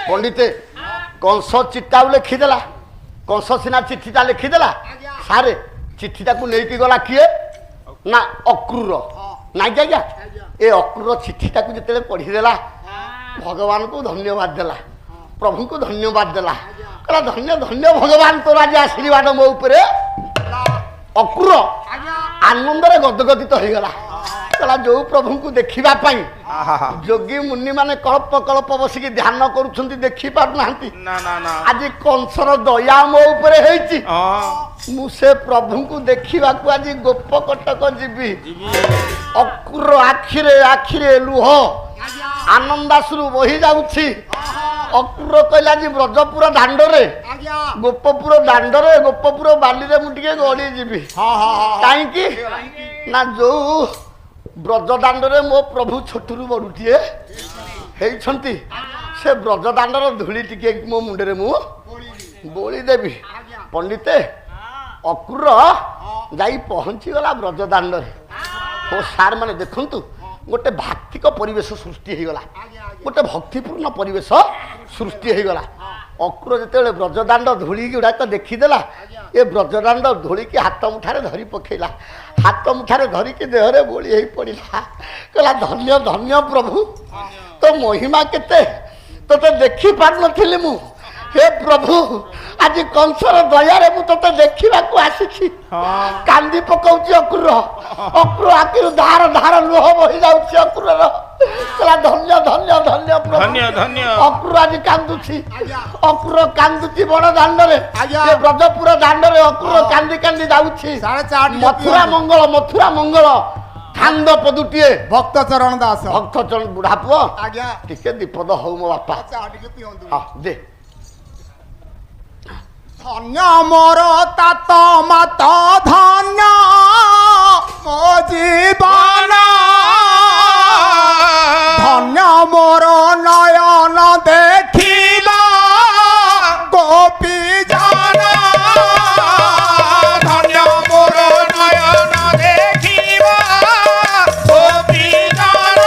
ପଣ୍ଡିତେ କଂସ ଚିଠାକୁ ଲେଖିଦେଲା କଂସ ସିନା ଚିଠିଟା ଲେଖିଦେଲା ସାରେ ଚିଠିଟାକୁ ନେଇକି ଗଲା କିଏ ନା ଅକ୍ରୁର ନାଇଁ କି ଆଜ୍ଞା ଏ ଅକ୍ରୁର ଚିଠିଟାକୁ ଯେତେବେଳେ ପଢିଦେଲା ଭଗବାନଙ୍କୁ ଧନ୍ୟବାଦ ଦେଲା ପ୍ରଭୁଙ୍କୁ ଧନ୍ୟବାଦ ଦେଲା କହିଲା ଧନ୍ୟ ଧନ୍ୟ ଭଗବାନ ତୋର ଆଜି ଆଶୀର୍ବାଦ ମୋ ଉପରେ ଅକ୍ରୁର ଆନନ୍ଦରେ ଗଦଗଦିତ ହେଇଗଲା କହିଲା ଯୋଉ ପ୍ରଭୁଙ୍କୁ ଦେଖିବା ପାଇଁ ଯୋଗୀ ମୁନି ମାନେ କଳ୍ପ କଳ୍ପ ବସିକି ଧ୍ୟାନ କରୁଛନ୍ତି ଦେଖି ପାରୁନାହାନ୍ତି ନା ନା ନା ଆଜି କଂସର ଦୟା ମୋ ଉପରେ ହେଇଛି ମୁଁ ସେ ପ୍ରଭୁଙ୍କୁ ଦେଖିବାକୁ ଆଜି ଗୋପ କଟକ ଯିବି ଅକ୍ରୁର ଆଖିରେ ଲୁହ ଆନନ୍ଦାଶ୍ରୁ ବହି ଯାଉଛି ଅକ୍ରୁର କହିଲା ଆଜି ବ୍ରଜପୁର ଦାଣ୍ଡରେ ଗୋପପୁର ଦାଣ୍ଡରେ ଗୋପପୁର ବାଲିରେ ମୁଁ ଟିକେ ଗଳି ଯିବି କାହିଁକି ନା ଯୋଉ ବ୍ରଜ ଦାଣ୍ଡରେ ମୋ ପ୍ରଭୁ ଛୋଟରୁ ବଡୁଟିଏ ହେଇଛନ୍ତି ସେ ବ୍ରଜ ଦାଣ୍ଡର ଧୂଳି ଟିକେ ମୋ ମୁଣ୍ଡରେ ମୁଁ ବୋଳି ଦେବି ପଣ୍ଡିତେ ଅକ୍ରୁର ଯାଇ ପହଞ୍ଚିଗଲା ବ୍ରଜ ଦାଣ୍ଡରେ ଓ ସାର୍ ମାନେ ଦେଖନ୍ତୁ ଗୋଟେ ଭାକ୍ତିକ ପରିବେଶ ସୃଷ୍ଟି ହେଇଗଲା ଗୋଟେ ଭକ୍ତିପୂର୍ଣ୍ଣ ପରିବେଶ ସୃଷ୍ଟି ହେଇଗଲା ଅକ୍ରୁର ଯେତେବେଳେ ବ୍ରଜଦାଣ୍ଡ ଧୂଳି ଗୁଡାକ ଦେଖିଦେଲା ଏ ବ୍ରଜଦାଣ୍ଡ ଧୂଳିକି ହାତ ମୁଠାରେ ଧରି ପକେଇଲା ହାତ ମୁଠାରେ ଧରିକି ଦେହରେ ବୋଳି ହେଇ ପଡିଲା କହିଲା ଧନ୍ୟ ଧନ୍ୟ ପ୍ରଭୁ ତୋ ମହିମା କେତେ ତୋତେ ଦେଖି ପାରୁନଥିଲି ମୁଁ हे प्रभु आज कंसर दयारे मु तोते देखिबाकू आसीछि कांदी पकाउछि अक्रूर अक्रूर आखिर धार धार लुह बहि जाउछि अक्रूर कला धन्य धन्य धन्य प्रभु धन्य धन्य अक्रूर आज कांदुछि अक्रूर कांदुछि बड़ दांडरे ए ब्रजपुर दांडरे अक्रूर कांदी कांदी जाउछि मथुरा मंगल खांद पदुटिए भक्त चरण दास भक्त चरण बुढ़ा पुओ आज्ञा टिके दीपद हौ मो बापा अच्छा टिके पियंदु हां दे धन्य मोर तात मात धन्य मो जीवन धन्य मोर नयन देखिला गोपी जान धन्य मोर नयन देखिबा गोपी जान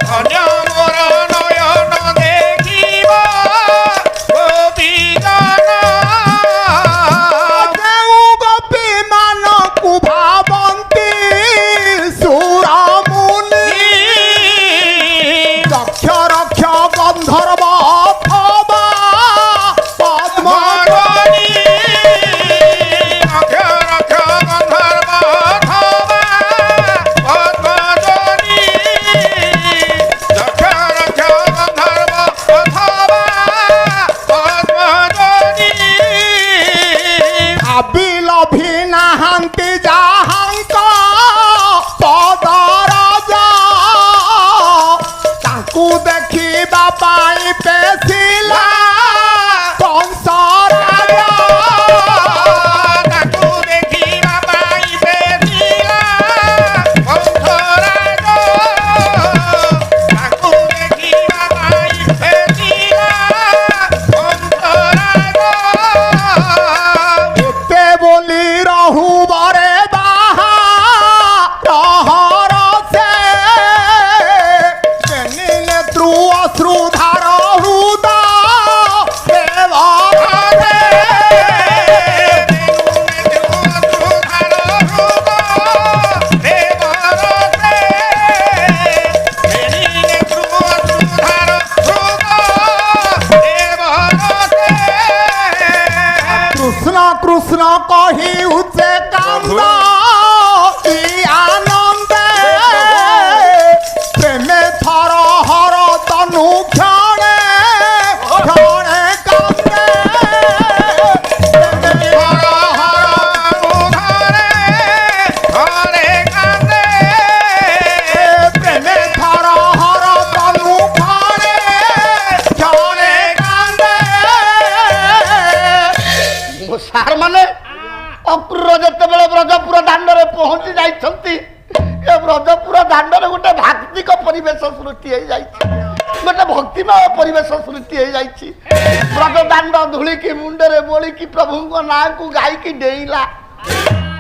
धन्य मोर नयन देखिबा गोपी जान देउ गोपी मान कु भावंती सुरा मुनि কৃষ্ণ কহিউছে কান্দ কি আনন্দে প্রেমে থর হর তনু ক্ষণে ক্ষণে কান্দে প্রেমে থর হর প্রেমে থর হর তনু ক্ষণে ক্ষণে কান্দে। ମୋ ସାର୍ ମାନେ ଅକ୍ରୁର ଯେତେବେଳେ ବ୍ରଜପୁର ଦାଣ୍ଡରେ ପହଞ୍ଚି ଯାଇଛନ୍ତି ଏ ବ୍ରଜପୁର ଦାଣ୍ଡରେ ଗୋଟେ ଭାକ୍ତିକ ପରିବେଶ ସୃଷ୍ଟି ହେଇଯାଇଛି, ଗୋଟେ ଭକ୍ତିମୟ ପରିବେଶ ସୃଷ୍ଟି ହେଇଯାଇଛି। ବ୍ରଜ ଦାଣ୍ଡ ଧୂଳିକି ମୁଣ୍ଡରେ ବୋଳିକି ପ୍ରଭୁଙ୍କ ନାଁକୁ ଗାଇକି ଡେଇଁଲା,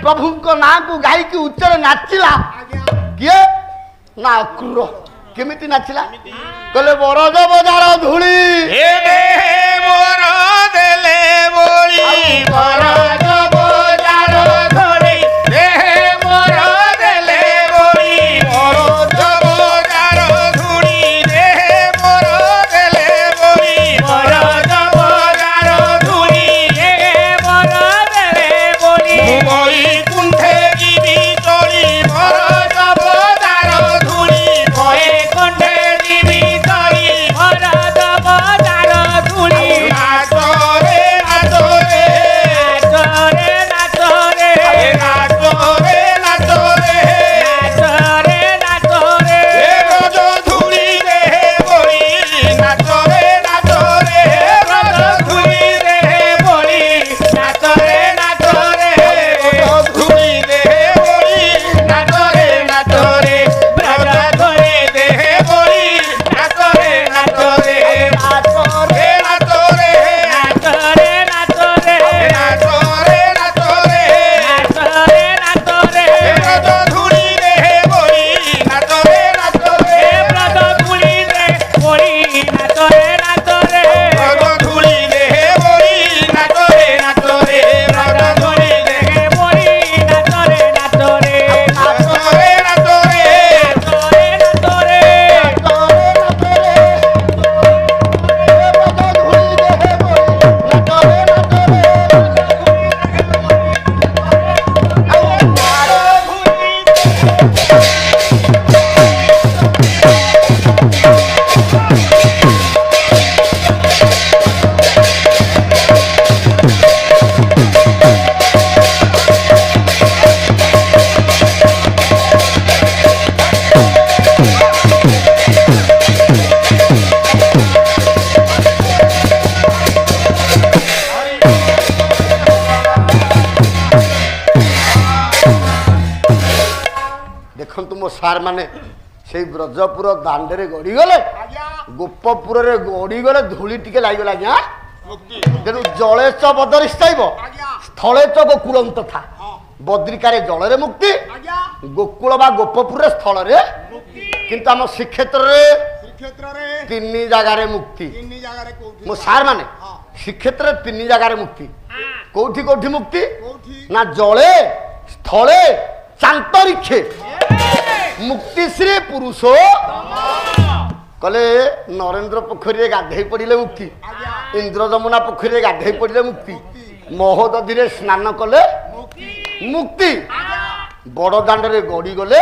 ପ୍ରଭୁଙ୍କ ନାଁକୁ ଗାଇକି ଉଚ୍ଚରେ ନାଚିଲା। କିଏ ନା ଅକ୍ରୁର। କେମିତି ନାଚିଲା କହିଲେ ବରଜ ବଜାର ଧୂଳି মোর দেলে বলি বরজ বজার ধরি দেহে মোর দেলে বলি বরজ বজার ধুড়ি দেহে মোর দেলে বলি বরজ বজার ধুড়ি দেহে মোর দেলে বলি বই কুণ্ঠে জীবি চলি বরজ বজার ধুড়ি বই কুণ্ঠে জীবি চলি বরজ বজার ধুড়ি নাচরে নাচরে নাচরে নাচরে নাচরে নাচরে নাচরে নাচরে ব্রজ ধুলি দেহে বলি নাচরে নাচরে ব্রজ ধুলি দেহে বলি নাচরে নাচরে ব্রজ ধুলি দেহে বলি নাচরে নাচরে ব্রজ ধুলি দেহে বলি নাচরে নাচরে নাচরে নাচরে নাচরে নাচরে নাচরে নাচরে নাচরে নাচরে ব্রজ ধুলি দেহে বলি নাচরে নাচরে ব্রজ ধুলি দেহে বলি নাচরে নাচরে ব্রজ ধুলি দেহে বলি নাচরে নাচরে ব্রজ ধুলি দেহে বলি নাচরে নাচরে নাচরে নাচরে নাচরে নাচরে ଦେଖନ୍ତୁ ମୋ ସାର୍ ମାନେ ସେଇ ବ୍ରଜପୁର ଦାଣ୍ଡରେ ଗଡ଼ିଗଲେ, ଗୋପପୁରରେ ଗଡ଼ିଗଲେ ଧୂଳି ଟିକେ ଲାଗିଗଲା। ଆଜ୍ଞା ତେଣୁ ଜଳେଚ ବଦରିସ୍ତାଇବ ସ୍ଥଳେଚ ଗୋକୁଳନ୍ତ ଥା। ବଦ୍ରିକାରେ ଜଳରେ ମୁକ୍ତି, ଗୋକୁଳ ବା ଗୋପପୁରରେ ସ୍ଥଳରେ। କିନ୍ତୁ ଆମ ଶ୍ରୀକ୍ଷେତ୍ରରେ ଶ୍ରୀକ୍ଷେତ୍ରରେ ତିନି ଜାଗାରେ ମୁକ୍ତି। ତିନି ଜାଗାରେ କୋଉଠି ମୋ ସାର୍ ମାନେ ଶ୍ରୀକ୍ଷେତ୍ରରେ ତିନି ଜାଗାରେ ମୁକ୍ତି। କୋଉଠି କୋଉଠି ମୁକ୍ତି କୋଉଠି ନା ଜଳେ ସ୍ଥଳେ ଚାନ୍ତରିକ୍ଷେ ମୁକ୍ତିଶ୍ରୀ ପୁରୁଷ କଲେ ନରେନ୍ଦ୍ର ପୋଖରୀରେ ଗାଧେଇ ପଡ଼ିଲେ ମୁକ୍ତି, ଇନ୍ଦ୍ର ଯମୁନା ପୋଖରୀରେ ଗାଧେଇ ପଡ଼ିଲେ ମୁକ୍ତି, ମହୋଦଧିରେ ସ୍ନାନ କଲେ ମୁକ୍ତି, ବଡ଼ ଦାଣ୍ଡରେ ଗଡ଼ି ଗଲେ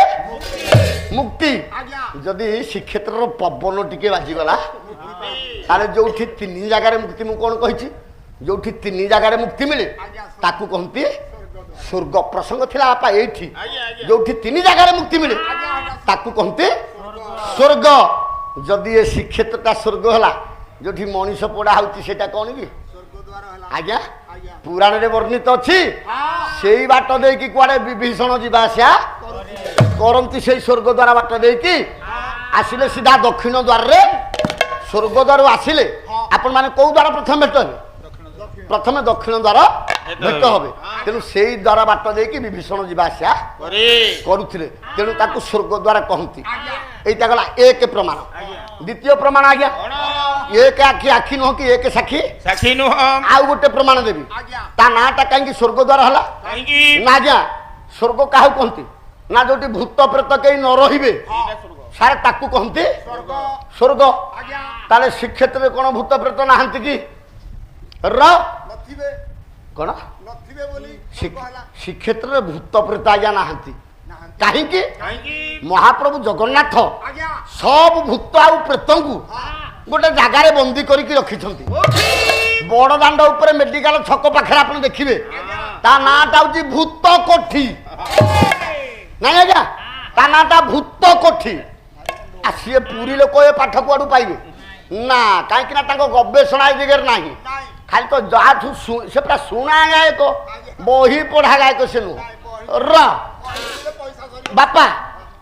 ମୁକ୍ତି। ଯଦି ଶ୍ରୀକ୍ଷେତ୍ରର ପବନ ଟିକେ ବାଜିଗଲା ତାହେଲେ ଯୋଉଠି ତିନି ଜାଗାରେ ମୁକ୍ତି, ମୁଁ କ'ଣ କହିଛି, ଯୋଉଠି ତିନି ଜାଗାରେ ମୁକ୍ତି ମିଳେ ତାକୁ କହନ୍ତି ସ୍ୱର୍ଗ। ପ୍ରସଙ୍ଗ ଥିଲା ବାପା ଏଇଠି, ଯୋଉଠି ତିନି ଜାଗାରେ ମୁକ୍ତି ମିଳେ ତାକୁ କହନ୍ତି ସ୍ୱର୍ଗ। ଯଦି ଏ ଶ୍ରୀକ୍ଷେତ୍ରଟା ସ୍ୱର୍ଗ ହେଲା, ଯୋଉଠି ମଣିଷ ପୋଡ଼ା ହଉଛି ସେଇଟା କ'ଣ କି? ଆଜ୍ଞା ପୁରାଣରେ ବର୍ଣ୍ଣିତ ଅଛି। ସେଇ ବାଟ ଦେଇକି କୁଆଡ଼େ ବିଭୀଷଣ ଯିବା ଆସିବା କରନ୍ତି, ସେଇ ସ୍ୱର୍ଗ ଦ୍ୱାର ବାଟ ଦେଇକି ଆସିଲେ ସିଧା ଦକ୍ଷିଣ ଦ୍ୱାରରେ। ସ୍ୱର୍ଗ ଦ୍ୱାରରୁ ଆସିଲେ ଆପଣମାନେ କୋଉ ଦ୍ୱାର ପ୍ରଥମେ ଭେଟ ହେବେ? ପ୍ରଥମେ ଦକ୍ଷିଣ ଦ୍ୱାର ଭେଟ ହେବେ। ତେଣୁ ସେଇ ଦ୍ୱାର ବାଟ ଦେଇକି ବିଭୀଷଣ ଯିବା ଆସିବା କରୁଥିଲେ, ତେଣୁ ତାକୁ ସ୍ୱର୍ଗ ଦ୍ୱାର କହନ୍ତି। এইটা গলা এক প্রমাণ। দ্বিতীয় প্রমাণ আজ্ঞা এক আখি আখি নহ কি এক সাক্ষী সাক্ষী নুহ আউ গোটে প্রমাণ দেবি তা নাটা কাইকি স্বর্গ দ্বার হলা কাইকি না আজ্ঞা স্বর্গ কাহু কহতি না যোটি ভূত প্রেত কেই ন রহিবে সারে তাকু কহতি স্বর্গ স্বর্গ তাহলে শ্রীক্ষেত্রে কোন ভূত প্রেত নাহান্তি কি র କ'ଣ ନଥିବେ ବୋଲି ହେଲା ଶ୍ରୀକ୍ଷେତ୍ରରେ ଭୂତ ପ୍ରେତ ଆଜ୍ଞା ନାହାନ୍ତି। ନାହାନ୍ତି। କାହିଁକି? କାହିଁକି? ମହାପ୍ରଭୁ ଜଗନ୍ନାଥ ଆଜ୍ଞା ସବୁ ଭୂତ ଆଉ ପ୍ରେତଙ୍କୁ ଗୋଟେ ଜାଗାରେ ବନ୍ଦୀ କରିକି ରଖିଛନ୍ତି। ବଡ଼ ଦାଣ୍ଡ ଉପରେ ମେଡିକାଲ ଛକ ପାଖରେ ଆପଣ ଦେଖିବେ ତା ନାଁଟା ହଉଛି ଭୂତ କୋଠି। ନାଇଁ ଆଜ୍ଞା ତା ନାଁଟା ଭୂତ କୋଠି। ଆଉ ସିଏ ପୁରୀ ଲୋକ ଏ ପାଠ କୁଆଡୁ ପାଇବେ ନା, କାହିଁକି ନା ତାଙ୍କ ଗବେଷଣା ଏ ଦିଗରେ ନାହିଁ। ନାଇଁ ଖାଲି ତ ଯାହାଠୁ ସେ ପୁରା ଶୁଣା ଗାୟକ, ବହି ପଢା ଗାୟକ ସେ ନୁହଁ। ପଇସା ସରି ବାପା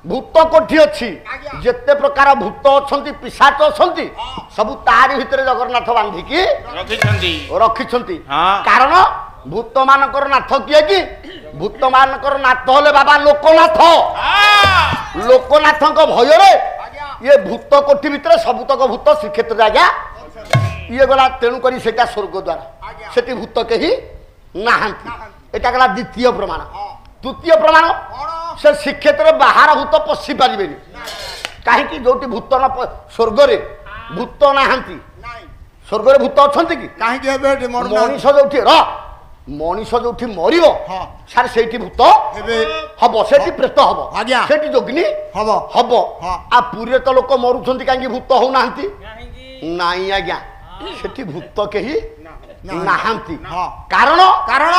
ଭୂତ କୋଠି ଅଛି। ଯେତେ ପ୍ରକାର ଭୂତ ଅଛନ୍ତି, ପିଶାଚ ଅଛନ୍ତି, ସବୁ ତାରି ଭିତରେ ଜଗନ୍ନାଥ ବାନ୍ଧିକି ରଖିଛନ୍ତି। ରଖିଛନ୍ତି। ହଁ। କାରଣ ଭୂତ ମାନଙ୍କର ନାଥ କିଏ କି? ଭୂତ ମାନଙ୍କର ନାଥ ହେଲେ ବାବା ଲୋକନାଥ। ଲୋକନାଥଙ୍କ ଭୟରେ ଇଏ ଭୂତ କୋଠି ଭିତରେ ସବୁତକ ଭୂତ ଶ୍ରୀକ୍ଷେତ୍ରରେ ଆଜ୍ଞା ଇଏ ଗଲା। ତେଣୁ କରି ସେଇଟା ସ୍ୱର୍ଗ ଦ୍ୱାର, ସେଠି ଭୂତ କେହି ନାହାନ୍ତି। ଏଟା ଗଲା ଦ୍ୱିତୀୟ ପ୍ରମାଣ। ତୃତୀୟ ପ୍ରମାଣ, ସେ ଶ୍ରୀକ୍ଷେତ୍ରରେ ବାହାର ଭୂତ ପଶି ପାରିବେନି। କାହିଁକି? ଯୋଉଠି ଭୂତ ନ ସ୍ୱର୍ଗରେ ଭୂତ ନାହାନ୍ତି। ନାଇଁ ସ୍ୱର୍ଗରେ ଭୂତ ଅଛନ୍ତି କି? କାହିଁକି ଏବେ ଏଠି ମରୁନାହାନ୍ତି? ମଣିଷ ଯୋଉଠି ମଣିଷ ଯୋଉଠି ମରିବ ହଁ। ସାର୍ ସେଇଠି ଭୂତ ଏବେ ହବ, ସେଠି ପ୍ରେତ ହବ, ଆଜ୍ଞା। ସେଠି ଯୋଗିନୀ ହବ ହବ। ହଁ। ଆଉ ପୁରୀରେ ତ ଲୋକ ମରୁଛନ୍ତି, କାହିଁକି ଭୂତ ହଉନାହାନ୍ତି? ନାଇଁ ଆଜ୍ଞା ସେଠି ଭୂତ କେହି ନାହାନ୍ତି। ହଁ। କାରଣ କାରଣ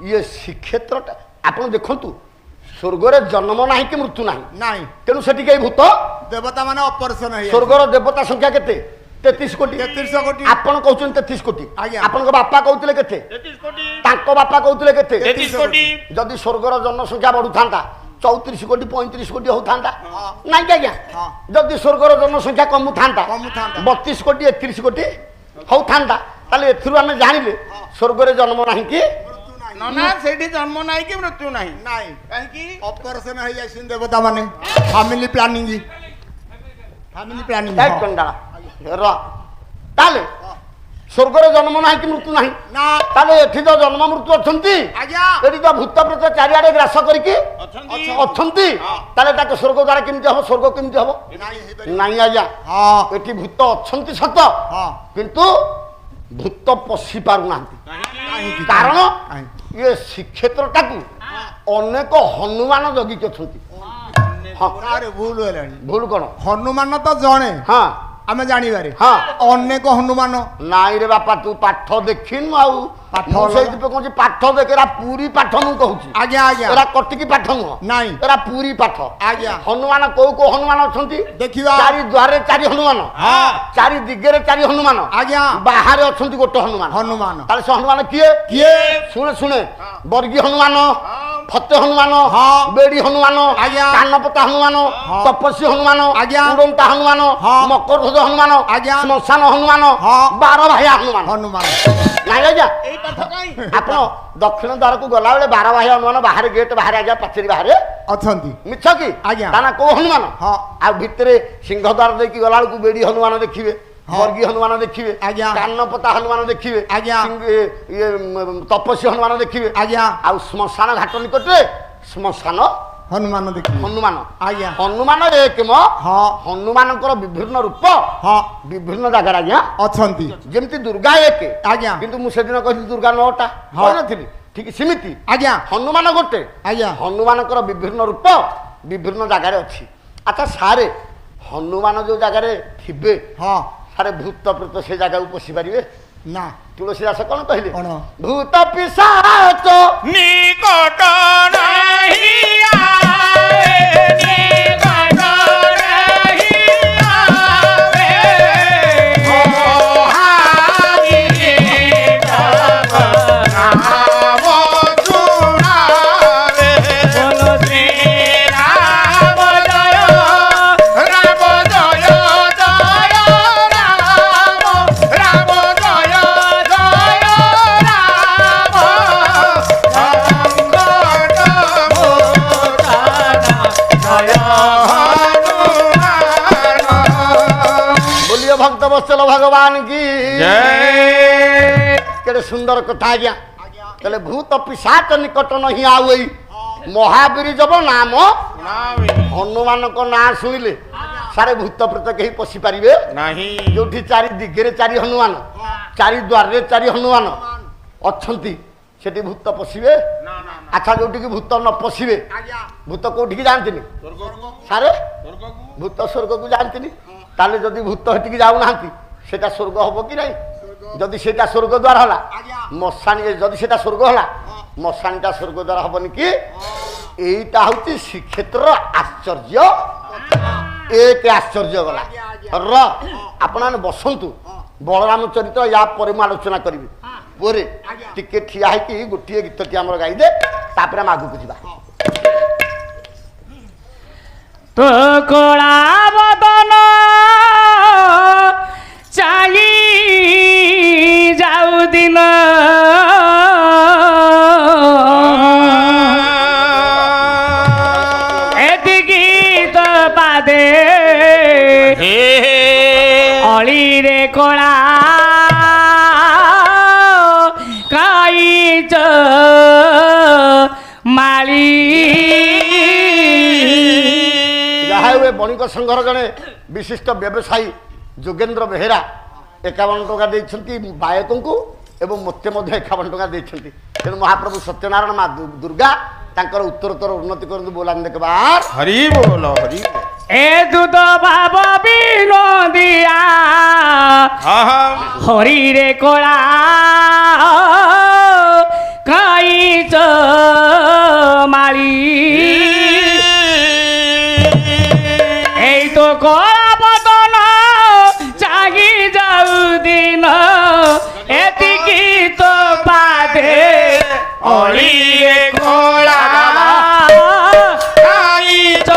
ଇଏ ଶ୍ରୀକ୍ଷେତ୍ରଟା ଆପଣ ଦେଖନ୍ତୁ, ସ୍ୱର୍ଗରେ ଜନ୍ମ ନାହିଁ କି ମୃତ୍ୟୁ ନାହିଁ, ନାଇଁ ତେଣୁ ସେଠି କେହି ଭୂତ। ଦେବତା ମାନେ ଅପରେସନ ହେଇ ସ୍ୱର୍ଗର ଦେବତା ସଂଖ୍ୟା କେତେ? 33 କୋଟି। 33 କୋଟି। ଆପଣ କହୁଛନ୍ତି 33 କୋଟି। ଆଜ୍ଞା। ଆପଣଙ୍କ ବାପା କହୁଥିଲେ କେତେ? 33 କୋଟି। ତାଙ୍କ ବାପା କହୁଥିଲେ କେତେ? 33 କୋଟି। ଯଦି ସ୍ୱର୍ଗର ଜନସଂଖ୍ୟା ବଢୁଥାନ୍ତା 34 କୋଟି 35 କୋଟି ହଉଥାନ୍ତା। ନାଇଁ କି ଆଜ୍ଞା? ହଁ। ଯଦି ସ୍ୱର୍ଗର ଜନସଂଖ୍ୟା କମୁଥାନ୍ତା କମୁଥାନ୍ତା। 32 କୋଟି 31 କୋଟି ହଉଥାନ୍ତା। ତାହେଲେ ଏଥିରୁ ଆମେ ଜାଣିଲେ ସ୍ୱର୍ଗରେ ଜନ୍ମ ନାହିଁ କି ମୃତ୍ୟୁ ନାହିଁ। ନନା ସେଇଠି ଜନ୍ମ ନାହିଁ କି ମୃତ୍ୟୁ ନାହିଁ। ନାଇଁ କାହିଁକି? ଅପରେସନ ହେଇ ଯାଇଛନ୍ତି ଦେବତା ମାନେ। ଫ୍ୟାମିଲି ପ୍ଲାନିଂ ଫ୍ୟାମିଲି ପ୍ଲାନିଂ ଏ ଚଣ୍ଡାଳ ର ତାହେଲେ ସ୍ୱର୍ଗରେ ଜନ୍ମ ନାହିଁ କି ମୃତ୍ୟୁ ନାହିଁ। ନା ତାହେଲେ ଏଠି ତ ଜନ୍ମ ମୃତ୍ୟୁ ଅଛନ୍ତି। ଆଜ୍ଞା ଏଠି ତ ଭୂତ ପ୍ରେତ ଚାରିଆଡେ ଗ୍ରାସ କରିକି ଅଛନ୍ତି। ଅଛନ୍ତି। ତାହେଲେ ତାକୁ ସ୍ୱର୍ଗ ଦ୍ୱାରା କେମିତି ହବ? ସ୍ୱର୍ଗ କେମିତି ହବ? ନାଇଁ ହେଇପାରିବ। ନାଇଁ ଆଜ୍ଞା ହଁ ଏଠି ଭୂତ ଅଛନ୍ତି ସତ, ହଁ କିନ୍ତୁ ଭୂତ ପଶି ପାରୁନାହାନ୍ତି। କାହିଁକି? କାରଣ କାହିଁକି? ଇଏ ଶ୍ରୀକ୍ଷେତ୍ରଟାକୁ ଅନେକ ହନୁମାନ ଜଗିକି ଅଛନ୍ତି। ହଁ ଆରେ ଭୁଲ ହେଲାଣି। ଭୁଲ କଣ? ହନୁମାନ ତ ଜଣେ ହଁ ଆମେ ଜାଣିବାରେ, ହଁ ଅନେକ ହନୁମାନ। ନାଇଁ ରେ ବାପା ତୁ ପାଠ ଦେଖିନୁ। ଆଉ ପାଠ ମୁଁ ଅଲଗା। ସେଇଥିପାଇଁ କହୁଛି ପାଠ ଦେଖ, ଏରା ପୁରୀ ପାଠ ମୁଁ କହୁଛି। ଆଜ୍ଞା ଆଜ୍ଞା ଏରା କଟିକି ପାଠ ନୁହଁ, ନାଇଁ ଏରା ପୁରୀ ପାଠ। ଆଜ୍ଞା ହନୁମାନ କୋଉ କୋଉ ହନୁମାନ ଅଛନ୍ତି? ଦେଖିବା। ଚାରି ଦ୍ୱାରରେ 4 ହନୁମାନ, ହଁ। ଚାରି ଦିଗରେ 4 ହନୁମାନ, ଆଜ୍ଞା ବାହାରେ ଅଛନ୍ତି ଗୋଟେ ହନୁମାନ। ହନୁମାନ ତାହେଲେ ସେ ହନୁମାନ କିଏ? କିଏ? ଶୁଣେ ଶୁଣେ, ବର୍ଗୀ ହନୁମାନ, ଫତେ ହନୁମାନ, ହଁ। ବେଡି ହନୁମାନ, ଆଜ୍ଞା। କାନପତା ହନୁମାନ, ହଁ। ତପସ୍ୱୀ ହନୁମାନ, ଆଜ୍ଞା। ଉଡ଼ନ୍ତା ହନୁମାନ, ହଁ। ମକରଧ୍ୱଜ ହନୁମାନ, ଆଜ୍ଞା। ଶ୍ମଶାନ ହନୁମାନ, ହଁ। 12 ଭାଇଆ ହନୁମାନ। ହନୁମାନ ନାଇଁ ଆଜ୍ଞା ଏଇ ପାଠ କାହିଁ? ଆପଣ ଦକ୍ଷିଣ ଦ୍ୱାରକୁ ଗଲାବେଳେ 12 ଭାଇଆ ହନୁମାନ ବାହାରେ, ଗେଟ୍ ବାହାରେ ଆଜ୍ଞା, ପାଚେରୀ ବାହାରେ ଅଛନ୍ତି। ମିଛ କି? ଆଜ୍ଞା। ତା ନା କୋଉ ହନୁମାନ? ହଁ। ଆଉ ଭିତରେ ସିଂହ ଦ୍ୱାର ଦେଇକି ଗଲାବେଳକୁ ବେଡି ହନୁମାନ ଦେଖିବେ, ହଁ। ବର୍ଗୀ ହନୁମାନ ଦେଖିବେ, ଆଜ୍ଞା। କାନପତା ହନୁମାନ ଦେଖିବେ, ଆଜ୍ଞା। ତପସ୍ୱୀ ହନୁମାନ ଦେଖିବେ। ଆଜ୍ଞା ଆଉ ଶ୍ମଶାନ ଘାଟ ନିକଟରେ ଶ୍ମଶାନ ହନୁମାନ ଦେଖିବେ। ହନୁମାନ। ଆଜ୍ଞା ହନୁମାନ ଏକ ହଁ ହନୁମାନଙ୍କର ବିଭିନ୍ନ ରୂପ ହଁ ବିଭିନ୍ନ ଜାଗାରେ ଆଜ୍ଞା ଅଛନ୍ତି। ଯେମିତି ଦୁର୍ଗା ଏକ, ଆଜ୍ଞା କିନ୍ତୁ ମୁଁ ସେଦିନ କହିଥିଲି ଦୁର୍ଗା 9ଟା ହଁ। କହିନଥିଲି? ଠିକ ସେମିତି ଆଜ୍ଞା ହନୁମାନ ଗୋଟେ। ଆଜ୍ଞା ହନୁମାନଙ୍କର ବିଭିନ୍ନ ରୂପ ବିଭିନ୍ନ ଜାଗାରେ ଅଛି। ଆଚ୍ଛା ସାରେ, ହନୁମାନ ଯୋଉ ଜାଗାରେ ଥିବେ ହଁ ସାରେ ଭୂତ ପ୍ରେତ ସେ ଜାଗାକୁ ପଶି ପାରିବେ? ନା ତୁଳସୀ ଦାସ କଣ କହିଲେ? କଣ? ଭୂତ ପିଶାଚ ନିକଟ ନାହିଁ ଆଏ, ନିକଟ ନାହିଁ ଆଏ, ମହାବୀର ନାମ ଶୁଣାରେ। ବୋଲ ଶ୍ରୀ ରାମ ଜୟ, ରାମ ଜୟ ଜୟ ରାମ, ରାମ ଜୟ ଜୟ ରାମ, ସଂକଟ ମୋଚନ ଜୟ ହନୁମାନ। बोलिए भक्त वत्सल भगवान की जय। केड़े सुंदर कथा आज्ञा। ଆଜ୍ଞା कहले भूत पिशाच निकट नहीं आवई, महावीर जब नाम हनुमान को ना शुणिले सारे भूत प्रेत कहीं पशि पारिबे नहीं। जो 4 दिगरे 4 हनुमान, 4 द्वार 4 हनुमान अछंती। সেটি ভূত পশিবে আচ্ছা যোଉଠିକି ভূত ন পশিবে ଆଜ୍ଞା ভূত কোଉଠିକି যাଆନ୍ତିନି ସାରେ ভূত স্বর্গକୁ ଯାଆନ୍ତିନି তাহলে যদি ভূত হেটিକି যাଉନାହାନ୍ତି সেটা স্বর্গ হব কি নাই যদি সেটা স্বর্গ দ্বার হলা ଆଜ୍ଞା মশাণী যদি সেটা স্বর্গ হলা মশাণীটা স্বর্গ দ্বার হবনি কি এইটা হচ্ছে শ্রীক্ষেত্রর আশ্চর্য এক আশ্চর্য গলা র আপনার বসন্তু বলরাম চরিত্র ইয়া পরে মু আলোচনা করবি পরে টিকে ঠিয়া হইকি গোটিয়ে গীতটি আমার গাইদে তারপরে আমি আগুক যা তো কলা বদন চালি যাও দিন এদিকে তো পাদে অলিরে কলা কাইচ মালি ଯାହା ହୁଏ ବଣିକ ସଂଘର ଜଣେ ବିଶିଷ୍ଟ ବ୍ୟବସାୟୀ ଯୋଗେନ୍ଦ୍ର ବେହେରା 51 ଟଙ୍କା ଦେଇଛନ୍ତି ବାୟକଙ୍କୁ ଏବଂ ମୋତେ ମଧ୍ୟ 51 ଟଙ୍କା ଦେଇଛନ୍ତି ତେଣୁ ମହାପ୍ରଭୁ ସତ୍ୟନାରାୟଣ ମା ଦୁର୍ଗା ତାଙ୍କର ଉତ୍ତରୋତ୍ତର ଉନ୍ନତି କରନ୍ତୁ ବୋଲାନି ଦେଖବାର ହରି ବୋଲ ହରି এ দুধ ভাব বিনোদিয়া হরি রে কোলা কাইচ মালি এই তো কলা বদন চাগি যাও দিন এতিকি তো বাদে অলিয়ে কোলা কাইচ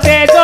তেজ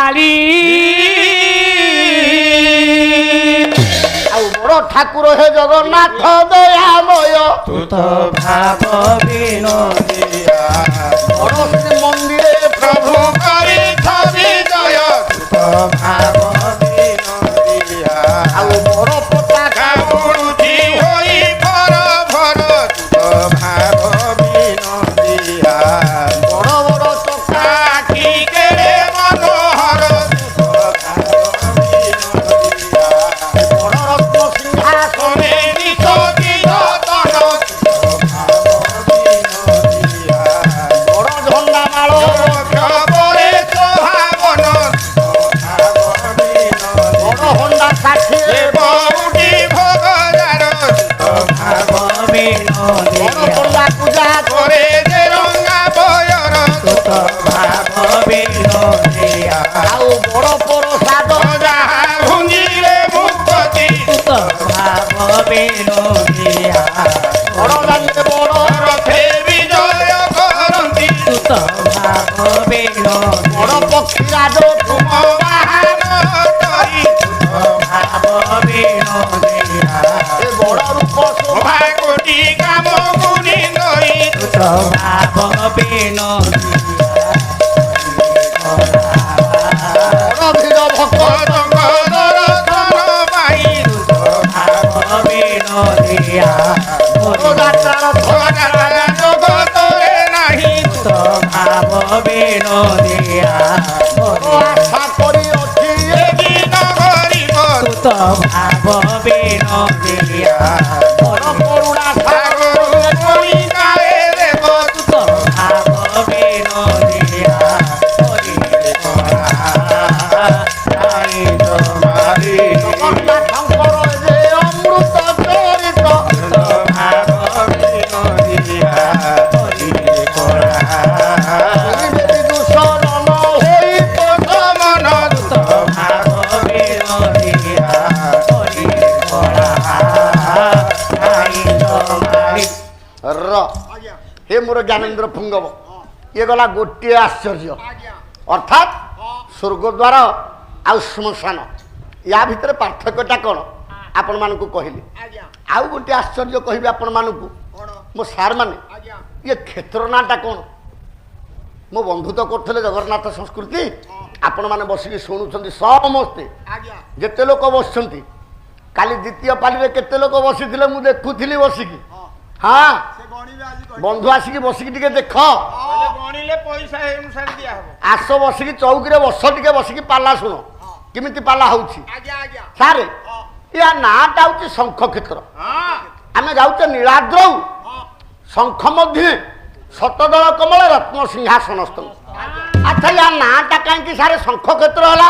ମାଳି ଆଉ ବଡ଼ ଠାକୁର ହେ ଜଗନ୍ନାଥ ଦୟାମୟ ତୁ ତ ଭାବ ବିନୋଦିଆ ବଡ଼ ଶ୍ରୀ ମନ୍ଦିରେ ପ୍ରଭୁ କରିଥବି ଜୟ ତୁ ତ ଭାବ ବିନୋଦିଆ ଆଉ ବଡ଼ ପତାକା ଉଡୁଛି ହୋଇ ଭର ଭର ତୁ ତ ଭାବ ବିନୋଦିଆ ବଡ଼ ବଡ଼ ଚକା ଆଖି କେଡ଼େ ମନୋହର ତୁ ତ ଭାବ ବିନୋଦିଆ ବଡ଼ ରତ୍ନ ସିଂହାସନ ତମେ ନିଶୋଚିତ ତନ ତୁ ତ ଭାବ ବିନୋଦିଆ ବଡ଼ ଝଣ୍ଡା ମାଳ ପରେ ସ୍ୱଭାବନ ତୁ ତ ଭାବ ବିନୋଦିଆ ବଡ଼ ହଣ୍ଡା ଷାଠିଏ ବହୁଟି ଭୋଗଜାର ତୁ ତ ଭାବ ବଡ଼ ବିନୋଦିଆ ପଣ୍ଡା ପୂଜା করে যে রঙা বয়র তুত ভাব বিনোদিয়া ଆଉ ବଡ଼ ପ୍ରସାଦ যাহা ভুঞ্জিলে মুক্তি তুত ভাব বিনোদিয়া ବଡ଼ ଦାଣ୍ଡେ ବଡ଼ রথে বিজয় করন্তি তুত ভাব বিনোদিয়া ବଡ଼ ପକ୍ଷୀରାଜ তুম বাহান করি তুত ভাব বিনোদিয়া ଏ ବଡ଼ ରୂପ ଶୋଭା শোভা কোটি কাম গুণী নই তুত ভাব বিনোদিয়া ବଡ଼ ଭିଡ଼ ଭକ୍ତ পতঙ্গ দর্শন পাই তুত ভাব বিনোদিয়া ବଡ଼ ଯାତ୍ରାର ভোগারা জগতরে নাহি তুত ভাব বিনোদিয়া ବଡ଼ ଆଶା କରି ଅଛି ଏ দিন গরিব তুত ভাব বিনোদিয়া ବଡ଼ କରୁଣା ସାଗର সাগর করি গায়ে দেব তুত ভাব বিনোদিয়া হরি করা তাই তোমারি ଜଗନ୍ନାଥଙ୍କର ଯେ ଅମୃତ ଚରିତ তুত ভাব বিনোদিয়া হরি করা ଦୂଷଣ ହୋଇ মন তুত ভাব বিনোদিয়া হরি করা তাই তোমারি ର ହେ ମୋର ଜ୍ଞାନେନ୍ଦ୍ର ପୁଙ୍ଗବ ଇଏ ଗଲା ଗୋଟିଏ ଆଶ୍ଚର୍ଯ୍ୟ ଆଜ୍ଞା ଅର୍ଥାତ୍ ସ୍ୱର୍ଗଦ୍ୱାର ଆଉ ଶ୍ମଶାନ ୟା ଭିତରେ ପାର୍ଥକ୍ୟଟା କ'ଣ ଆପଣମାନଙ୍କୁ କହିଲି ଆଜ୍ଞା ଆଉ ଗୋଟିଏ ଆଶ୍ଚର୍ଯ୍ୟ କହିବି ଆପଣମାନଙ୍କୁ କଣ ମୋ ସାର୍ମାନେ ଆଜ୍ଞା ଇଏ କ୍ଷେତ୍ର ନାଁଟା କ'ଣ ମୋ ବନ୍ଧୁ ତ କରୁଥିଲେ ଜଗନ୍ନାଥ ସଂସ୍କୃତି ଆପଣମାନେ ବସିକି ଶୁଣୁଛନ୍ତି ସମସ୍ତେ ଆଜ୍ଞା ଯେତେ ଲୋକ ବସିଛନ୍ତି କାଲି ଦ୍ୱିତୀୟ ପାଳିରେ କେତେ ଲୋକ ବସିଥିଲେ ମୁଁ ଦେଖୁଥିଲି ବସିକି ହଁ ସେ ଗଣିବେ ଆଜି କହିବେ ବନ୍ଧୁ ଆସିକି ବସିକି ଟିକେ ଦେଖ କହିଲେ ଗଣିଲେ ପଇସା ଏ ଅନୁସାରେ ଦିଆହବ ଆସ ବସିକି ଚୌକିରେ ବସ ଟିକେ ବସିକି ପାଲା ଶୁଣ କେମିତି ପାଲା ହଉଛି ଆଜ୍ଞା ଆଜ୍ଞା ସାରେ ୟା ନାଁଟା ହଉଛି ଶଙ୍ଖ କ୍ଷେତ୍ର ହଁ ଆମେ ଯାଉଛେ ନୀଳାଦ୍ରଉ ହଁ ଶଙ୍ଖ ମଧ୍ୟ ଶତଦଳ କମଳ ରତ୍ନ ସିଂହାସନ ସ୍ତମ୍ଭ ଆଚ୍ଛା ୟା ନାଁଟା କାହିଁକି ସାରେ ଶଙ୍ଖ କ୍ଷେତ୍ର ହେଲା